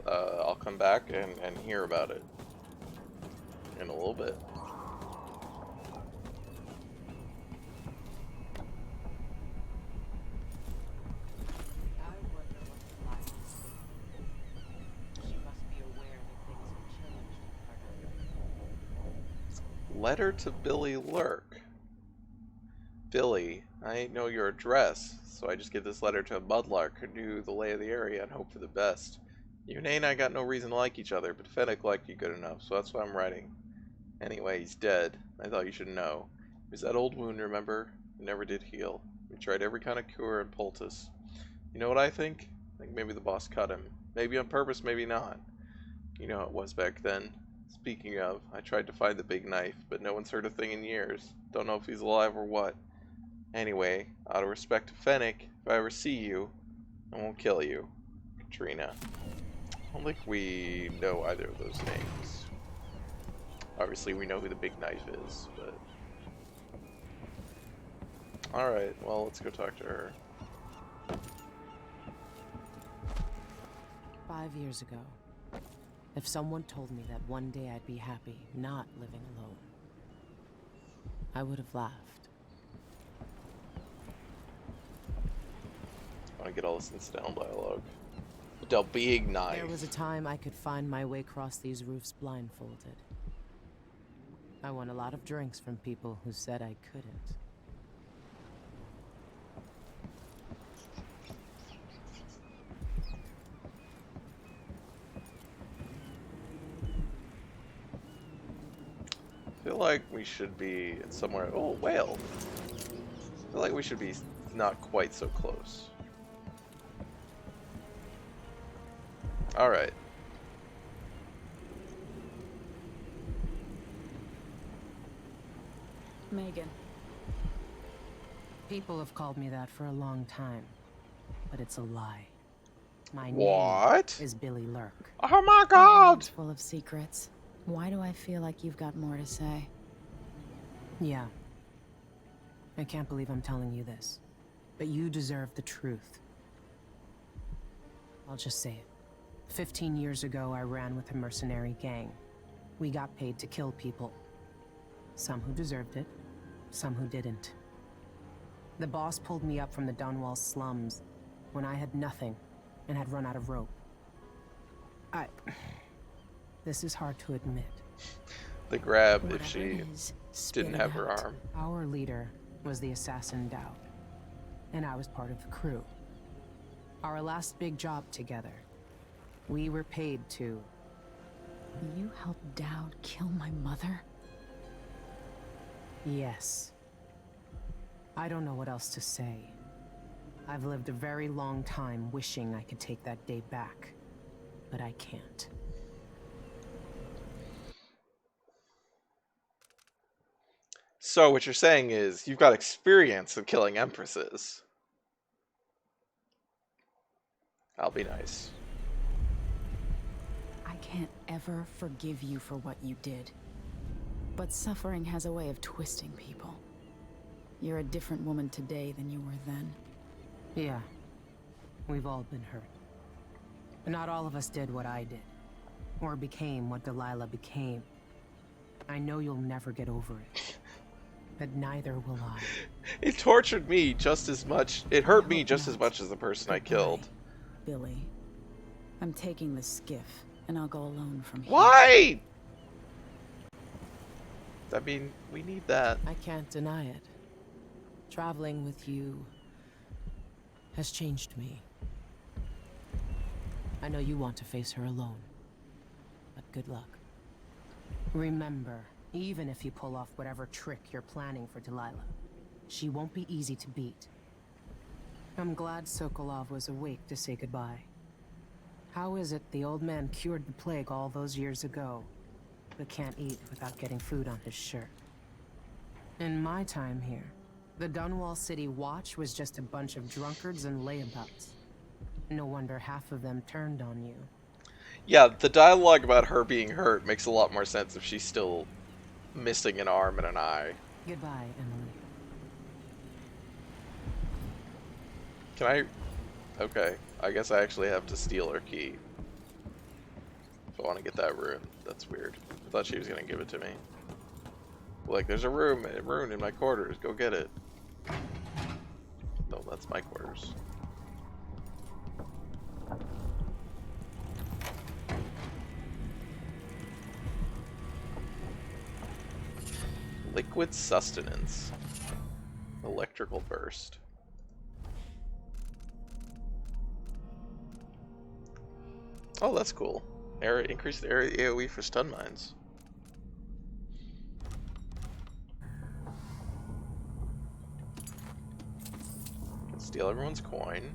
I'll come back and hear about it in a little bit. Letter to Billy Lurk. Billy, I ain't know your address, so I just give this letter to a mudlark who knew the lay of the area and hope for the best. You and I got no reason to like each other, but Fennec liked you good enough, so that's why I'm writing. Anyway, he's dead. I thought you should know. It was that old wound, remember? It never did heal. We tried every kind of cure and poultice. You know what I think? I think maybe the boss cut him. Maybe on purpose, maybe not. You know how it was back then. Speaking of, I tried to find the big knife, but no one's heard a thing in years. Don't know if he's alive or what. Anyway, out of respect to Fennec, if I ever see you, I won't kill you. Katrina. I don't think we know either of those names. Obviously we know who the big knife is, but... Alright, well, let's go talk to her. 5 years ago, if someone told me that one day I'd be happy not living alone, I would have laughed. I get all this incidental dialogue. The big knife. There was a time I could find my way across these roofs blindfolded. I won a lot of drinks from people who said I couldn't. feel like we should be somewhere. Oh, whale. I feel like we should be not quite so close. Alright. Megan. People have called me that for a long time, but it's a lie. My What? name is Billy Lurk. Oh my god! It's full of secrets. Why do I feel like you've got more to say? Yeah. I can't believe I'm telling you this, but you deserve the truth. I'll just say it. 15 years ago, I ran with a mercenary gang. We got paid to kill people. Some who deserved it, some who didn't. The boss pulled me up from the Dunwall slums when I had nothing and had run out of rope. This is hard to admit. The grab Whatever if she it is, spit didn't it have her out. arm. Our leader was the assassin Dowd, and I was part of the crew. Our last big job together, we were paid to... You helped Dowd kill my mother? Yes. I don't know what else to say. I've lived a very long time wishing I could take that day back, but I can't. So what you're saying is you've got experience of killing empresses. I'll be nice. I can't ever forgive you for what you did. But suffering has a way of twisting people. You're a different woman today than you were then. Yeah. We've all been hurt. But not all of us did what I did. Or became what Delilah became. I know you'll never get over it. But neither will I. It tortured me just as much. It hurt me just as much as the person I killed. Billy. I'm taking the skiff, and I'll go alone from here. Why? I mean, we need that. I can't deny it. Traveling with you has changed me. I know you want to face her alone, but good luck. Remember, even if you pull off whatever trick you're planning for Delilah, she won't be easy to beat. I'm glad Sokolov was awake to say goodbye. How is it the old man cured the plague all those years ago, but can't eat without getting food on his shirt? In my time here, the Dunwall City Watch was just a bunch of drunkards and layabouts. No wonder half of them turned on you. Yeah, the dialogue about her being hurt makes a lot more sense if she's still missing an arm and an eye. Goodbye, Emily. Can I... Okay, I guess I actually have to steal her key. If I want to get that rune. That's weird. I thought she was going to give it to me. Like, there's a rune in my quarters. Go get it. No, that's my quarters. Liquid sustenance. Electrical burst. Oh, that's cool. Increased area AoE for stun mines. Can steal everyone's coin.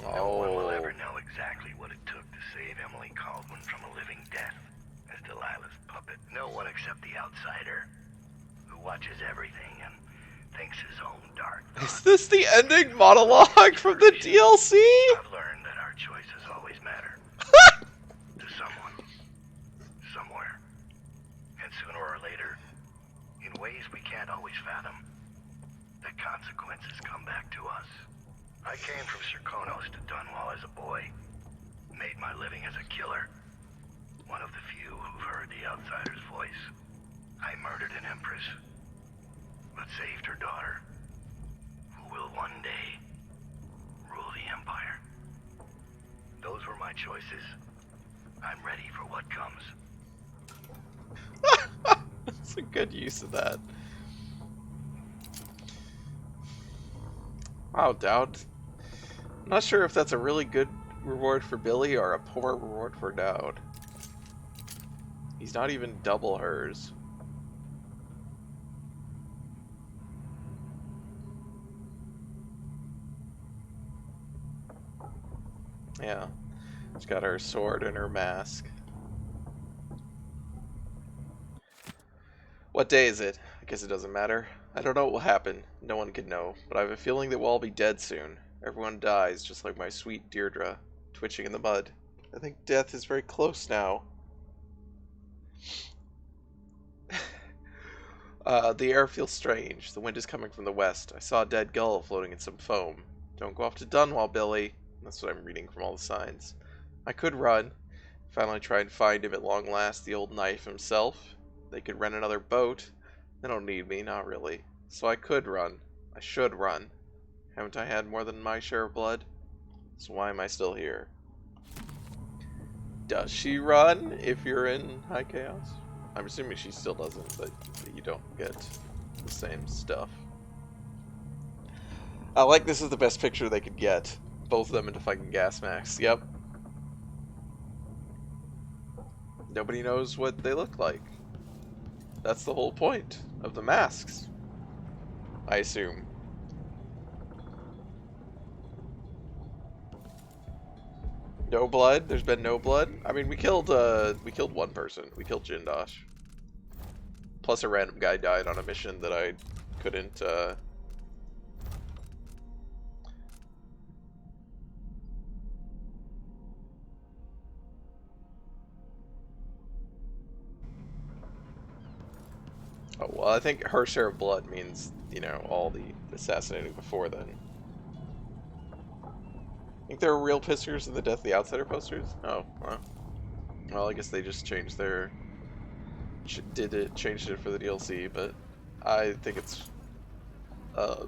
No one will ever know exactly what it took to save Emily Caldwin from a living death as Delilah's puppet. No one except the outsider, who watches everything and thinks his own dark thoughts. Is this the ending monologue from the DLC? I've learned that our choices always matter. To someone. Somewhere. And sooner or later, in ways we can't always fathom, the consequences come back to us. I came from Serkonos to Dunwall as a boy. Made my living as a killer. One of the few who've heard the outsider's voice. I murdered an empress, but saved her daughter, who will one day rule the empire. Those were my choices. I'm ready for what comes. That's a good use of that. Wow, Dowd. I'm not sure if that's a really good reward for Billy or a poor reward for Dowd. He's not even double hers. Yeah. She's got her sword and her mask. What day is it? I guess it doesn't matter. I don't know what will happen. No one can know. But I have a feeling that we'll all be dead soon. Everyone dies, just like my sweet Deirdre, twitching in the mud. I think death is very close now. The air feels strange. The wind is coming from the west. I saw a dead gull floating in some foam. Don't go off to Dunwall, Billy. That's what I'm reading from all the signs. I could run. Finally try and find him at long last, the old knife himself. They could rent another boat. They don't need me, not really. So I could run. I should run. Haven't I had more than my share of blood? So why am I still here? Does she run if you're in High Chaos? I'm assuming she still doesn't, but you don't get the same stuff. I like this is the best picture they could get. Both of them into fucking gas masks. Yep. Nobody knows what they look like. That's the whole point of the masks, I assume. No blood? There's been no blood? I mean, we killed one person. We killed Jindosh. Plus a random guy died on a mission that I couldn't, Oh, well, I think her share of blood means, you know, all the assassinating before then. Think there were real pictures in the Death of the Outsider posters? Oh, well, I guess they just changed their... changed it for the DLC, but I think it's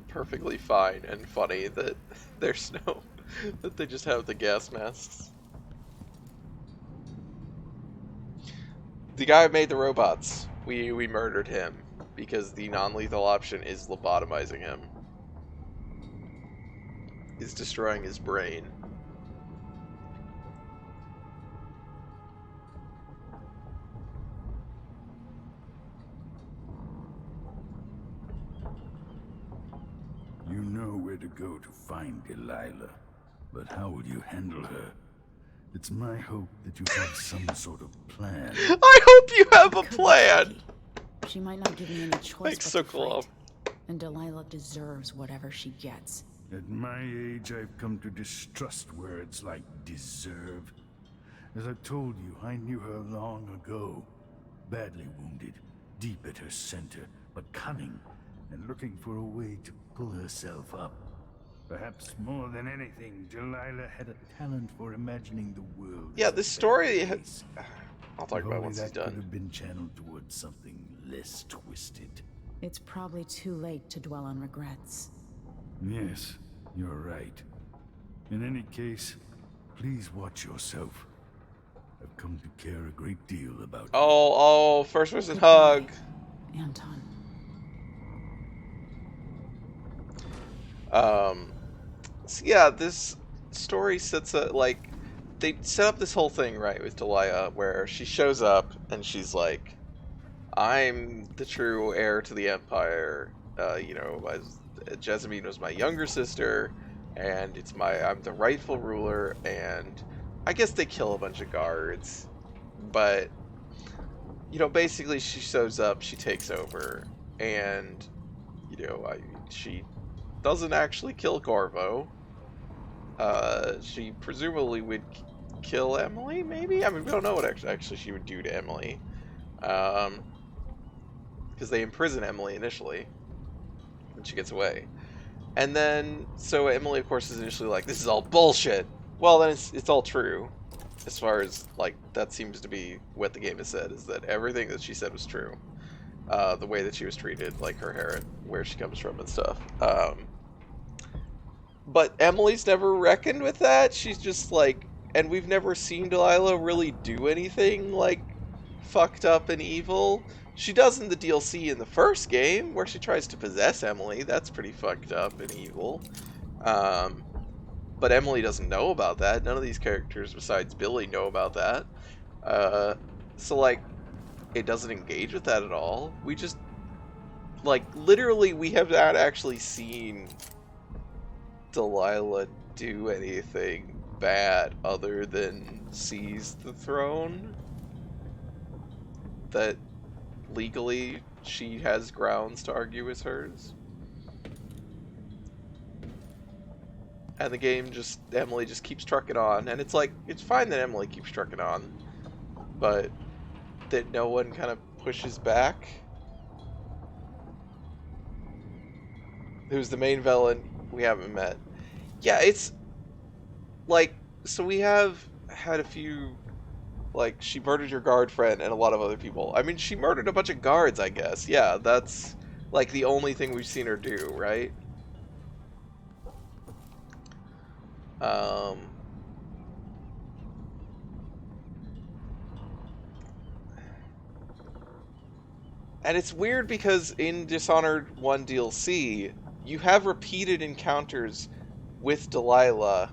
perfectly fine and funny that there's no... that they just have the gas masks. The guy who made the robots, we murdered him because the non-lethal option is lobotomizing him. Is destroying his brain. You know where to go to find Delilah, but how will you handle her? It's my hope that you have some sort of plan. I hope you have a plan! She might not give me any choice Thanks, but to Sokolov. fight. And Delilah deserves whatever she gets. At my age, I've come to distrust words like deserve. As I've told you, I knew her long ago. Badly wounded, deep at her center, but cunning, and looking for a way to pull herself up. Perhaps more than anything, Delilah had a talent for imagining the world. Yeah, this story... I'll talk If about it only once that he's done. could have been channeled towards something less twisted. It's probably too late to dwell on regrets. Yes, you're right. In any case, please watch yourself. I've come to care a great deal about Oh, first person hug. Anton. So yeah, this story sets a, like, they set up this whole thing, right, with Delilah, where she shows up and she's like, I'm the true heir to the Empire, you know, Jessamine was my younger sister, and I'm the rightful ruler, and I guess they kill a bunch of guards, but, you know, basically she shows up, she takes over, and, you know, she doesn't actually kill Corvo. She presumably would kill Emily, maybe? I mean, we don't know what actually she would do to Emily. Because they imprison Emily initially, and she gets away. And then, so Emily, of course, is initially like, this is all bullshit. Well, then it's all true. As far as, like, that seems to be what the game has said, is that everything that she said was true. The way that she was treated, like her hair and where she comes from and stuff. But Emily's never reckoned with that. She's just like, and we've never seen Delilah really do anything, like, fucked up and evil. She does in the DLC in the first game, where she tries to possess Emily. That's pretty fucked up and evil. But Emily doesn't know about that. None of these characters besides Billy know about that. So, like, it doesn't engage with that at all. We just, like, literally, we have not actually seen Delilah do anything bad other than seize the throne that legally she has grounds to argue is hers. And the game just, Emily just keeps trucking on, and it's like, it's fine that Emily keeps trucking on, but that no one kind of pushes back. Who's the main villain we haven't met. Yeah, it's like, so we have had a few, like, she murdered your guard friend and a lot of other people. I mean, she murdered a bunch of guards, I guess. Yeah, that's like the only thing we've seen her do, right? And it's weird because in Dishonored 1 DLC, you have repeated encounters with Delilah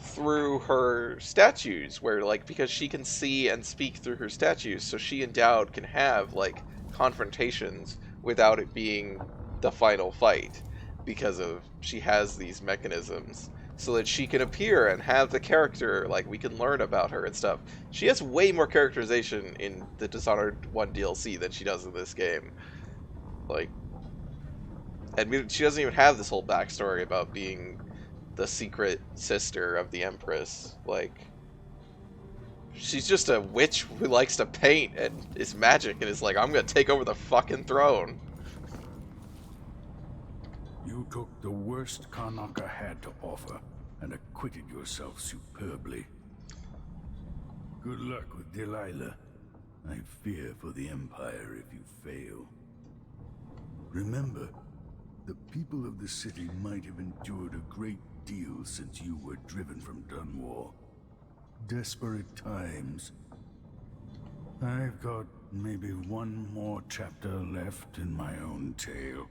through her statues, where, like, because she can see and speak through her statues, so she and Dowd can have, like, confrontations without it being the final fight, because of she has these mechanisms so that she can appear and have the character, like, we can learn about her and stuff. She has way more characterization in the Dishonored 1 DLC than she does in this game. Like, and she doesn't even have this whole backstory about being the secret sister of the Empress. Like, she's just a witch who likes to paint and is magic and is like, I'm gonna take over the fucking throne. You took the worst Karnaca had to offer and acquitted yourself superbly. Good luck with Delilah. I fear for the Empire if you fail. Remember, the people of the city might have endured a great deal since you were driven from Dunwall. Desperate times. I've got maybe one more chapter left in my own tale.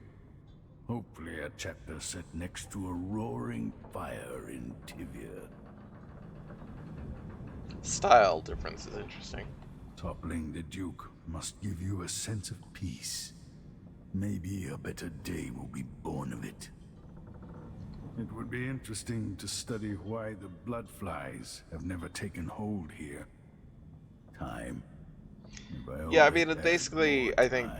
Hopefully a chapter set next to a roaring fire in Tivia. Style difference is interesting. Toppling the Duke must give you a sense of peace. Maybe a better day will be born of it. It would be interesting to study why the bloodflies have never taken hold here. Time. Yeah, I mean, it basically, I think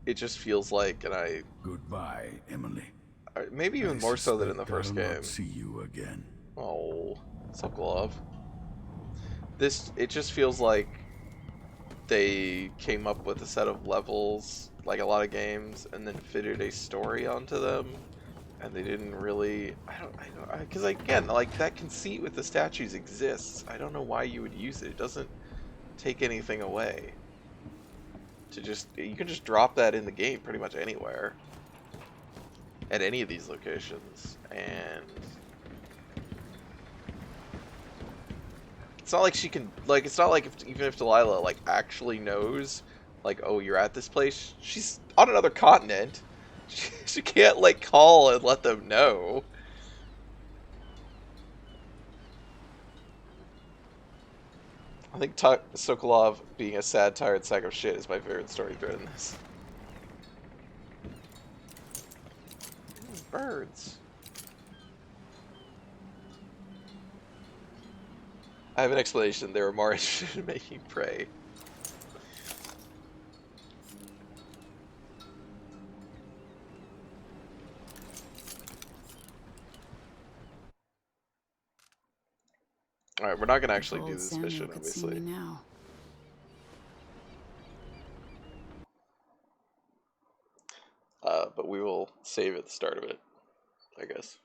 it just feels like, and I... Goodbye, Emily. Maybe even more so than in the first game. See you again. Oh, Sokolov. It just feels like they came up with a set of levels, like a lot of games, and then fitted a story onto them, and they didn't really, because again, like, that conceit with the statues exists. I don't know why you would use it. It doesn't take anything away. You can just drop that in the game pretty much anywhere, at any of these locations, and it's not like she can, like, it's not like even if Delilah, like, actually knows, like, oh, you're at this place, she's on another continent. She can't, like, call and let them know. I think Sokolov being a sad, tired sack of shit is my favorite story thread in this. Birds. I have an explanation. They were more interested in making prey. Alright, we're not going to actually do this mission, obviously. But we will save at the start of it, I guess.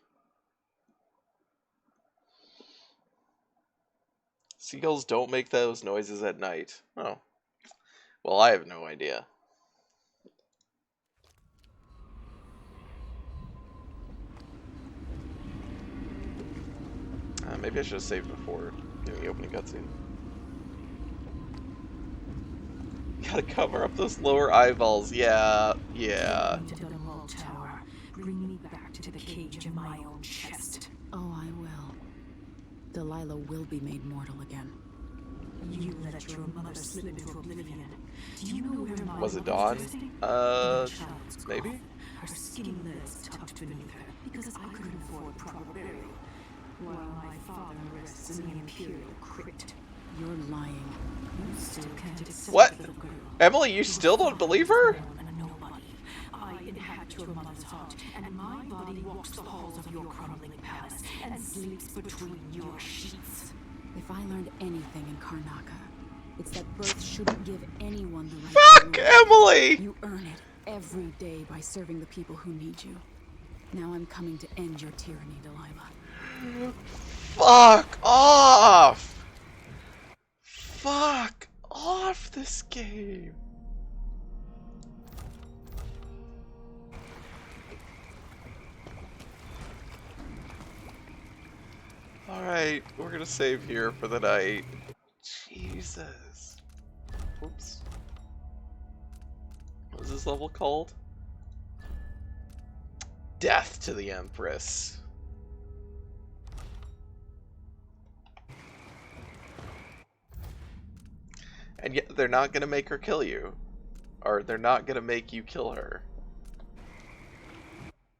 Seagulls don't make those noises at night. Oh. Well, I have no idea. Maybe I should have saved before doing the opening cutscene. Gotta cover up those lower eyeballs. Yeah. Tower, bring me back to the cage in my own chest. Oh, I will. Delilah will be made mortal again. You let your mother slip into oblivion, Do you know where my Was it mother's Dawn? resting? Maybe? Her skinny lids tucked beneath her, because I couldn't afford proper burial, while my father rests in the Imperial crypt. You're lying. You still can't accept What? the girl. Emily, you still don't believe her? A nobody. I inhabit your mother's heart, and my body walks the halls of your crumbling palace and sleeps between your sheets. If I learned anything in Karnaka, it's that birth shouldn't give anyone the right Fuck, to rule. Emily! You earn it every day by serving the people who need you. Now I'm coming to end your tyranny, Delilah. Fuck off! Fuck off this game. Alright, we're gonna save here for the night. Jesus. Oops. What is this level called? Death to the Empress. And yet they're not gonna make her kill you. Or they're not gonna make you kill her.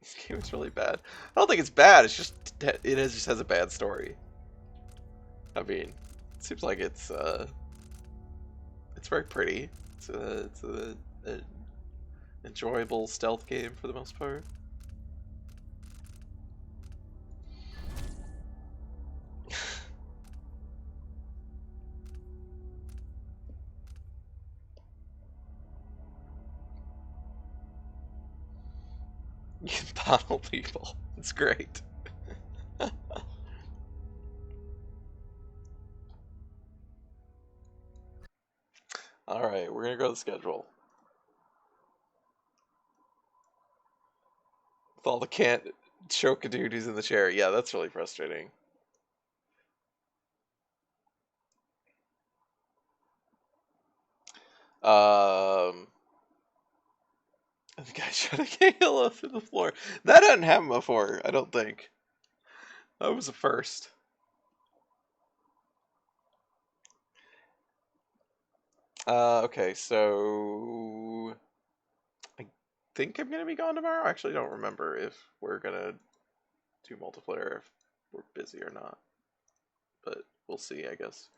This game is really bad. I don't think it's bad, it's just just has a bad story. I mean, it seems like it's very pretty. It's a enjoyable stealth game for the most part. You can bottle people. It's great. Alright, we're gonna go to the schedule. With all the can't choke a dude who's in the chair. Yeah, that's really frustrating. The guy shot a Halo through the floor. That hadn't happened before, I don't think. That was a first. Okay, so I think I'm gonna be gone tomorrow. I actually don't remember if we're gonna do multiplayer, if we're busy or not. But we'll see, I guess.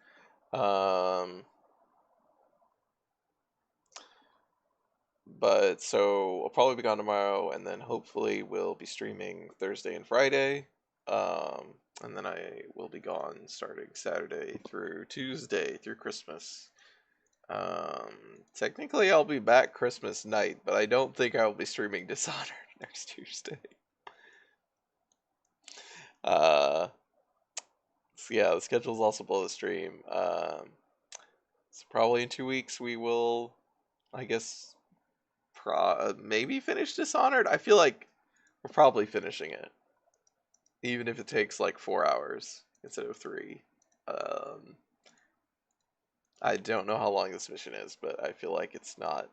But so I'll probably be gone tomorrow, and then hopefully we'll be streaming Thursday and Friday. And then I will be gone starting Saturday through Tuesday through Christmas. Technically I'll be back Christmas night, but I don't think I will be streaming Dishonored next Tuesday. So yeah, the schedule's also below the stream. So probably in 2 weeks we will, I guess, maybe finish Dishonored. I feel like we're probably finishing it, even if it takes like 4 hours instead of 3. I don't know how long this mission is, but I feel like it's not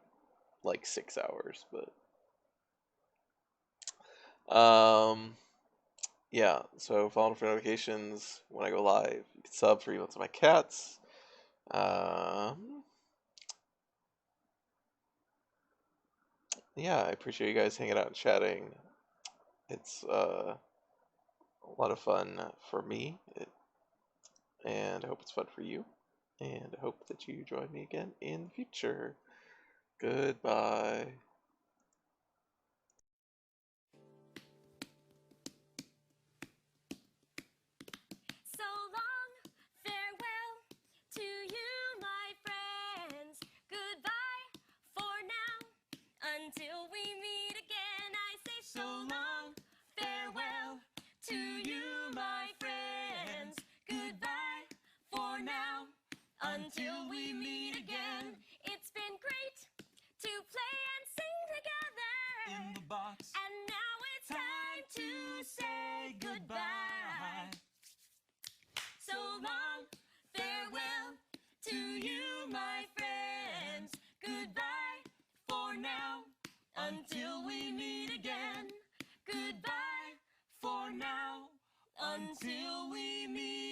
like 6 hours. But yeah. So follow for notifications when I go live. You can sub for emotes of my cats. Yeah, I appreciate you guys hanging out and chatting. It's a lot of fun for me, and I hope it's fun for you. And I hope that you join me again in the future. Goodbye. So long, farewell to you, my friends. Goodbye for now, until we meet again. I say so long, farewell to you, my friends. Goodbye for now, until we meet again. It's been great to play and sing together in the box, and now it's time to say goodbye. So long, farewell to you, my friends. Goodbye for now, until we meet again. Goodbye for now, until we meet